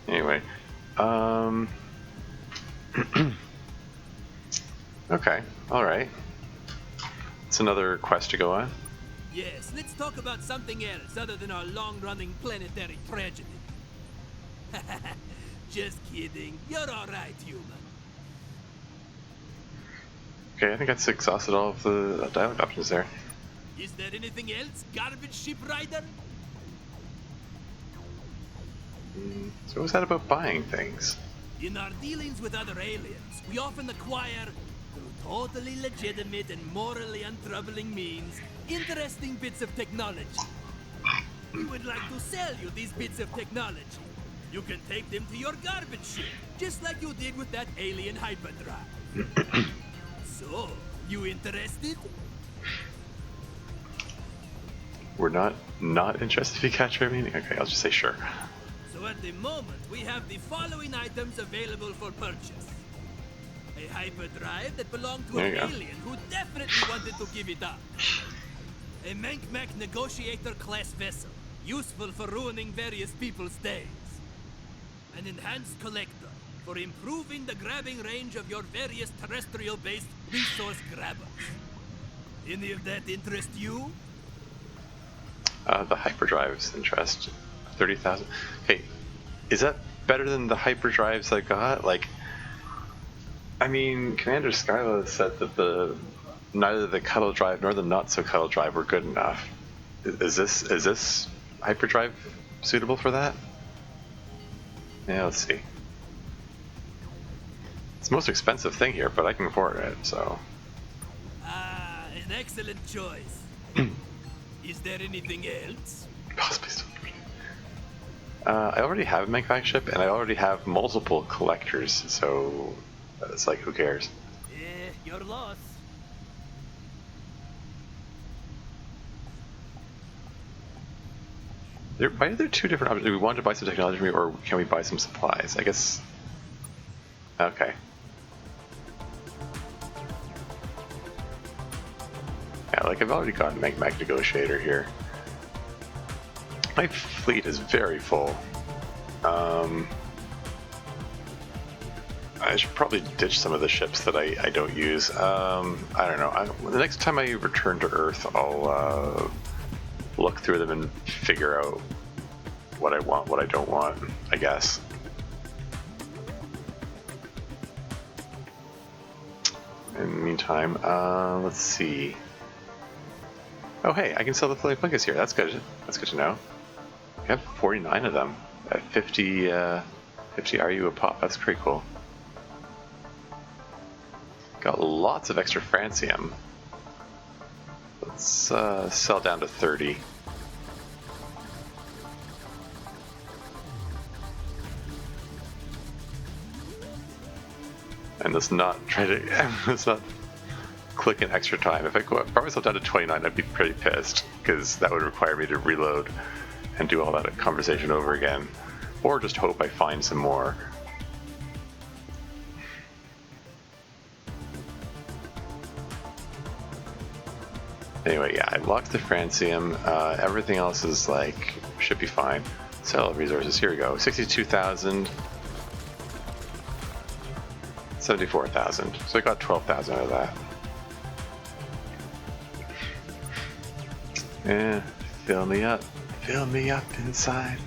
Anyway, okay, alright. It's another quest to go on. Yes, let's talk about something else other than our long-running planetary tragedy. Just kidding. You're alright, human. Okay, I think that's exhausted all of the dialogue options there. Is there anything else, garbage ship rider? So what was that about buying things? In our dealings with other aliens, we often acquire, through totally legitimate and morally untroubling means, interesting bits of technology. We would like to sell you these bits of technology. You can take them to your garbage ship, just like you did with that alien hyperdrive. So, you interested? We're not interested if you catch my meaning? Okay, I'll just say sure. So at the moment, we have the following items available for purchase. A hyperdrive that belonged to an alien who definitely wanted to give it up. A Menkmack negotiator-class vessel, useful for ruining various people's days. An enhanced collector, for improving the grabbing range of your various terrestrial-based resource grabbers. Any of that interest you? The hyperdrive's interest. 30,000. Okay, is that better than the hyperdrives I got? Like, I mean, Commander Skyla said that neither the cuddle drive nor the not so cuddle drive were good enough. Is this hyperdrive suitable for that? Yeah, let's see. It's the most expensive thing here, but I can afford it, so. Ah, an excellent choice. Is there anything else? Possibly still. I already have a Menkmack ship, and I already have multiple collectors, so it's like, who cares? Your loss. Why are there two different options? Do we want to buy some technology from you, or can we buy some supplies? I guess. Okay. Yeah, like I've already got a Menkmack negotiator here. My fleet is very full. I should probably ditch some of the ships that I don't use. I don't know. The next time I return to Earth, I'll look through them and figure out what I want, what I don't want, I guess. In the meantime, let's see. Oh hey, I can sell the floating blankets here. That's good. That's good to know. We have 49 of them at 50, 50 RU a pop. That's pretty cool. Got lots of extra francium. Let's sell down to 30. And let's not try to, let's not click in extra time. If I brought myself down to 29, I'd be pretty pissed, because that would require me to reload and do all that conversation over again. Or just hope I find some more. Anyway, yeah, I locked the francium. Everything else is like, should be fine. Sell resources, here we go. 62,000. 74,000. So I got 12,000 out of that. Yeah, fill me up inside.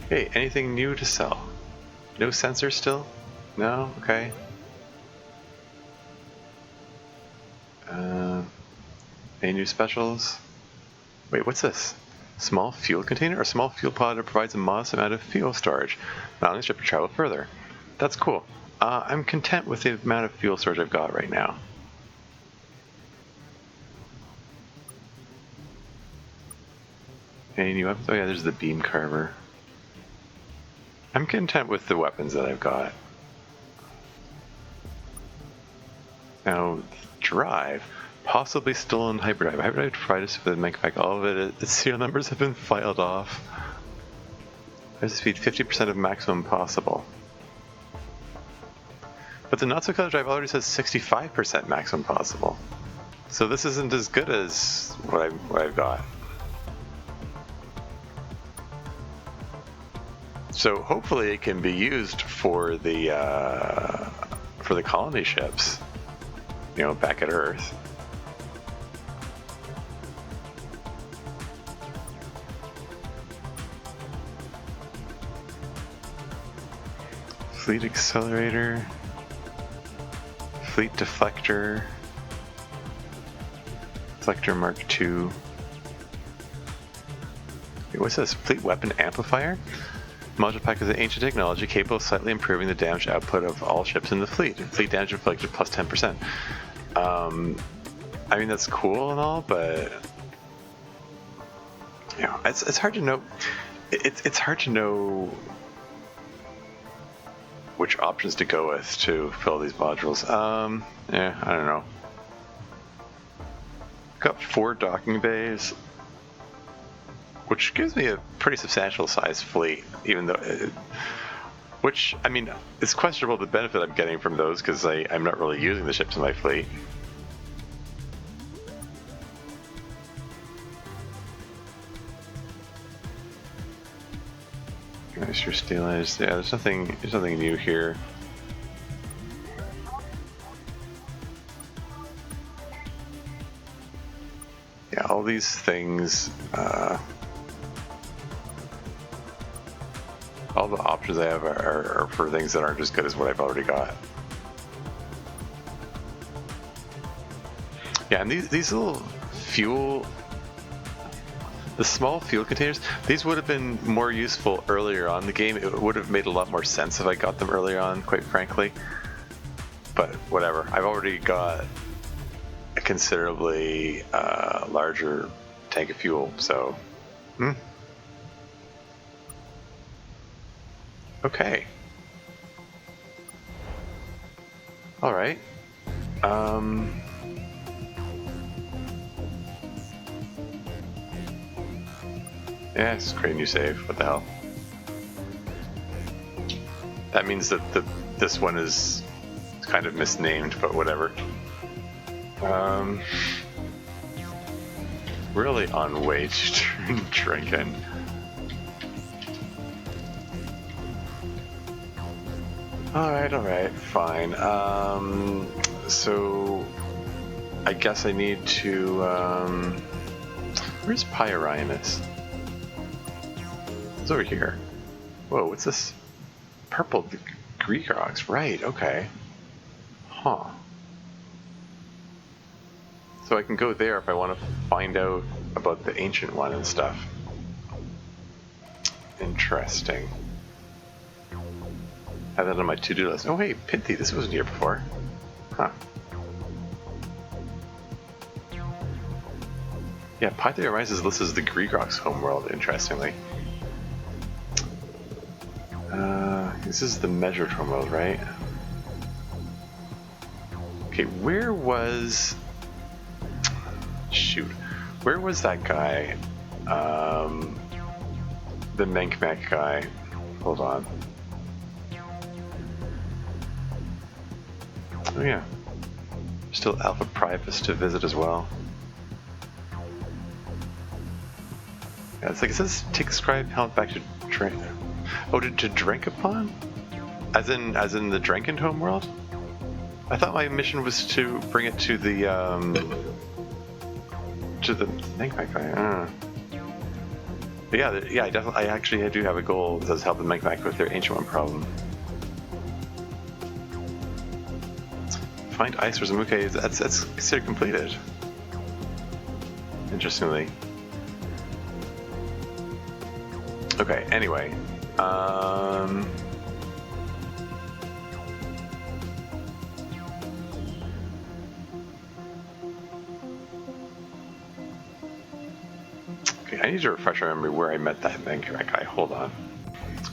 Hey, anything new to sell? No sensor still? No? Okay. Any new specials? Wait, what's this? Small fuel container? A small fuel pod that provides a modest amount of fuel storage, allowing the ship to travel further. That's cool. I'm content with the amount of fuel storage I've got right now. Any new weapons? Oh yeah, there's the beam carver. I'm content with the weapons that I've got. Now, drive. Possibly still in hyperdrive. Hyperdrive tried us with Menkmack. All of it, its serial numbers have been filed off. There's speed 50% of maximum possible. But the not so color drive already says 65% maximum possible. So this isn't as good as what I've got. So hopefully it can be used for the colony ships, you know, back at Earth. Fleet accelerator, fleet deflector, deflector Mark II. Wait, what's this? Fleet weapon amplifier? Module pack is an ancient technology capable of slightly improving the damage output of all ships in the fleet. Fleet damage inflicted plus 10%. I mean, that's cool and all, but you know, it's hard to know. It's hard to know which options to go with to fill these modules. Yeah, I don't know. Got 4 docking bays, which gives me a pretty substantial size fleet, even though, which, I mean, it's questionable the benefit I'm getting from those, because I'm not really using the ships in my fleet. Mr. Steelers, yeah, there's nothing new here. Yeah, all these things, all the options I have are for things that aren't as good as what I've already got. Yeah, and these little fuel, the small fuel containers, these would have been more useful earlier on in the game. It would have made a lot more sense if I got them earlier on, quite frankly. But whatever, I've already got a considerably larger tank of fuel, so... Okay. Alright. Yeah, it's create a new save. What the hell? That means that this one is kind of misnamed, but whatever. Really on wage drinking. Alright, fine. So I guess I need to, where's Pyorimus? It's over here. Whoa, what's this? Purple Greek rocks, right, okay. Huh. So I can go there if I want to find out about the ancient one and stuff. Interesting. Have that on my to-do list. Oh hey, Pinty, this wasn't here before. Huh. Yeah, Pythia Rises lists as the Gregrock's homeworld, interestingly. This is the measured homeworld, right? Okay, where was... Shoot. Where was that guy? The Menkmack guy. Hold on. Oh yeah. Still Alpha Priapus to visit as well. Yeah, it's like it says take scribe helmet back to drink. Oh, to drink upon? As in the Dranken homeworld? I thought my mission was to bring it to the Menkmack guy. But yeah, I actually do have a goal that says help the Menkmack with their ancient one problem. Find ice for okay, that's considered completed. Interestingly. Okay, anyway. Okay, I need to refresh my memory where I met that Menkmack guy. Hold on.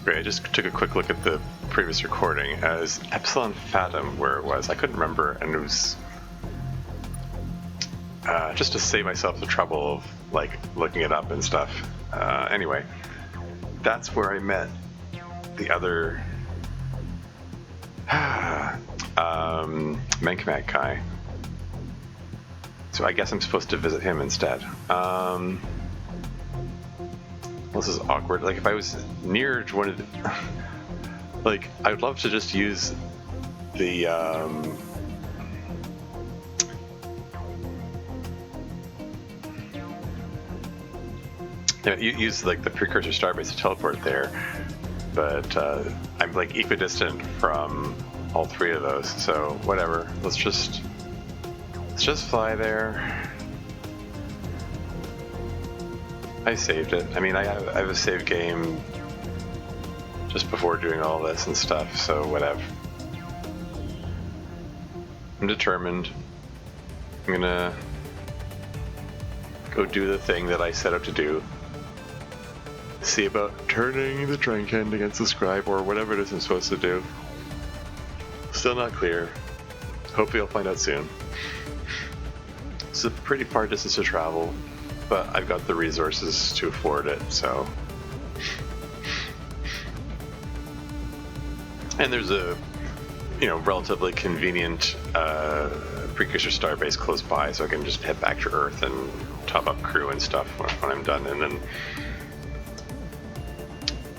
Okay, I just took a quick look at the previous recording as Epsilon Fathom where it was. I couldn't remember, and it was just to save myself the trouble of like looking it up and stuff. Anyway, that's where I met the other Menkmack guy. So I guess I'm supposed to visit him instead. This is awkward. Like if I was near one of the, like I would love to just use the use like the precursor starbase to teleport there, but I'm like equidistant from all three of those. So whatever. Let's just fly there. I saved it. I mean, I have a save game just before doing all this and stuff, so whatever. I'm determined. I'm gonna go do the thing that I set out to do. See about turning the Dranken against the scribe or whatever it is I'm supposed to do. Still not clear. Hopefully I'll find out soon. It's a pretty far distance to travel, but I've got the resources to afford it, so. And there's a, relatively convenient precursor starbase close by, so I can just head back to Earth and top up crew and stuff when I'm done, and then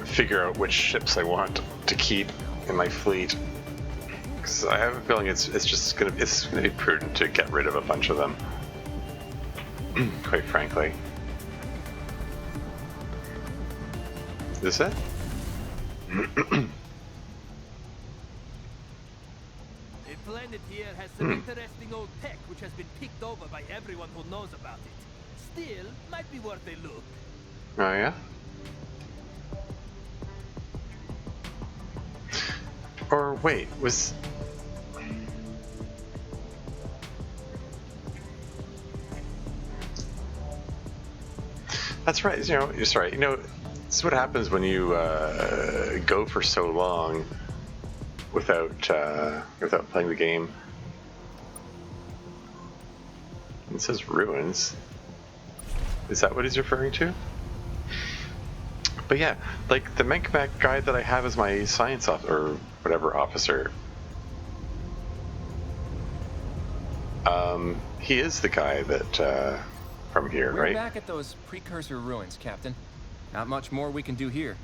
figure out which ships I want to keep in my fleet. Because I have a feeling it's gonna be prudent to get rid of a bunch of them. Quite frankly. Is this it? The planet here has some interesting old tech which has been picked over by everyone who knows about it. Still, might be worth a look. Oh yeah? Or wait, was... That's right, you're sorry. This is what happens when you go for so long without playing the game. It says ruins. Is that what he's referring to? But yeah, like the Menkmack guy that I have as my science or whatever officer. He is the guy that from here, We're right? back at those precursor ruins, Captain. Not much more we can do here.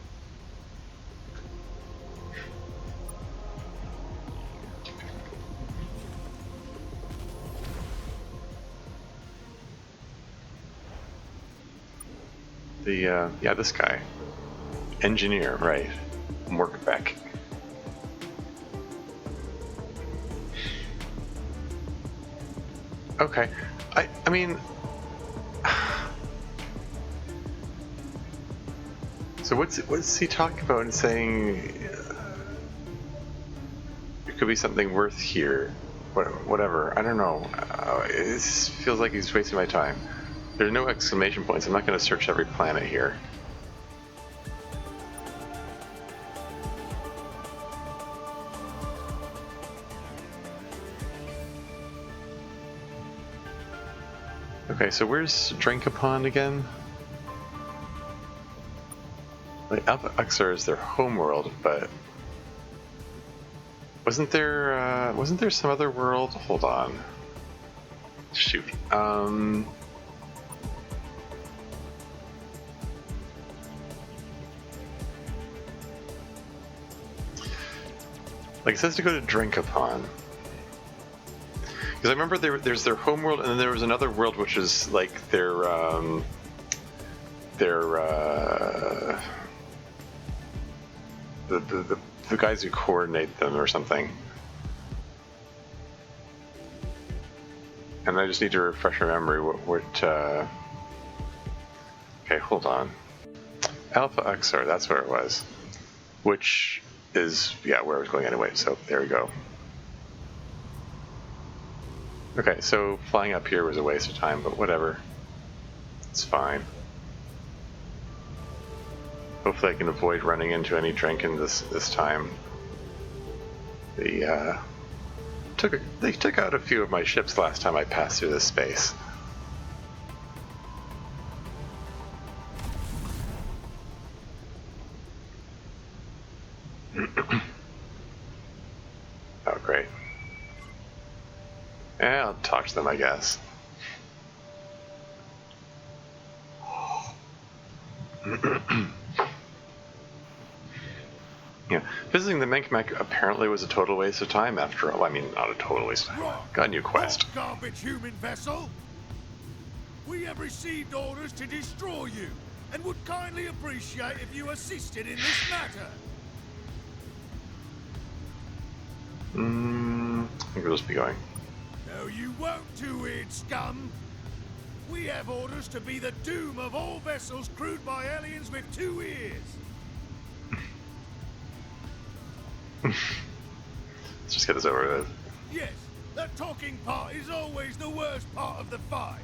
Yeah, this guy. Engineer, right. Menkmack. Okay. I mean, So what's he talking about and saying? It could be something worth here. Whatever. I don't know. It feels like he's wasting my time. There's no exclamation points. I'm not going to search every planet here. Okay, so where's Drinkapon again? Like Alpha Uxor is their homeworld, but wasn't there some other world? Hold on. Shoot. Like it says to go to Drinkapon. Because I remember there's their homeworld, and then there was another world which is like the guys who coordinate them or something. And I just need to refresh my memory. Okay, hold on. Alpha Uxor, that's where it was. Which is, yeah, where I was going anyway, so there we go. Okay, so flying up here was a waste of time, but whatever. It's fine. Hopefully I can avoid running into any Drinken this time. They took out a few of my ships last time I passed through this space. Oh, great. Yeah, I'll talk to them, I guess. Yeah, visiting the Menkmack apparently was a total waste of time after all. I mean, not a total waste of time. Got a new quest. Garbage human vessel. We have received orders to destroy you, and would kindly appreciate if you assisted in this matter. I think we'll just be going. No, you won't, two-eared scum. We have orders to be the doom of all vessels crewed by aliens with 2 ears. Let's just get this over with. Yes, the talking part is always the worst part of the fight.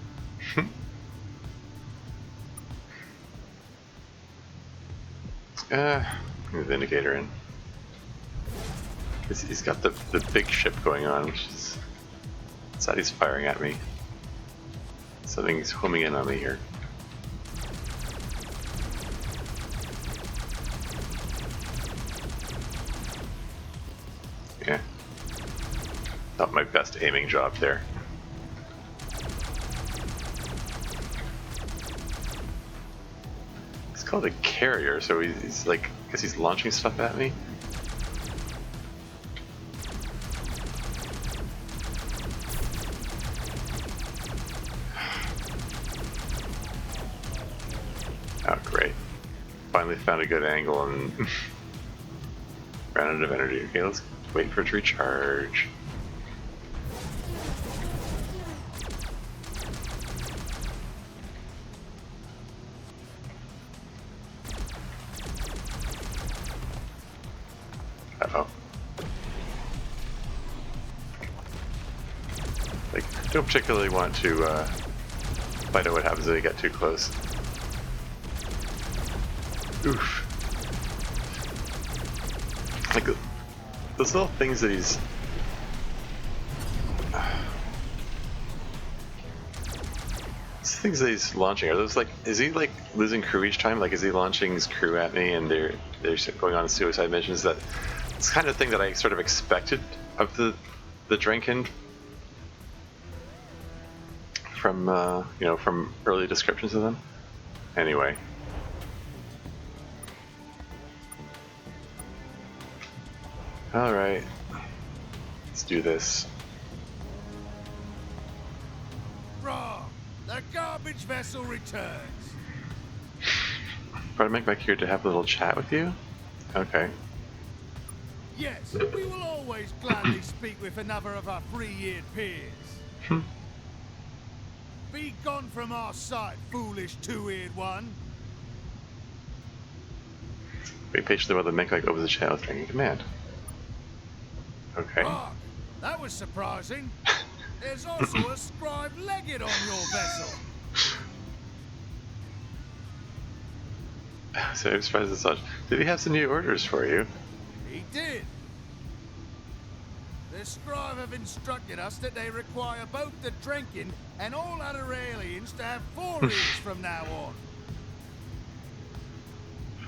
Move the indicator in. He's got the big ship going on, which is... It's that he's firing at me. Something's homing in on me here. Yeah. Not my best aiming job there. It's called a carrier, so he's like, I guess he's launching stuff at me. Oh, great. Finally found a good angle and ran out of energy. Okay, let's wait for it to recharge. Uh-oh. Like, don't particularly want to find out what happens if they get too close. Oof. Like, those little things that he's... These things that he's launching, are those like... Is he like losing crew each time? Like, is he launching his crew at me and they're going on suicide missions? That it's the kind of thing that I sort of expected of the Drinken from, you know, from early descriptions of them. Anyway. Alright, let's do this. Wrong. The garbage vessel returns. Brought Menkmack here to have a little chat with you? Okay. Yes, we will always gladly speak with another of our 3-eared peers. Be gone from our sight, foolish 2-eared one. Wait patiently while the Menkmack opens the channel with drinking command. Okay. Mark, that was surprising. There's also a scribe legate on your vessel. So I'm surprised as such. Did he have some new orders for you? He did. The scribe have instructed us that they require both the drinking and all other aliens to have 4 ears from now on.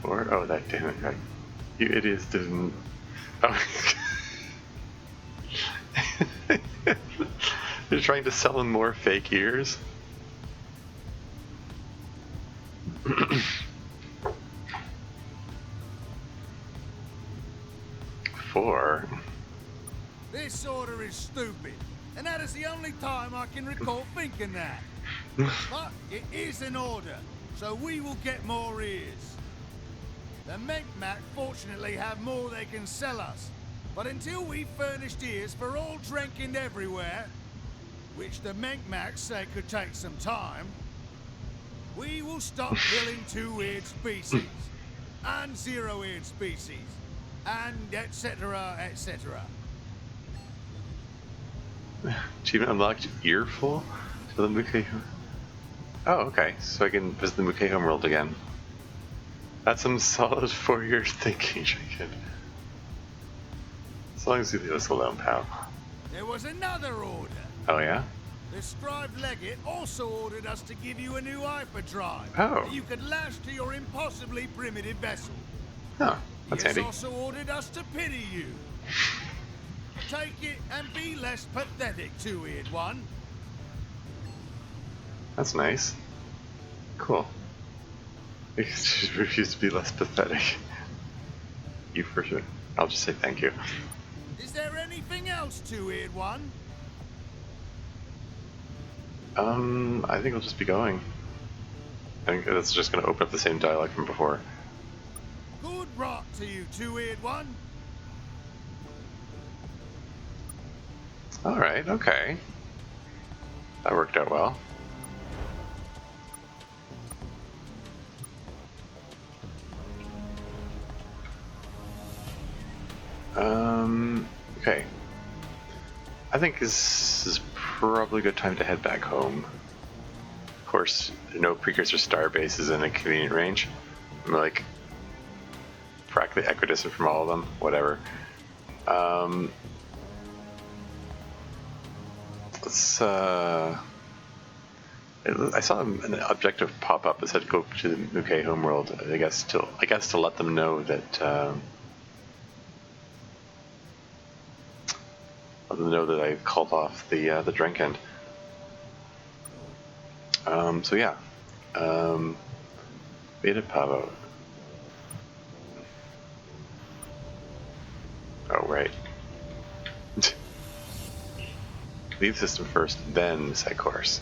4? Oh, that damn it. You idiots didn't... Oh. You're trying to sell him more fake ears? Four. This order is stupid, and that is the only time I can recall thinking that. But it is an order, so we will get more ears. The Menkmack fortunately have more they can sell us, but until we've furnished ears for all drinking everywhere, which the Menkmack say could take some time, we will stop killing 2-eared species, and 0-eared species, and etc, etc. Achievement unlocked, earful to the Muke. Oh, okay. So I can visit the Muke homeworld again. That's some solid 4-year thinking, Jacob. As long as you leave us alone, pal. There was another order. Oh, yeah? The scribe legate also ordered us to give you a new hyperdrive Oh. that you could lash to your impossibly primitive vessel. Huh. That's He has handy. also ordered us to pity you. Take it and be less pathetic, 2-eared one. That's nice. Cool. I refuse to be less pathetic. You for sure. I'll just say thank you. Is there anything else, 2-eared one? I think we'll just be going. I think that's just going to open up the same dialogue from before. Good rot to you, 2-eared one. Alright, okay. That worked out well. Okay. I think this is probably a good time to head back home. Of course, no precursor star base is in a convenient range. I'm like practically equidistant from all of them. Whatever. Let's. I saw an objective pop up that said go to the Muke homeworld. I guess to let them know that. Let them know that I called off the drink-in. So yeah. Beta Pavo. Oh right. Leave system first, then set course.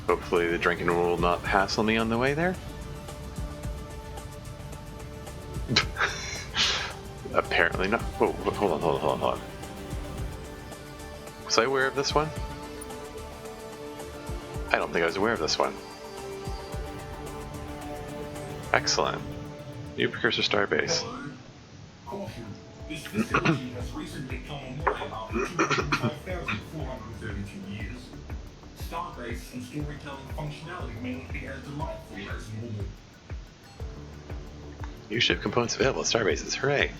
Hopefully the drinking will not hassle me on the way there. Apparently not. Oh, hold on. Was I aware of this one? I don't think I was aware of this one. Excellent. New precursor starbase. Caution. This facility has recently come online after 205,432 years. Starbase and storytelling functionality may not be as delightful as normal. New ship components available at starbases. Hooray!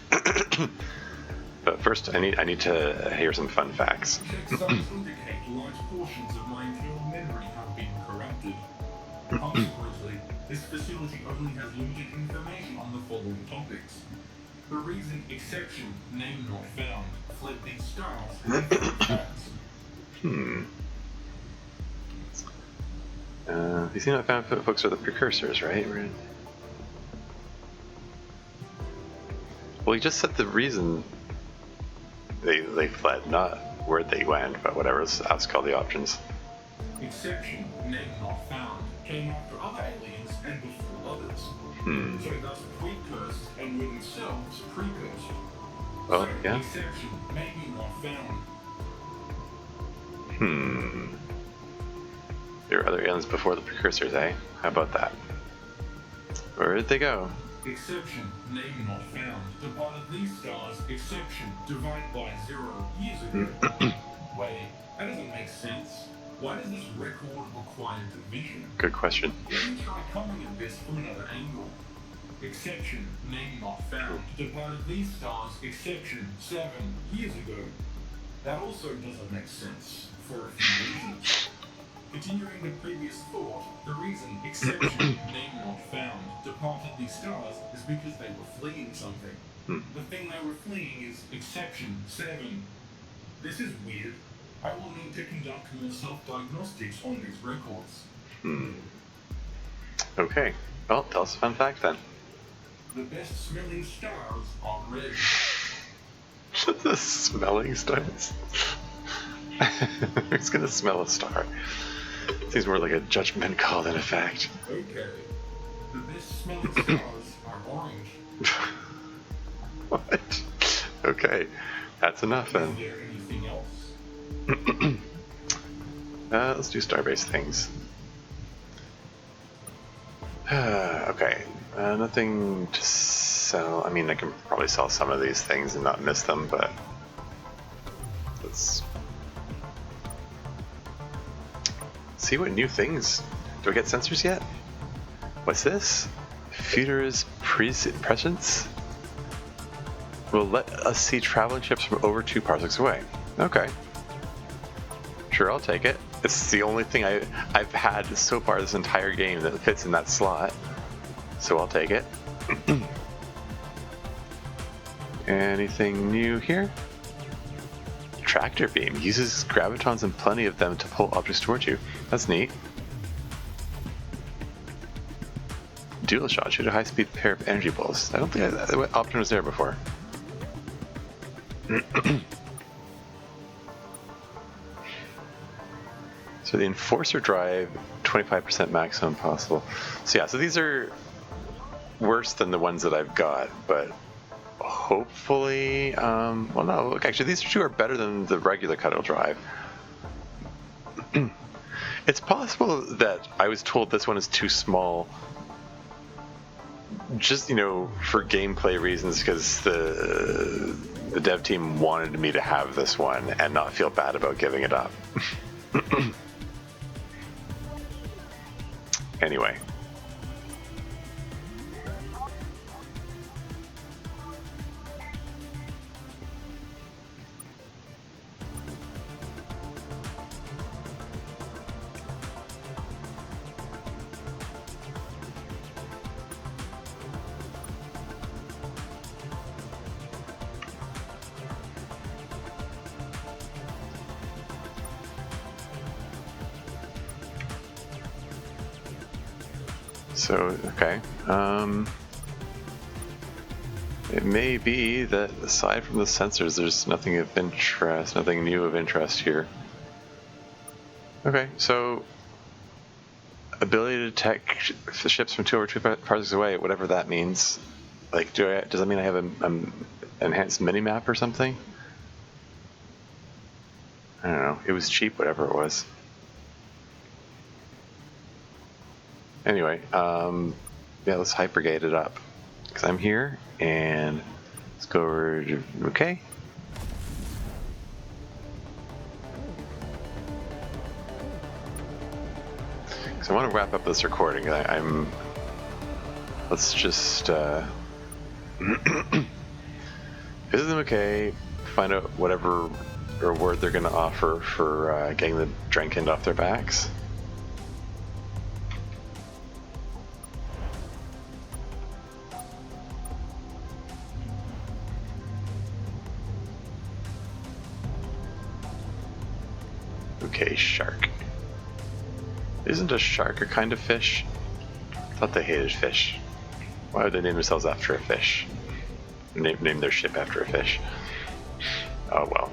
But first, I need to hear some fun facts. Check signs indicate large portions of my internal memory have been corrupted. Consequently, this facility only has limited information on the following topics. The recent exception, name not found, fled these stars and facts. These not found folks are the precursors, right? Well, he just said the reason they fled, not where they went, but whatever. Let's ask all the options. Exception, name not found, came after other aliens and before others. So thus precursed and were themselves precursed. Oh, So, yeah. exception, maybe not found. There were other aliens before the precursors, eh? How about that? Where did they go? Exception, name not found. Departed these stars, exception, divided by 0 years ago. Wait, that doesn't make sense. Why does this record require division? Good question. Let me try coming at this from another angle. Exception, name not found. Departed these stars, exception, 7 years ago. That also doesn't make sense, for a few reasons. Continuing the previous thought, the reason exception, name not found, departed these stars is because they were fleeing something. The thing they were fleeing is exception, 7. This is weird. I will need to conduct more self-diagnostics on these records. Okay. Well, tell us a fun fact then. The best smelling stars are red. The smelling stars? Who's gonna smell a star? Seems more like a judgment call than a fact. Okay. The best smelling stars are orange. What? Okay. That's enough Is then. there anything else? Let's do starbase things. Okay. Nothing to sell. I mean, I can probably sell some of these things and not miss them, but let's see what new things. Do I get sensors yet? What's this? Futurist presence will let us see traveling ships from over 2 parsecs away. Okay. Sure, I'll take it. It's the only thing I've had so far this entire game that fits in that slot. So I'll take it. Anything new here? Tractor beam uses gravitons and plenty of them to pull objects towards you. That's neat. Dual shot, shoot a high-speed pair of energy bolts. I don't think that option was there before. So the Enforcer drive, 25% maximum possible. So yeah, so these are worse than the ones that I've got, but hopefully, well no, look, actually these two are better than the regular cuddle drive. It's possible that I was told this one is too small, just, you know, for gameplay reasons, because the dev team wanted me to have this one and not feel bad about giving it up. Anyway. So, okay. It may be that aside from the sensors, there's nothing of interest, nothing new of interest here. Okay, so ability to detect the ships from 2 over 2 parsecs away, whatever that means. Like, does that mean I have an enhanced minimap or something? I don't know. It was cheap, whatever it was. Anyway, yeah, let's hypergate it up. Because I'm here, and let's go over to, okay. So I want to wrap up this recording. Let's just, visit them, okay, find out whatever reward they're going to offer for getting the Drenkind off their backs. Okay, shark. Isn't a shark a kind of fish? I thought they hated fish. Why would they name themselves after a fish? Name their ship after a fish. Oh well.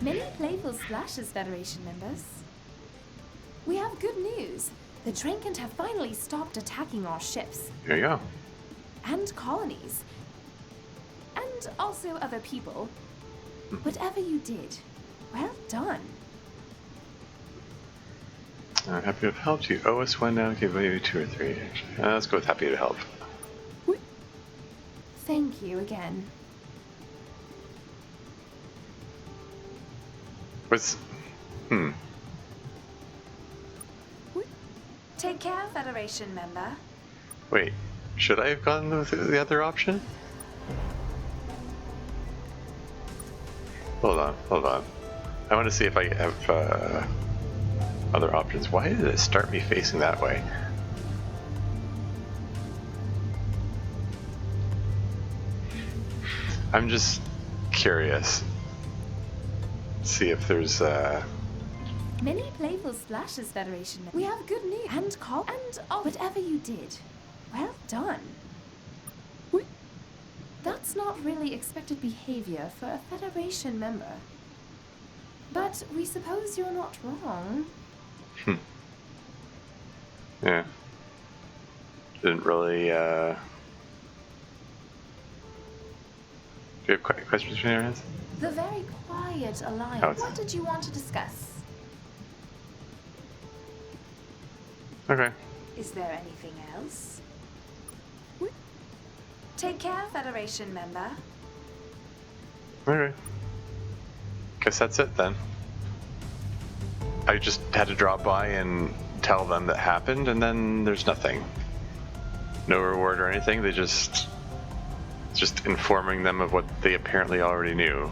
Many Playful Splashes Federation members. We have good news. The Drankant have finally stopped attacking our ships. Here you go. And colonies. And also other people. Whatever you did, well done. Happy to have helped you. Owe us one now, give maybe 2 or 3. Let's go with happy to help. Thank you again. What's... Take care, Federation member. Wait, should I have gone with the other option? Hold on. I want to see if I have other options. Why did it start me facing that way? I'm just curious. See if there's Many Playful Splashes Federation. We have good news. And whatever you did, well done. That's not really expected behavior for a Federation member. But we suppose you're not wrong. Yeah. Didn't really, Do you have questions for me, The very quiet alliance. What did you want to discuss? Okay. Is there anything else? Take care, Federation member. Okay. Guess that's it then. I just had to drop by and tell them that happened, and then there's nothing. No reward or anything. They just informing them of what they apparently already knew.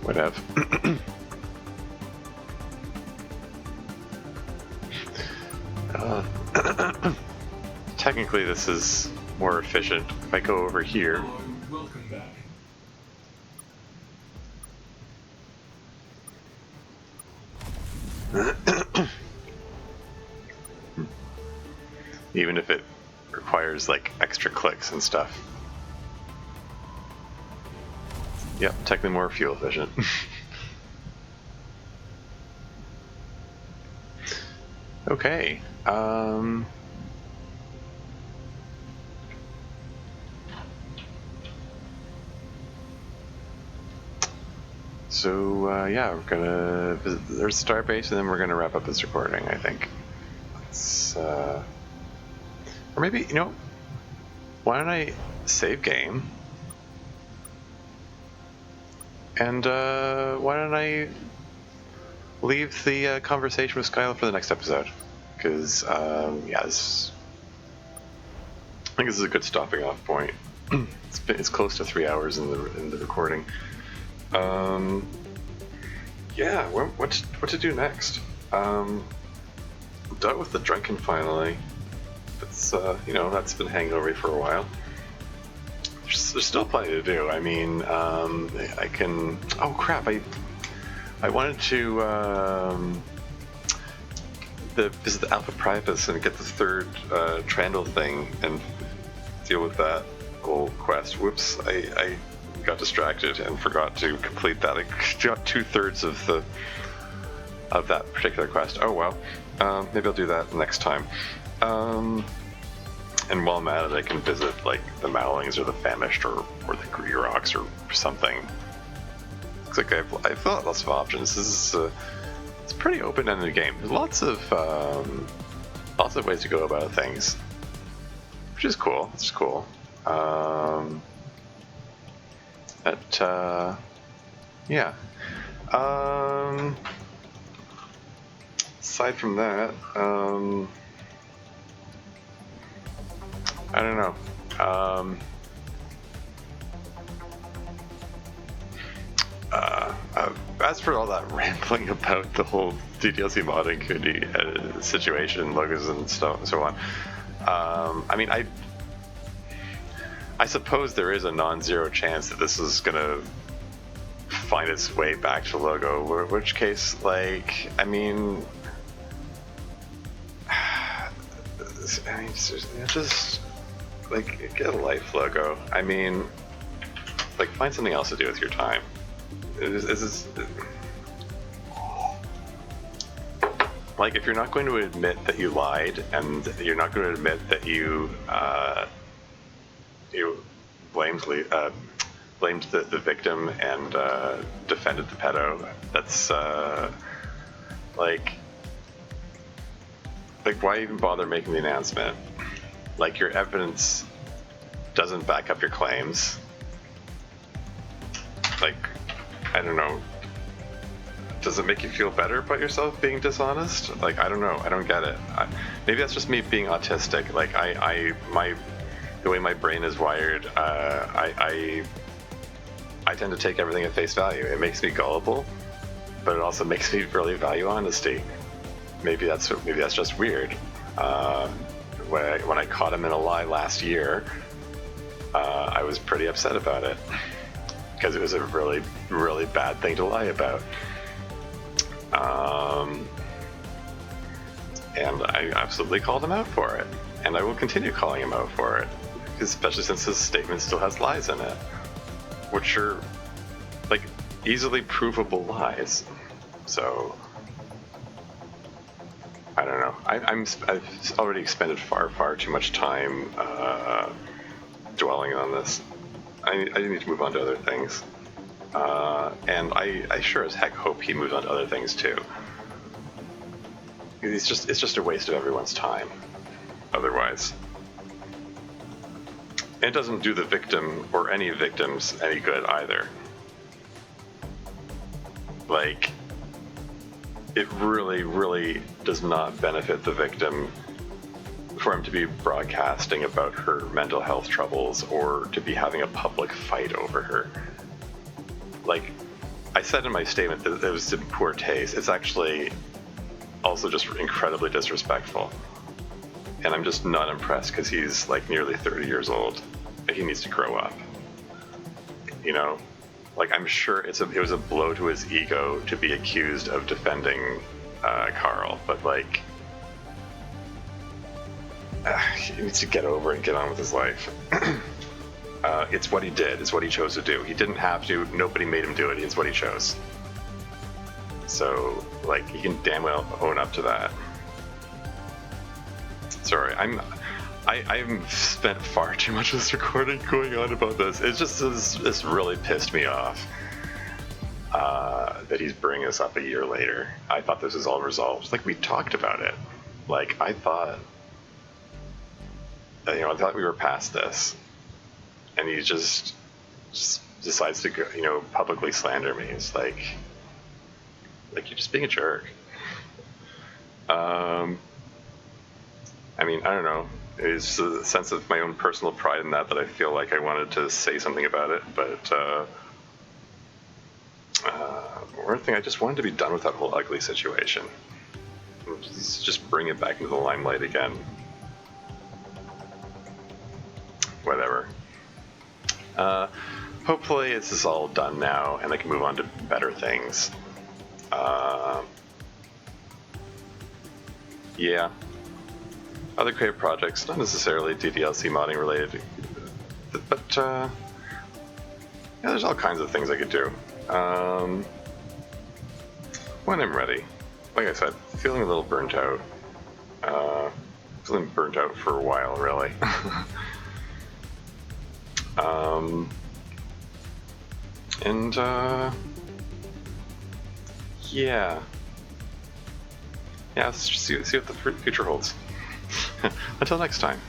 Whatever. Technically, this is more efficient. If I go over here. Welcome back. Even if it requires like extra clicks and stuff. Yep, technically more fuel efficient. Okay. So yeah, we're gonna visit their starbase, and then we're gonna wrap up this recording, I think. Let's, or maybe, you know, why don't I save game? And why don't I leave the conversation with Skyla for the next episode? Because yeah, I think this is a good stopping off point. It's close to 3 hours in the recording. Yeah, what to do next? I'm done with the Drunken finally. It's you know, that's been hanging over me for a while. There's still plenty to do. I mean, I can. Oh crap! I wanted to visit the Alpha Priapus and get the third Trandle thing and deal with that whole quest. Whoops! I got distracted and forgot to complete that. I got 2/3 of that particular quest. Oh well. Maybe I'll do that next time. And while I'm at it, I can visit like the Mowlings or the Famished or the Greerox or something. Looks like I've got lots of options. This is it's a pretty open-ended game. There's lots of ways to go about things, which is cool. It's cool. Yeah. Aside from that, I don't know. As for all that rambling about the whole DDLC modding community situation, logos and stuff and so on, I mean, I suppose there is a non-zero chance that this is gonna find its way back to Logo, in which case, like, I mean, just like, get a life, Logo. I mean, like, find something else to do with your time. Like, if you're not going to admit that you lied, and you're not going to admit that you blamed the victim and defended the pedo, that's like why even bother making the announcement? Like, your evidence doesn't back up your claims. Like, I don't know. Does it make you feel better about yourself being dishonest? Like, I don't know. I don't get it. Maybe that's just me being autistic. Like, the way my brain is wired, I tend to take everything at face value. It makes me gullible, but it also makes me really value honesty. Maybe that's just weird. When I caught him in a lie last year, I was pretty upset about it because it was a really, really bad thing to lie about. And I absolutely called him out for it, and I will continue calling him out for it, especially since his statement still has lies in it, which are like easily provable lies. So I don't know. I've already expended far too much time dwelling on this. I need to move on to other things. And I sure as heck hope he moves on to other things too. It's just a waste of everyone's time otherwise. And it doesn't do the victim or any victims any good either. Like, it really does not benefit the victim for him to be broadcasting about her mental health troubles or to be having a public fight over her. Like, I said in my statement that it was in poor taste. It's actually also just incredibly disrespectful. And I'm just not impressed because he's like nearly 30 years old. He needs to grow up. You know? Like, I'm sure it was a blow to his ego to be accused of defending Carl, but like, he needs to get over it and get on with his life. It's what he did. It's what he chose to do. He didn't have to. Nobody made him do it. It's what he chose. So, like, he can damn well own up to that. Sorry, I've spent far too much of this recording going on about this. It's really pissed me off that he's bringing us up a year later. I thought this was all resolved. Like, we talked about it. Like, I thought we were past this. And he just decides to go, publicly slander me. It's like you're just being a jerk. I mean, I don't know. It's a sense of my own personal pride in that I feel like I wanted to say something about it, but one thing, I just wanted to be done with that whole ugly situation. Just bring it back into the limelight again. Whatever. Hopefully this is all done now and I can move on to better things. Yeah. Other creative projects, not necessarily DDLC modding related, but yeah, there's all kinds of things I could do. When I'm ready. Like I said, feeling a little burnt out. Feeling burnt out for a while, really. Yeah. Yeah, let's just see what the future holds. Until next time.